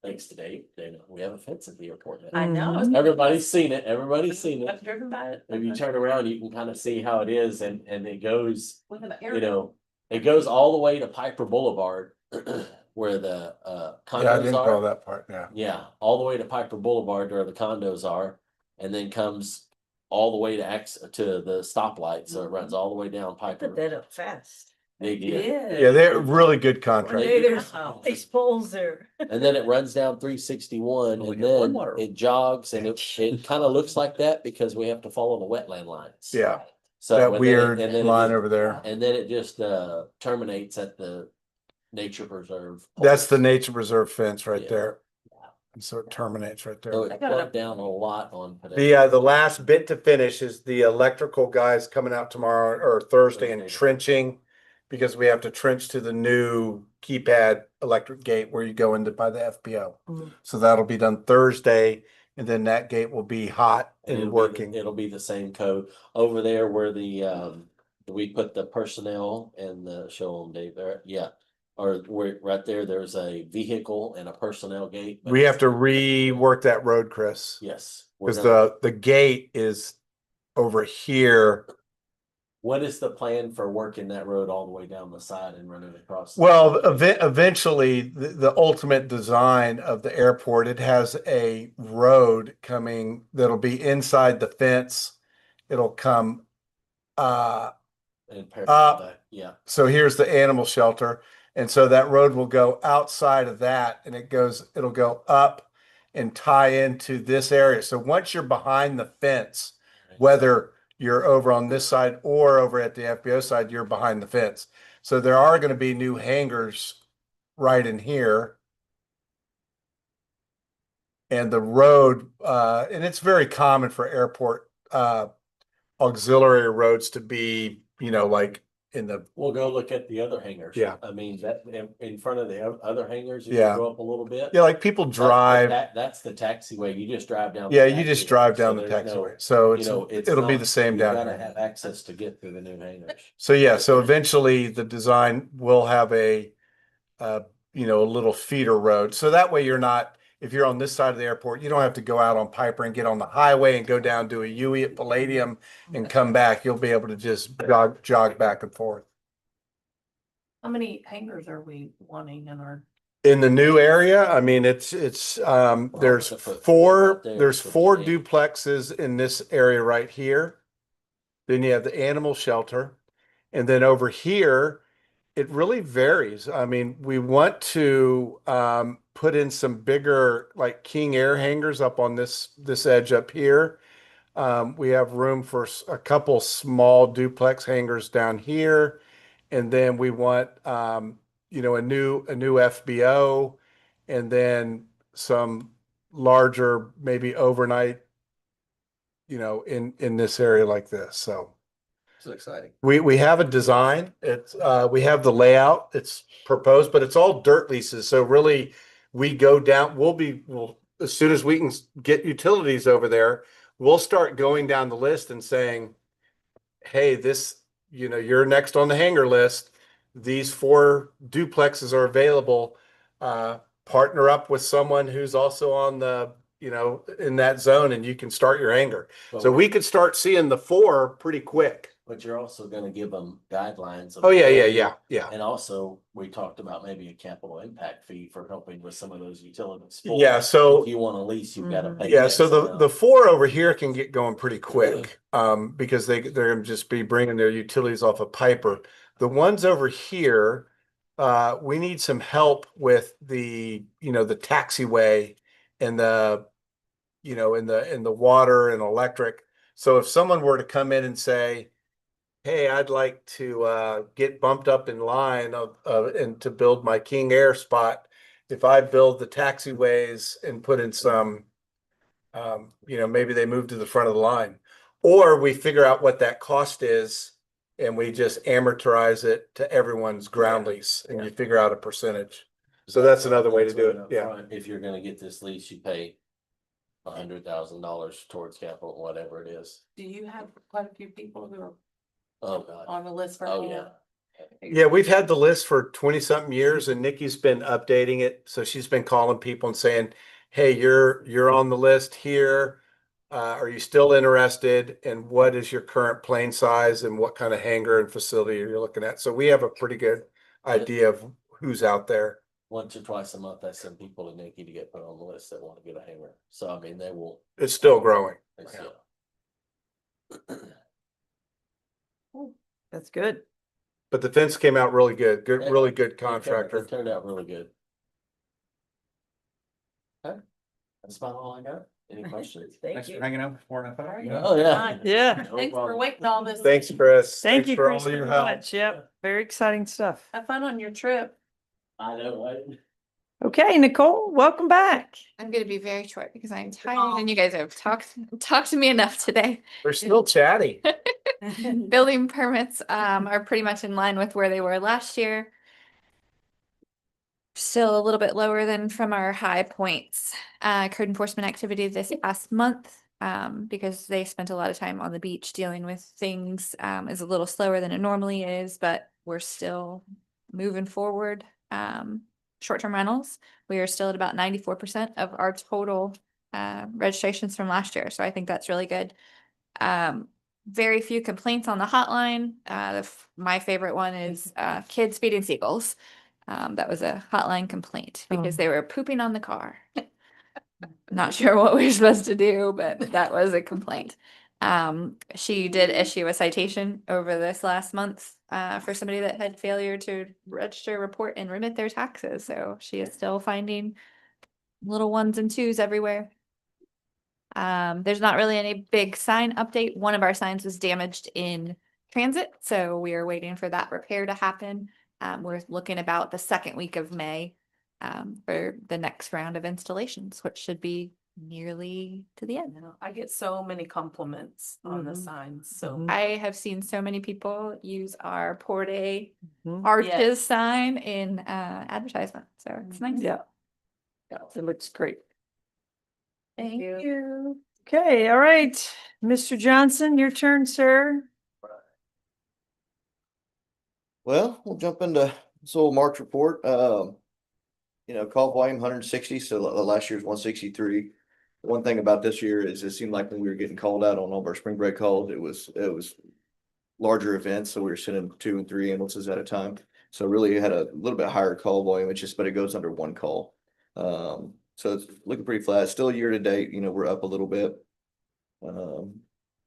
thanks to Dave, we have a fence at the airport now. I know. Mhm. Everybody's seen it. I've driven by it. If you turn around, you can kind of see how it is and it goes, With an you know, it goes all the way to Piper Boulevard where the yeah, I condos didn't know are. that part, yeah. Yeah, all the way to Piper Boulevard where the condos are, and then comes all the way to the stoplight, so it runs all the way down I put Piper. that up fast. They did. Yeah, they're really good Hey, contract. there's ice poles there. And then it runs down 361 Only and got one then water. it jogs and it kind of looks like that because we have to follow the wetland lines. Yeah, So that and then weird and then it line just- over there. And then it just terminates at the nature preserve. That's the nature preserve fence right Yeah. there. And so it terminates right So there. it plugged down a lot on. The last bit to finish is the electrical guys coming out tomorrow or Thursday and Thursday. trenching. Because we have to trench to the new keypad electric gate where you go into by the FPO. Mhm. So that'll be done Thursday and then that gate will be hot and it'll working. It'll be the same code over there where we put the personnel and the show them Dave there. Yeah. Or we're right there, there's a vehicle and a personnel gate. but We it's- have to rework that road, Chris. Yes. we're Cause gonna- the gate is over here. What is the plan for working that road all the way down the side and running across? Well, eventually, the ultimate design of the airport, it has a road coming that'll be inside the fence. It'll come, And yeah, so here's the animal shelter. And so that road will go outside of that and it'll go up and tie into this area. So once you're behind the fence, whether you're over on this side or over at the FBO side, you're behind the fence. So there are going to be new hangars right in here. And the road, and it's very common for airport auxiliary roads to be, like in the, We'll go look at the other hangars. Yeah. I mean, that in front of the other hangars, if you Yeah. go up a little bit. yeah, like people drive. That's the taxiway. You just drive down. Yeah, the you just taxiway. drive So down the there's no- taxiway. So it'll be not- the same you down gotta here. have access to get through the new hangars. So yeah, so eventually the design will have a little feeder road. So that way you're not, if you're on this side of the airport, you don't have to go out on Piper and get on the highway and go down to a UE at Palladium and come back. You'll be able to just jog back and forth. How many hangars are we wanting in our? In the new area, I mean, there's to put four, out there there's for the four shade. duplexes in this area right here. Then you have the animal shelter. And then over here, it really varies. I mean, we want to put in some bigger like King Air hangars up on this edge up here. We have room for a couple small duplex hangars down here. And then we want a new FBO, and then some larger, maybe overnight, in this area like this. So It's exciting. we have a design. It's we have the layout. It's proposed, but it's all dirt leases. So really, we go down. We'll as soon as we can get utilities over there, we'll start going down the list and saying, "Hey, you're next on the hangar list. These 4 duplexes are available. Partner up with someone who's also on the, in that zone, and you can start your hangar." So we could start seeing the 4 pretty quick. But you're also gonna give them guidelines. of- Oh, yeah. And also, we talked about maybe a capital impact fee for helping with some of those utilities. Yeah, so If you want to lease, you've gotta pay. yeah, X so the amount. 4 over here can get going pretty quick, because they're gonna just be bringing their utilities off of Piper. The ones over here, we need some help with the taxiway and in the water and electric. So if someone were to come in and say, "Hey, I'd like to get bumped up in line and to build my King Air spot," if I build the taxiways and put in some, maybe they move to the front of the line, or we figure out what that cost is and we just amortize it to everyone's ground lease, and you figure out a percentage. So that's another way to do it. Up Yeah. front, if you're gonna get this lease, you pay $100,000 towards capital, whatever it is. Do you have quite a few people who are Oh, God. on the list for? Oh, yeah. Yeah, we've had the list for 20 something years, and Nikki's been updating it. So she's been calling people and saying, "Hey, you're on the list here. Are you still interested? And what is your current plane size and what kind of hangar and facility you're looking at?" So we have a pretty good idea of who's out there. Once or twice a month, I send people to Nikki to get put on the list that want to get a hangar. So I mean, they will. It's still growing. it's, That's good. But the fence came out really good. Yeah, Really good it turned- contractor. It turned out really good. Okay, that's about all I got. Any questions? Thank you. hanging out before and after. Oh, yeah. Yeah. No Thanks for problem. waiting all this. Thanks, Chris. Thank Thanks you, for Chris, all your very help. much. Yep. Very exciting stuff. Have fun on your trip. I know, right? Okay, Nicole, welcome back. I'm gonna be very short because I'm tired and you guys have talked to me enough today. We're still chatty. Building permits are pretty much in line with where they were last year. Still a little bit lower than from our high points. Code enforcement activity this past month, because they spent a lot of time on the beach dealing with things, is a little slower than it normally is, but we're still moving forward. Short-term rentals, we are still at about 94% of our total registrations from last year. So I think that's really good. Very few complaints on the hotline. My favorite one is kids feeding seagulls. That was a hotline complaint because they were pooping on the car. Not sure what we were supposed to do, but that was a complaint. She did issue a citation over this last month for somebody that had failure to register, report, and remit their taxes. So she is still finding little ones and twos everywhere. There's not really any big sign update. One of our signs was damaged in transit, so we are waiting for that repair to happen. We're looking about the second week of May for the next round of installations, which should be nearly to the end. I get so many compliments on the Mhm. signs, so. Mhm. I have seen so many people use our Port A Mhm. arches Yes. sign in advertisement, so it's nice. Yeah. Yeah, it looks great. Thank you. Okay, all right, Mr. Johnson, your turn, sir. Well, we'll jump into this little March report. Call volume 160, so last year's 163. One thing about this year is it seemed like when we were getting called out on all of our spring break calls, it was larger events, so we were sending 2 and 3 ambulances at a time. So really had a little bit higher call volume. But it goes under one call. So it's looking pretty flat. Still year to date, we're up a little bit.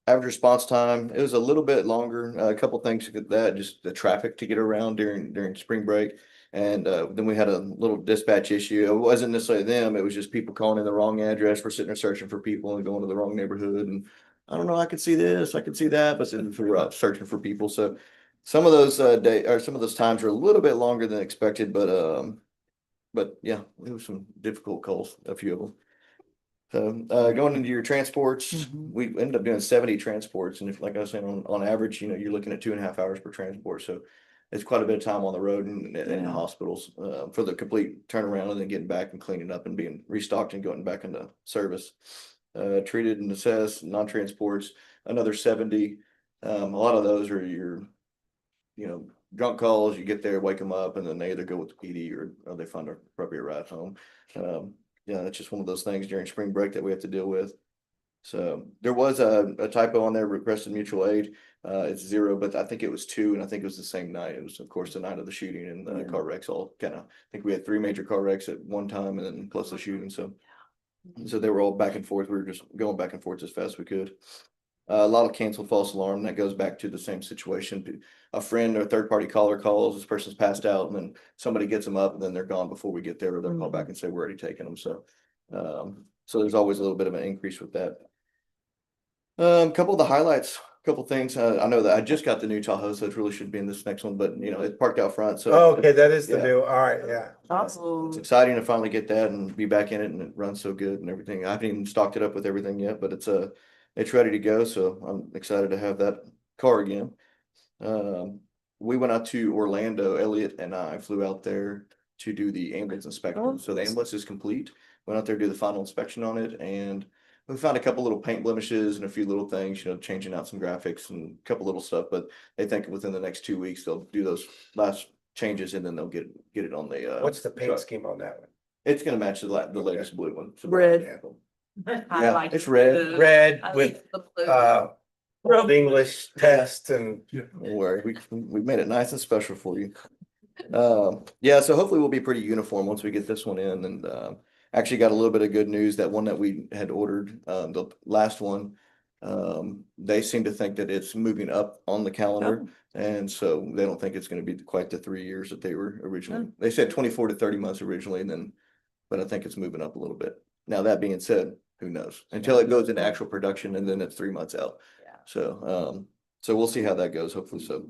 Average response time, it was a little bit longer. A couple things with that, just the traffic to get around during spring break. And then we had a little dispatch issue. It wasn't necessarily them, it was just people calling in the wrong address. We're sitting there searching for people and going to the wrong neighborhood. And I don't know, I could see this, I could see that, but then we were out searching for people. So some of those some of those times were a little bit longer than expected, but yeah, it was some difficult calls, a few of them. So going into your transports, we ended up doing 70 transports. And if, like I was saying, on average, you're looking at 2.5 hours per transport. So it's quite a bit of time on the road and in the hospitals for the complete turnaround and then getting back and cleaning up and being restocked and going back into service. Treated and assessed non-transports, another 70. A lot of those are your, drunk calls. You get there, wake them up, and then they either go with the PD or they find a appropriate ride home. Yeah, that's just one of those things during spring break that we have to deal with. So there was a typo on there, requested mutual aid. It's 0, but I think it was 2, and I think it was the same night. It was, of course, the night of the shooting and the car wrecks all I think we had 3 major car wrecks at one time and then plus the shooting. So they were all back and forth. We were just going back and forth as fast as we could. A lot of canceled false alarm. That goes back to the same situation. A friend or third party caller calls, this person's passed out, and then somebody gets them up and then they're gone before we get there, or they'll call back and say, we're already taking them. So there's always a little bit of an increase with that. Couple of the highlights, couple things. I know that I just got the new Tahoe, so it really should be in this next one, but it's parked out front. So Okay, that is the yeah. new, all right, yeah. It's exciting to finally get that and be back in it, and it runs so good and everything. I haven't even stocked it up with everything yet, but it's ready to go. So I'm excited to have that car again. We went out to Orlando. Elliot and I flew out there to do the ambulance inspection. So the ambulance is complete. Went out there to do the final inspection on it, and we found a couple little paint blemishes and a few little things, changing out some graphics and a couple little stuff. But they think within the next 2 weeks they'll do those last changes, and then they'll get it on the. What's the paint truck. scheme on that one? It's gonna match the latest blue one. So, Red. Yeah, it's red. Red I with like the blue. Old English test and. Don't worry, we made it nice and special for you. Yeah, so hopefully we'll be pretty uniform once we get this one in, and actually got a little bit of good news. That one that we had ordered, the last one, they seem to think that it's moving up on the calendar, and so they don't think it's going to be quite the 3 years that they were originally. They said 24 to 30 months originally, but I think it's moving up a little bit. Now, that being said, who knows until it goes into actual production, and then it's 3 months out. So we'll see how that goes. Hopefully so.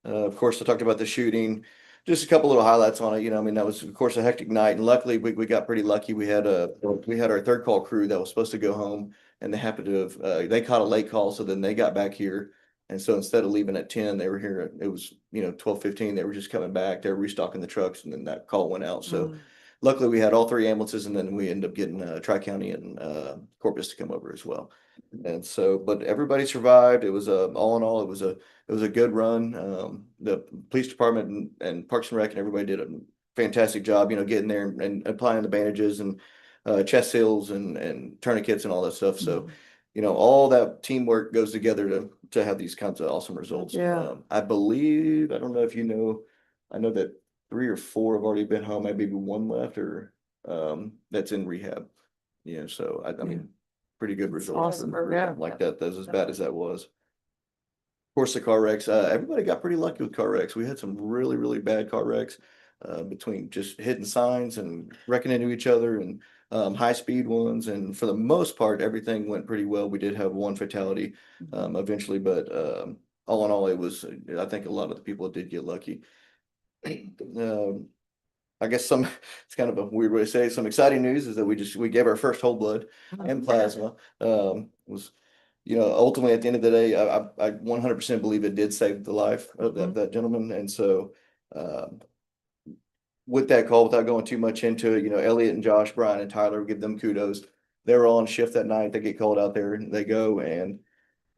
Of course, I talked about the shooting. Just a couple little highlights on it. That was, of course, a hectic night, and luckily we got pretty lucky. We had our third call crew that was supposed to go home, and they happened to have they caught a late call, so then they got back here. And so instead of leaving at 10, they were here. It was 12:15. They were just coming back. They were restocking the trucks, and then that call went out. So luckily we had all 3 ambulances, and then we ended up getting Tri-County and Corpus to come over as well. And so, but everybody survived. It was all in all, it was a good run. The police department and Parks and Rec and everybody did a fantastic job, getting there and applying the bandages and chest seals and tourniquets and all that stuff. So, all that teamwork goes together to have these kinds of awesome results. Yeah. I believe, I don't know if I know that 3 or 4 have already been home. Maybe 1 left, or that's in rehab. So I mean, pretty good results. awesome. for Yeah. something like that. That's as bad as that was. Of course, the car wrecks. Everybody got pretty lucky with car wrecks. We had some really, really bad car wrecks between just hitting signs and wrecking into each other, and high-speed ones, and for the most part, everything went pretty well. We did have one fatality eventually, but all in all, it was, I think a lot of the people did get lucky. I guess it's kind of a weird way to say it. Some exciting news is that we gave our first whole blood and plasma. Was, ultimately at the end of the day, I 100% believe it did save the life of that gentleman. And so, with that call, without going too much into it, Elliot and Josh, Brian and Tyler, give them kudos. They were on shift that night. They get called out there and they go, and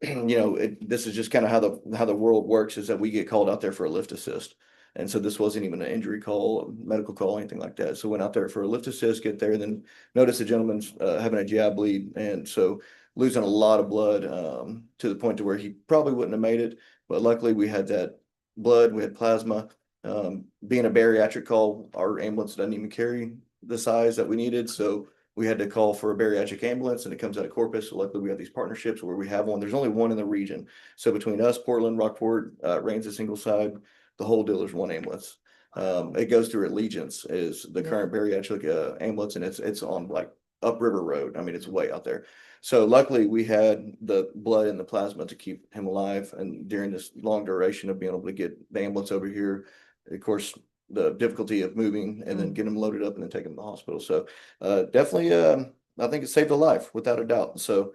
this is just kind of how the world works, is that we get called out there for a lift assist. And so this wasn't even an injury call, a medical call, anything like that. So went out there for a lift assist, get there, and then noticed the gentleman's having a GI bleed. And so losing a lot of blood to the point to where he probably wouldn't have made it. But luckily we had that blood, we had plasma. Being a bariatric call, our ambulance doesn't even carry the size that we needed. So we had to call for a bariatric ambulance, and it comes out of Corpus. So luckily we have these partnerships where we have one. There's only one in the region. So between us, Portland, Rockport, Rains at Singleside, the whole deal is one ambulance. It goes through Allegiance is the current bariatric ambulance, and it's on like upriver road. I mean, it's way out there. So luckily we had the blood and the plasma to keep him alive. And during this long duration of being able to get the ambulance over here, of course, the difficulty of moving and then getting him loaded up and then taking him to the hospital. So definitely, I think it saved a life without a doubt. So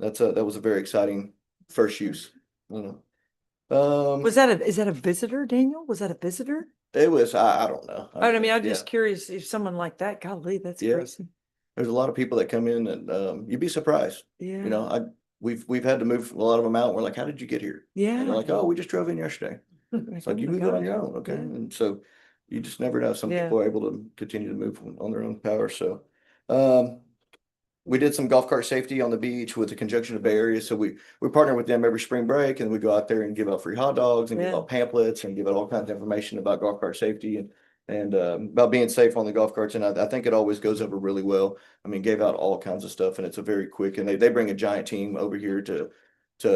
that was a very exciting first use. Was that is that a visitor, Daniel? Was that a visitor? It was, I don't know. I mean, I'm just Yeah. curious if someone like that, golly, that's Yeah. crazy. There's a lot of people that come in and you'd be surprised. Yeah. We've had to move a lot of them out. We're like, how did you get here? And Yeah. they're like, oh, we just drove in yesterday. It's like, Oh you my moved in on God. your own, okay? Yeah. And so you just never know. Some Yeah. people are able to continue to move on their own power. So we did some golf cart safety on the beach with the Conjunction of Bay Area. So we partner with them every spring break, and we go out there and give out free hot dogs and give Yeah. out pamphlets and give out all kinds of information about golf cart safety and about being safe on the golf carts. And I think it always goes over really well. I mean, gave out all kinds of stuff, and it's a very quick, and they bring a giant team over here to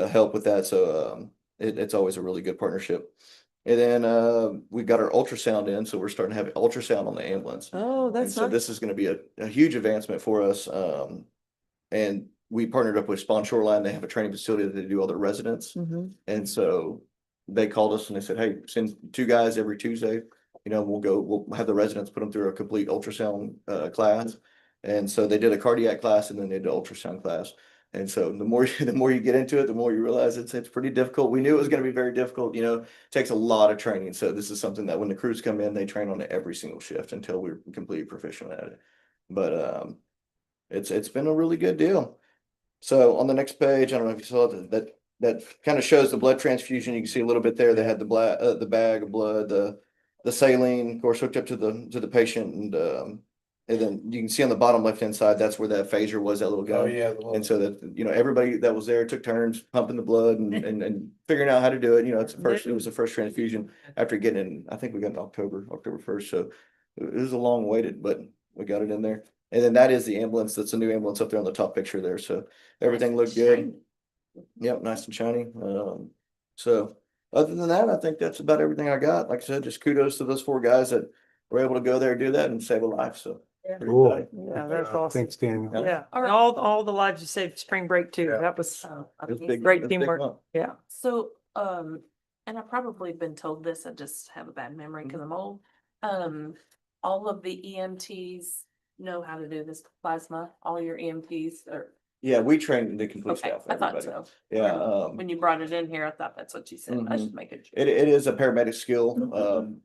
help with that. So it's always a really good partnership. And then we got our ultrasound in, so we're starting to have ultrasound on the ambulance. Oh, And that's so nice. this is going to be a huge advancement for us. And we partnered up with Spawn Shoreline. They have a training facility that they do all their residents. Mhm. And so they called us and they said, hey, send 2 guys every Tuesday. We'll have the residents put them through a complete ultrasound class. And so they did a cardiac class and then they did an ultrasound class. And so the more you get into it, the more you realize it's pretty difficult. We knew it was going to be very difficult. It takes a lot of training. So this is something that when the crews come in, they train on it every single shift until we're completely proficient at it. But it's been a really good deal. So on the next page, I don't know if you saw that kind of shows the blood transfusion. You can see a little bit there. They had the bag of blood, the saline, of course, hooked up to the patient, and then you can see on the bottom left-hand side, that's where that phaser was, that little gun. Oh, yeah. And so that, everybody that was there took turns pumping the blood and figuring out how to do it. It was the first transfusion after getting in, I think we got in October 1st. So it was a long waited, but we got it in there. And then that is the ambulance. That's a new ambulance up there on the top picture there. So everything looked good. Yep, nice and shiny. So other than that, I think that's about everything I got. Like I said, just kudos to those 4 guys that were able to go there, do that and save a life. So. pretty Cool. exciting. Yeah, that's awesome. Thanks, Daniel. Yeah. And all the lives you saved spring break too. Yeah. That was It was big. great it was a big teamwork. month. Yeah. So, and I've probably been told this, I just have a bad memory because I'm old. All of the EMTs know how to do this plasma, all your EMTs are, Yeah, we trained the complete okay, staff. I thought everybody. so. Yeah, When you brought it in here, I thought that's what you said. I Mhm. should make it. it is a paramedic skill,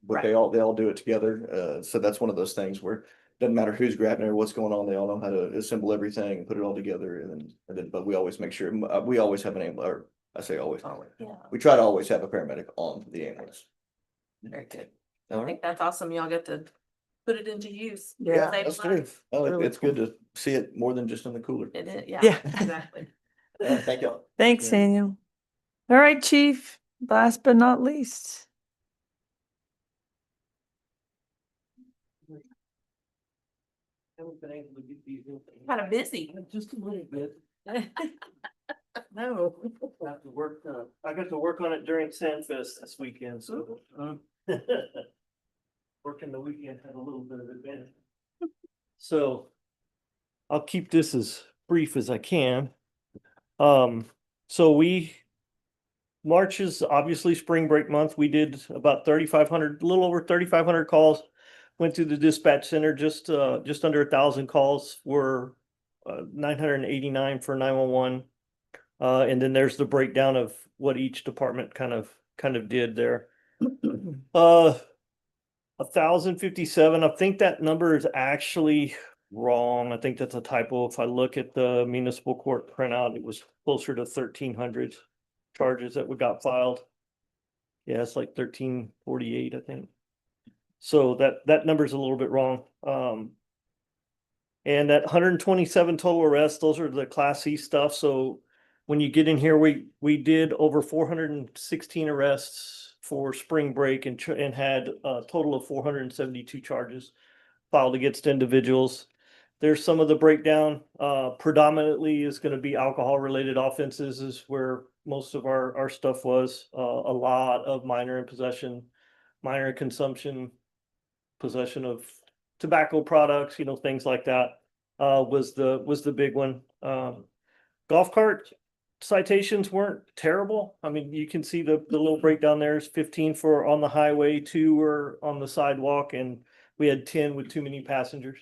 but they Right. all do it together. So that's one of those things where doesn't matter who's grabbing it or what's going on, they all know how to assemble everything and put it all together. And then, but we always make sure, we always have an ambulance, or I say always, Yeah, we try to always have a paramedic on the ambulance. very good. All I right. think that's awesome. Y'all get to put it into use. Yeah, Save That's a true. life. Oh, Really it's good to see it more than just in the cooler. It is, yeah, Yeah. exactly. Thank y'all. Thanks, Yeah. Daniel. All right, chief. Last but not least. Kind of busy. Just a little bit. No. Got to work, I got to work on it during Sandfest this weekend, so. Working the weekend had a little bit of advantage. So, I'll keep this as brief as I can. So March is obviously spring break month. We did about 3,500, a little over 3,500 calls. Went through the dispatch center, just under 1,000 calls were 989 for 911. And then there's the breakdown of what each department kind of did there. 1,057. I think that number is actually wrong. I think that's a typo. If I look at the municipal court printout, it was closer to 1,300 charges that we got filed. Yeah, it's like 1,348, I think. So that number's a little bit wrong. And that 127 total arrests, those are the Class C stuff. So when you get in here, we did over 416 arrests for spring break and had a total of 472 charges filed against individuals. There's some of the breakdown, predominantly is going to be alcohol related offenses is where most of our stuff was. A lot of minor in possession, minor consumption, possession of tobacco products, things like that, was the big one. Golf cart citations weren't terrible. I mean, you can see the little breakdown there is 15 for on the highway, 2 were on the sidewalk, and we had 10 with too many passengers.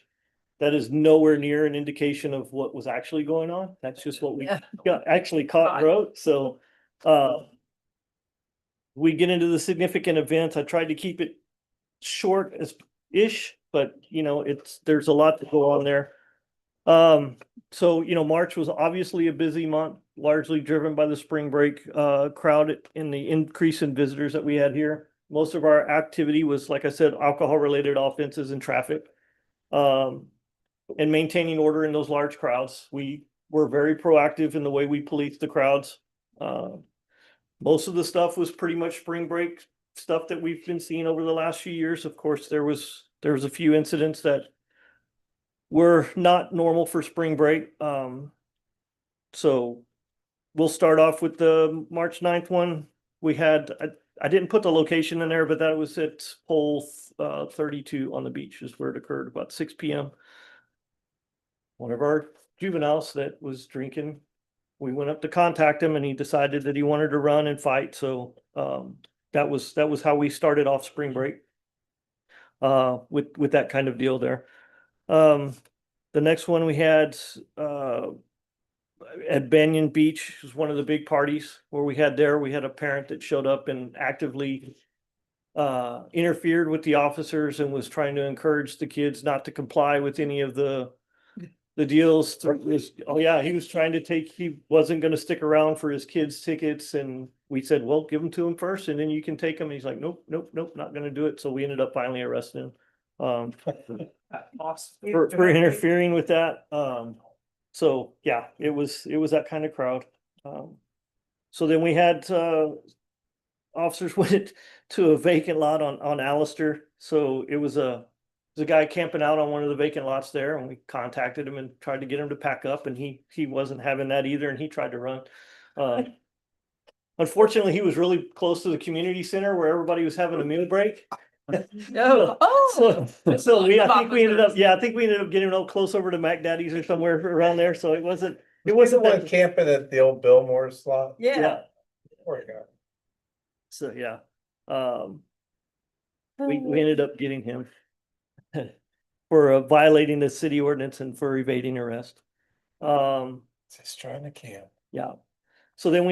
That is nowhere near an indication of what was actually going on. That's just what we actually caught and wrote. So we get into the significant events. I tried to keep it short as ish, but there's a lot to go on there. So March was obviously a busy month, largely driven by the spring break crowd and the increase in visitors that we had here. Most of our activity was, like I said, alcohol related offenses and traffic. And maintaining order in those large crowds. We were very proactive in the way we police the crowds. Most of the stuff was pretty much spring break stuff that we've been seeing over the last few years. Of course, there was a few incidents that were not normal for spring break. So we'll start off with the March 9th one. We had, I didn't put the location in there, but that was at pole 32 on the beach is where it occurred, about 6 p.m. One of our juveniles that was drinking, we went up to contact him and he decided that he wanted to run and fight. So that was how we started off spring break with that kind of deal there. The next one we had at Banyan Beach was one of the big parties where we had a parent that showed up and actively interfered with the officers and was trying to encourage the kids not to comply with any of the deals. He was trying to he wasn't going to stick around for his kids' tickets. And we said, well, give them to him first and then you can take them. And he's like, nope, not going to do it. So we ended up finally arresting him for interfering with that. So yeah, it was that kind of crowd. So then we had officers went to a vacant lot on Allister. So it was a guy camping out on one of the vacant lots there, and we contacted him and tried to get him to pack up, and he wasn't having that either, and he tried to run. Unfortunately, he was really close to the community center where everybody was having a meal break. So I think we ended up getting a close over to Mac Daddy's or somewhere around there. So it wasn't one camping at the old Bill Moore's slot. Yeah. Poor guy. So yeah, we ended up getting him for violating the city ordinance and for evading arrest. Just trying to camp. Yeah. So then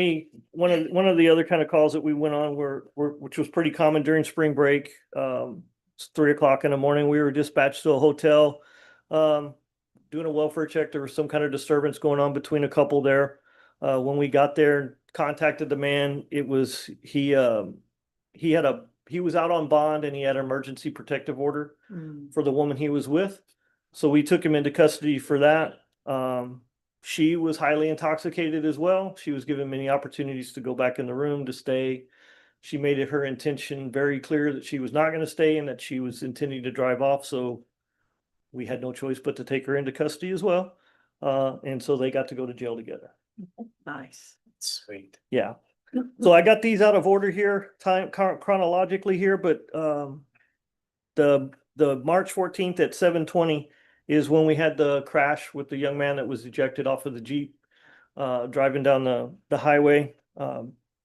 one of the other kind of calls that we went on which was pretty common during spring break. It's 3 o'clock in the morning. We were dispatched to a hotel, doing a welfare check. There was some kind of disturbance going on between a couple there. When we got there and contacted the man, it was, he was out on bond and he had an emergency protective order for the woman he was with. So we took him into custody for that. She was highly intoxicated as well. She was given many opportunities to go back in the room to stay. She made it her intention very clear that she was not going to stay and that she was intending to drive off. So we had no choice but to take her into custody as well. And so they got to go to jail together. Nice. Sweet. Yeah. So I got these out of order here, chronologically here, but the March 14th at 7:20, is when we had the crash with the young man that was ejected off of the Jeep, driving down the highway.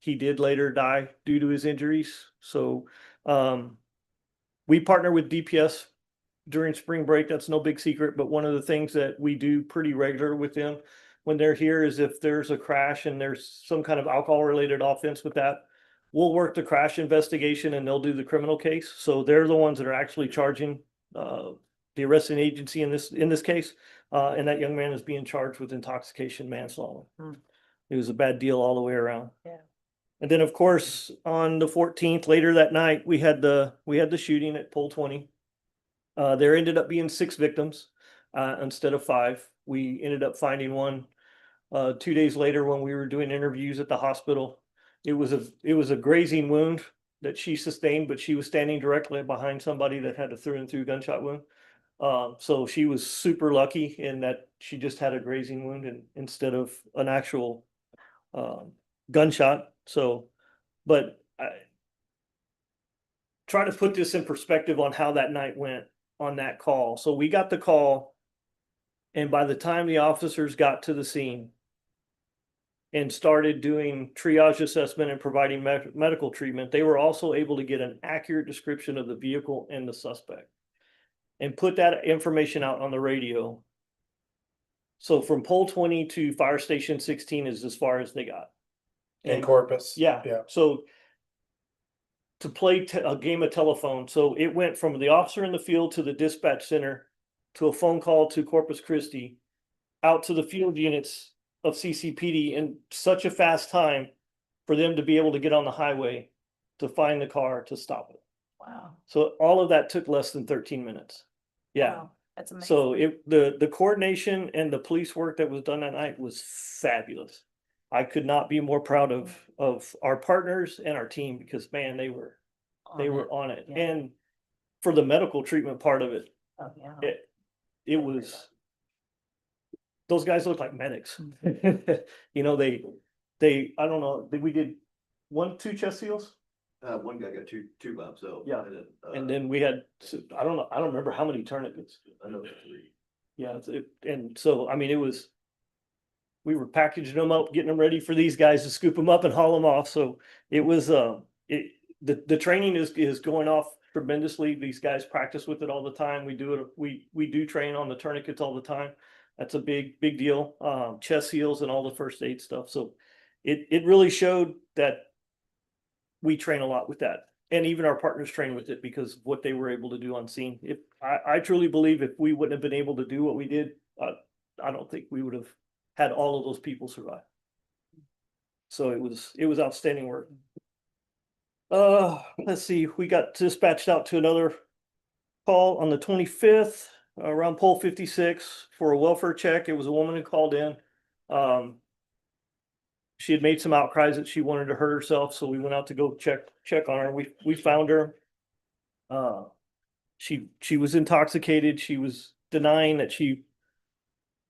He did later die due to his injuries. So, we partner with DPS during spring break. That's no big secret, but one of the things that we do pretty regular with them when they're here is if there's a crash and there's some kind of alcohol related offense with that, we'll work the crash investigation and they'll do the criminal case. So they're the ones that are actually charging the arresting agency in this case. And that young man is being charged with intoxication manslaughter. It was a bad deal all the way around. Yeah. And then, of course, on the 14th, later that night, we had the shooting at Pole 20. There ended up being 6 victims instead of 5. We ended up finding one 2 days later when we were doing interviews at the hospital. It was a grazing wound that she sustained, but she was standing directly behind somebody that had a through and through gunshot wound. So she was super lucky in that she just had a grazing wound instead of an actual gunshot. So, but I try to put this in perspective on how that night went on that call. So we got the call, and by the time the officers got to the scene and started doing triage assessment and providing medical treatment, they were also able to get an accurate description of the vehicle and the suspect and put that information out on the radio. So from Pole 20 to Fire Station 16 is as far as they got. In Corpus. Yeah. Yeah. So to play a game of telephone. So it went from the officer in the field to the dispatch center to a phone call to Corpus Christi out to the field units of CCPD in such a fast time for them to be able to get on the highway to find the car to stop it. Wow. So all of that took less than 13 minutes. Yeah. Wow, that's amazing. So the coordination and the police work that was done that night was fabulous. I could not be more proud of our partners and our team because man, they were on it. Yeah. And for the medical treatment part of it, Oh, yeah. it was, those guys look like medics. You know, they, I don't know, we did 2 chest seals. One guy got two bumps, so. Yeah. And then we had, I don't know, I don't remember how many tourniquets. I know that's 3. Yeah, and so, I mean, we were packaging them up, getting them ready for these guys to scoop them up and haul them off. So it was, the training is going off tremendously. These guys practice with it all the time. We do it. We do train on the tourniquets all the time. That's a big deal. Chest seals and all the first aid stuff. So it really showed that we train a lot with that. And even our partners train with it because of what they were able to do on scene. I truly believe if we wouldn't have been able to do what we did, I don't think we would have had all of those people survive. So it was outstanding work. Let's see, we got dispatched out to another call on the 25th around Pole 56 for a welfare check. It was a woman who called in. She had made some outcries that she wanted to hurt herself, so we went out to go check on her. We found her. She was intoxicated. She was denying that she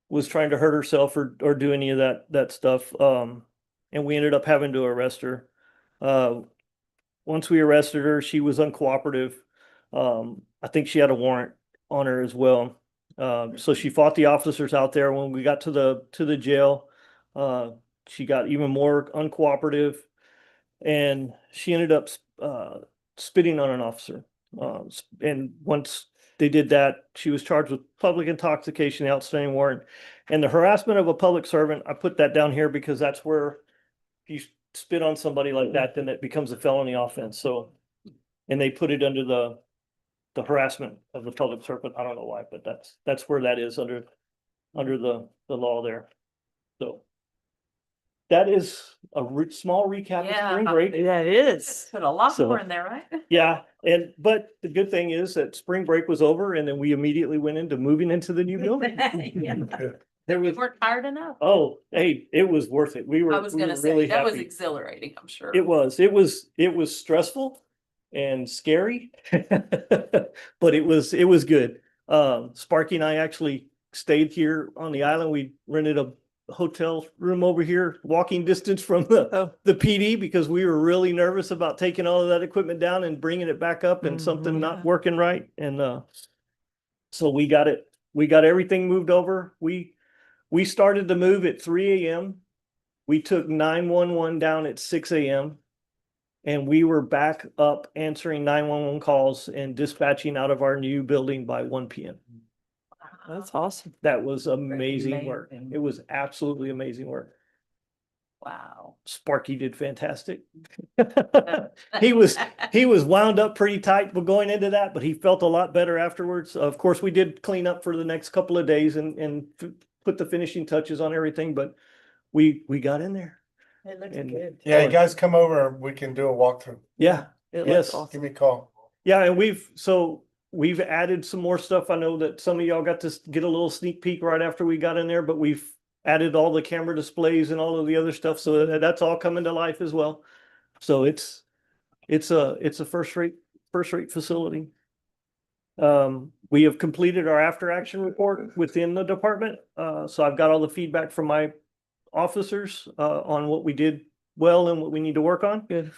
was trying to hurt herself or do any of that stuff. And we ended up having to arrest her. Once we arrested her, she was uncooperative. I think she had a warrant on her as well. So she fought the officers out there. When we got to the jail, she got even more uncooperative, and she ended up spitting on an officer. And once they did that, she was charged with public intoxication, the outstanding warrant, and the harassment of a public servant. I put that down here because that's where if you spit on somebody like that, then it becomes a felony offense. So, and they put it under the harassment of the public servant. I don't know why, but that's where that is under the law there. So that is a small recap of spring break. Yeah, it is. Put a lot So- more in there, right? Yeah, but the good thing is that spring break was over and then we immediately went into moving into the new building. There was, We're tired enough. oh, hey, it was worth it. We were I was we gonna were say, really that was happy. exhilarating, I'm sure. It was stressful and scary, but it was good. Sparky and I actually stayed here on the island. We rented a hotel room over here, walking distance from the PD, because we were really nervous about taking all of that equipment down and bringing it back up and something not working right. And so we got it We got everything moved over. We started the move at 3 a.m. We took 911 down at 6 a.m. And we were back up answering 911 calls and dispatching out of our new building by 1 p.m. That's awesome. That was amazing work. Amazing. It was absolutely amazing work. Wow. Sparky did fantastic. He was wound up pretty tight going into that, but he felt a lot better afterwards. Of course, we did clean up for the next couple of days and put the finishing touches on everything, but we got in there. It looks And- good. Yeah, you guys come over, we can do a walkthrough. Yeah, It yes. looks awesome. Give me a call. Yeah, and we've added some more stuff. I know that some of y'all got to get a little sneak peek right after we got in there, but we've added all the camera displays and all of the other stuff. So that's all coming to life as well. So it's a first rate facility. We have completed our after action report within the department. So I've got all the feedback from my officers on what we did well and what we need to work on. Good.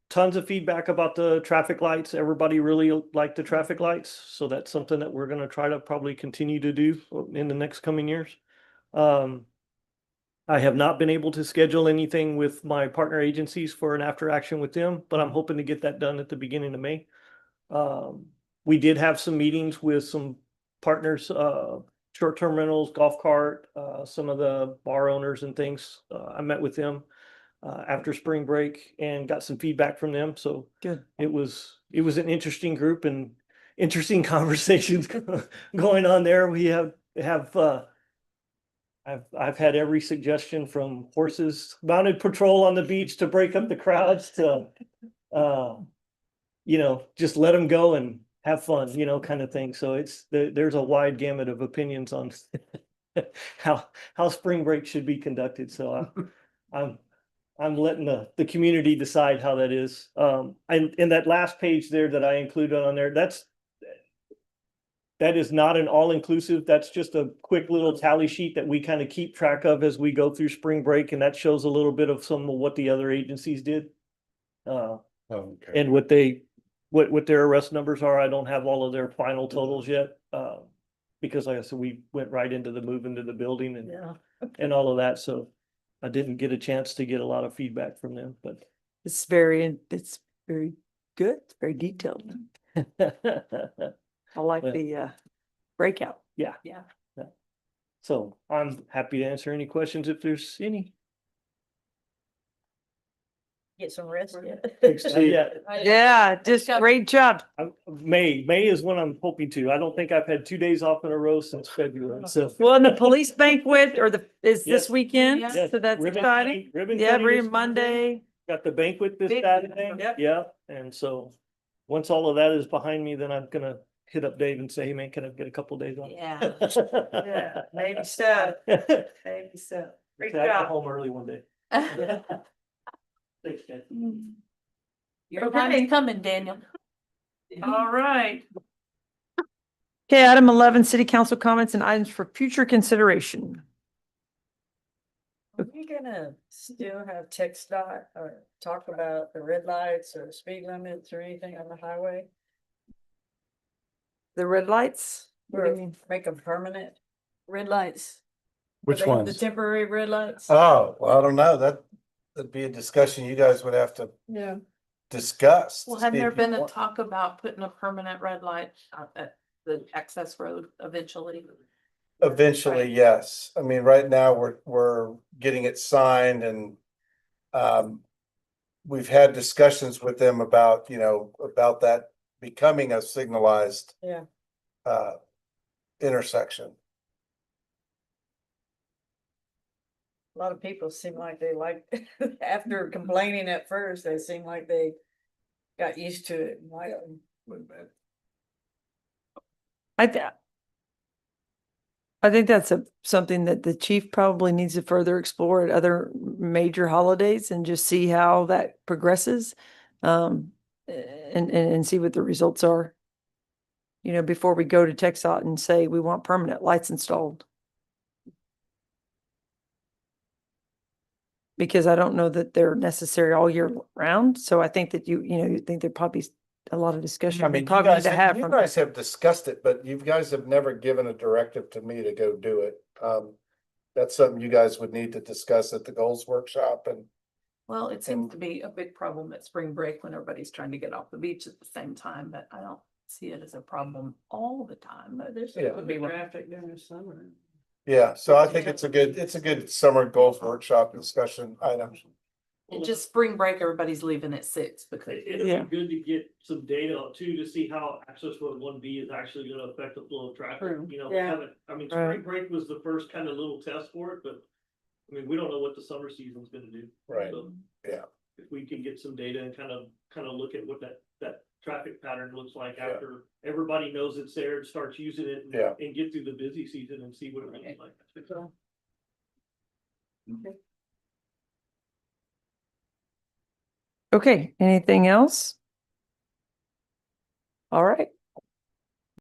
Tons of feedback about the traffic lights. Everybody really liked the traffic lights. So that's something that we're gonna try to probably continue to do in the next coming years. I have not been able to schedule anything with my partner agencies for an after action with them, but I'm hoping to get that done at the beginning of May. We did have some meetings with some partners, short-term rentals, golf cart, some of the bar owners and things. I met with them after spring break and got some feedback from them. So Good. it was an interesting group and interesting conversations going on there. We have I've had every suggestion from horses, mounted patrol on the beach to break up the crowds to just let them go and have fun, kind of thing. So there's a wide gamut of opinions on how spring break should be conducted. So I'm letting the community decide how that is. And that last page there that I included on there, that is not an all-inclusive. That's just a quick little tally sheet that we kind of keep track of as we go through spring break. And that shows a little bit of some of what the other agencies did. Okay. And what their arrest numbers are. I don't have all of their final totals yet. Because like I said, we went right into the move into the building and all of that. So I didn't get a chance to get a lot of feedback from them, but It's very good. It's very detailed. I like Well, the breakout. yeah. Yeah. So I'm happy to answer any questions if there's any. Get some rest. Yeah. Yeah, just great job. May is when I'm hoping to. I don't think I've had 2 days off in a row since February. So Well, and the police banquet is Yes. this weekend, Yes. so that's Ribbon exciting. cutting- ribbon Yeah, cutting every is Monday. got the banquet this Big- Saturday. Yep. Yeah, and so once all of that is behind me, then I'm gonna hit up Dave and say, hey man, can I get a couple days off? Yeah. Yeah, maybe so. Maybe Maybe so. Great I go job. home early one day. Thanks, Ken. Your time's coming, Daniel. All right. Okay, item 11, city council comments and items for future consideration. Are we gonna still have text dot or talk about the red lights or speed limits or anything on the highway? The red lights? What do you Or mean? make them permanent red lights? Which The ones? temporary red lights? Oh, well, I don't know. That'd be a discussion you guys would have to Yeah. discuss. Well, to hadn't see there if you been a want- talk about putting a permanent red light out at the access road eventually? Eventually, Right. yes. I mean, right now, we're getting it signed and we've had discussions with them about, about that becoming a signalized Yeah. intersection. A lot of people seem like they after complaining at first, they seem like they got used to it. I think that's something that the chief probably needs to further explore at other major holidays and just see how that progresses. And see what the results are. Before we go to TxDOT and say we want permanent lights installed. Because I don't know that they're necessary all year round. So I think that you think they're probably a lot of discussion. I we mean, you probably need guys, to have you from- guys have discussed it, but you guys have never given a directive to me to go do it. That's something you guys would need to discuss at the goals workshop and. Well, it seems to be a big problem at spring break when everybody's trying to get off the beach at the same time, but I don't see it as a problem all the time, but there's. Yeah. Could be traffic during the summer. Yeah, so I think it's a good summer goals workshop discussion item. And just spring break, everybody's leaving at 6 because. It'd Yeah. be good to get some data too, to see how access road 1B is actually gonna affect the flow of traffic, True. you know, Yeah. spring Right. break was the first kind of little test for it, but. I mean, we don't know what the summer season's gonna do. Right. So, Yeah. If we can get some data and kind of look at what that traffic pattern looks like Yeah. after everybody knows it's there, and starts using it. Yeah. And get through the busy season and see what it looks like. Okay, anything else? All right,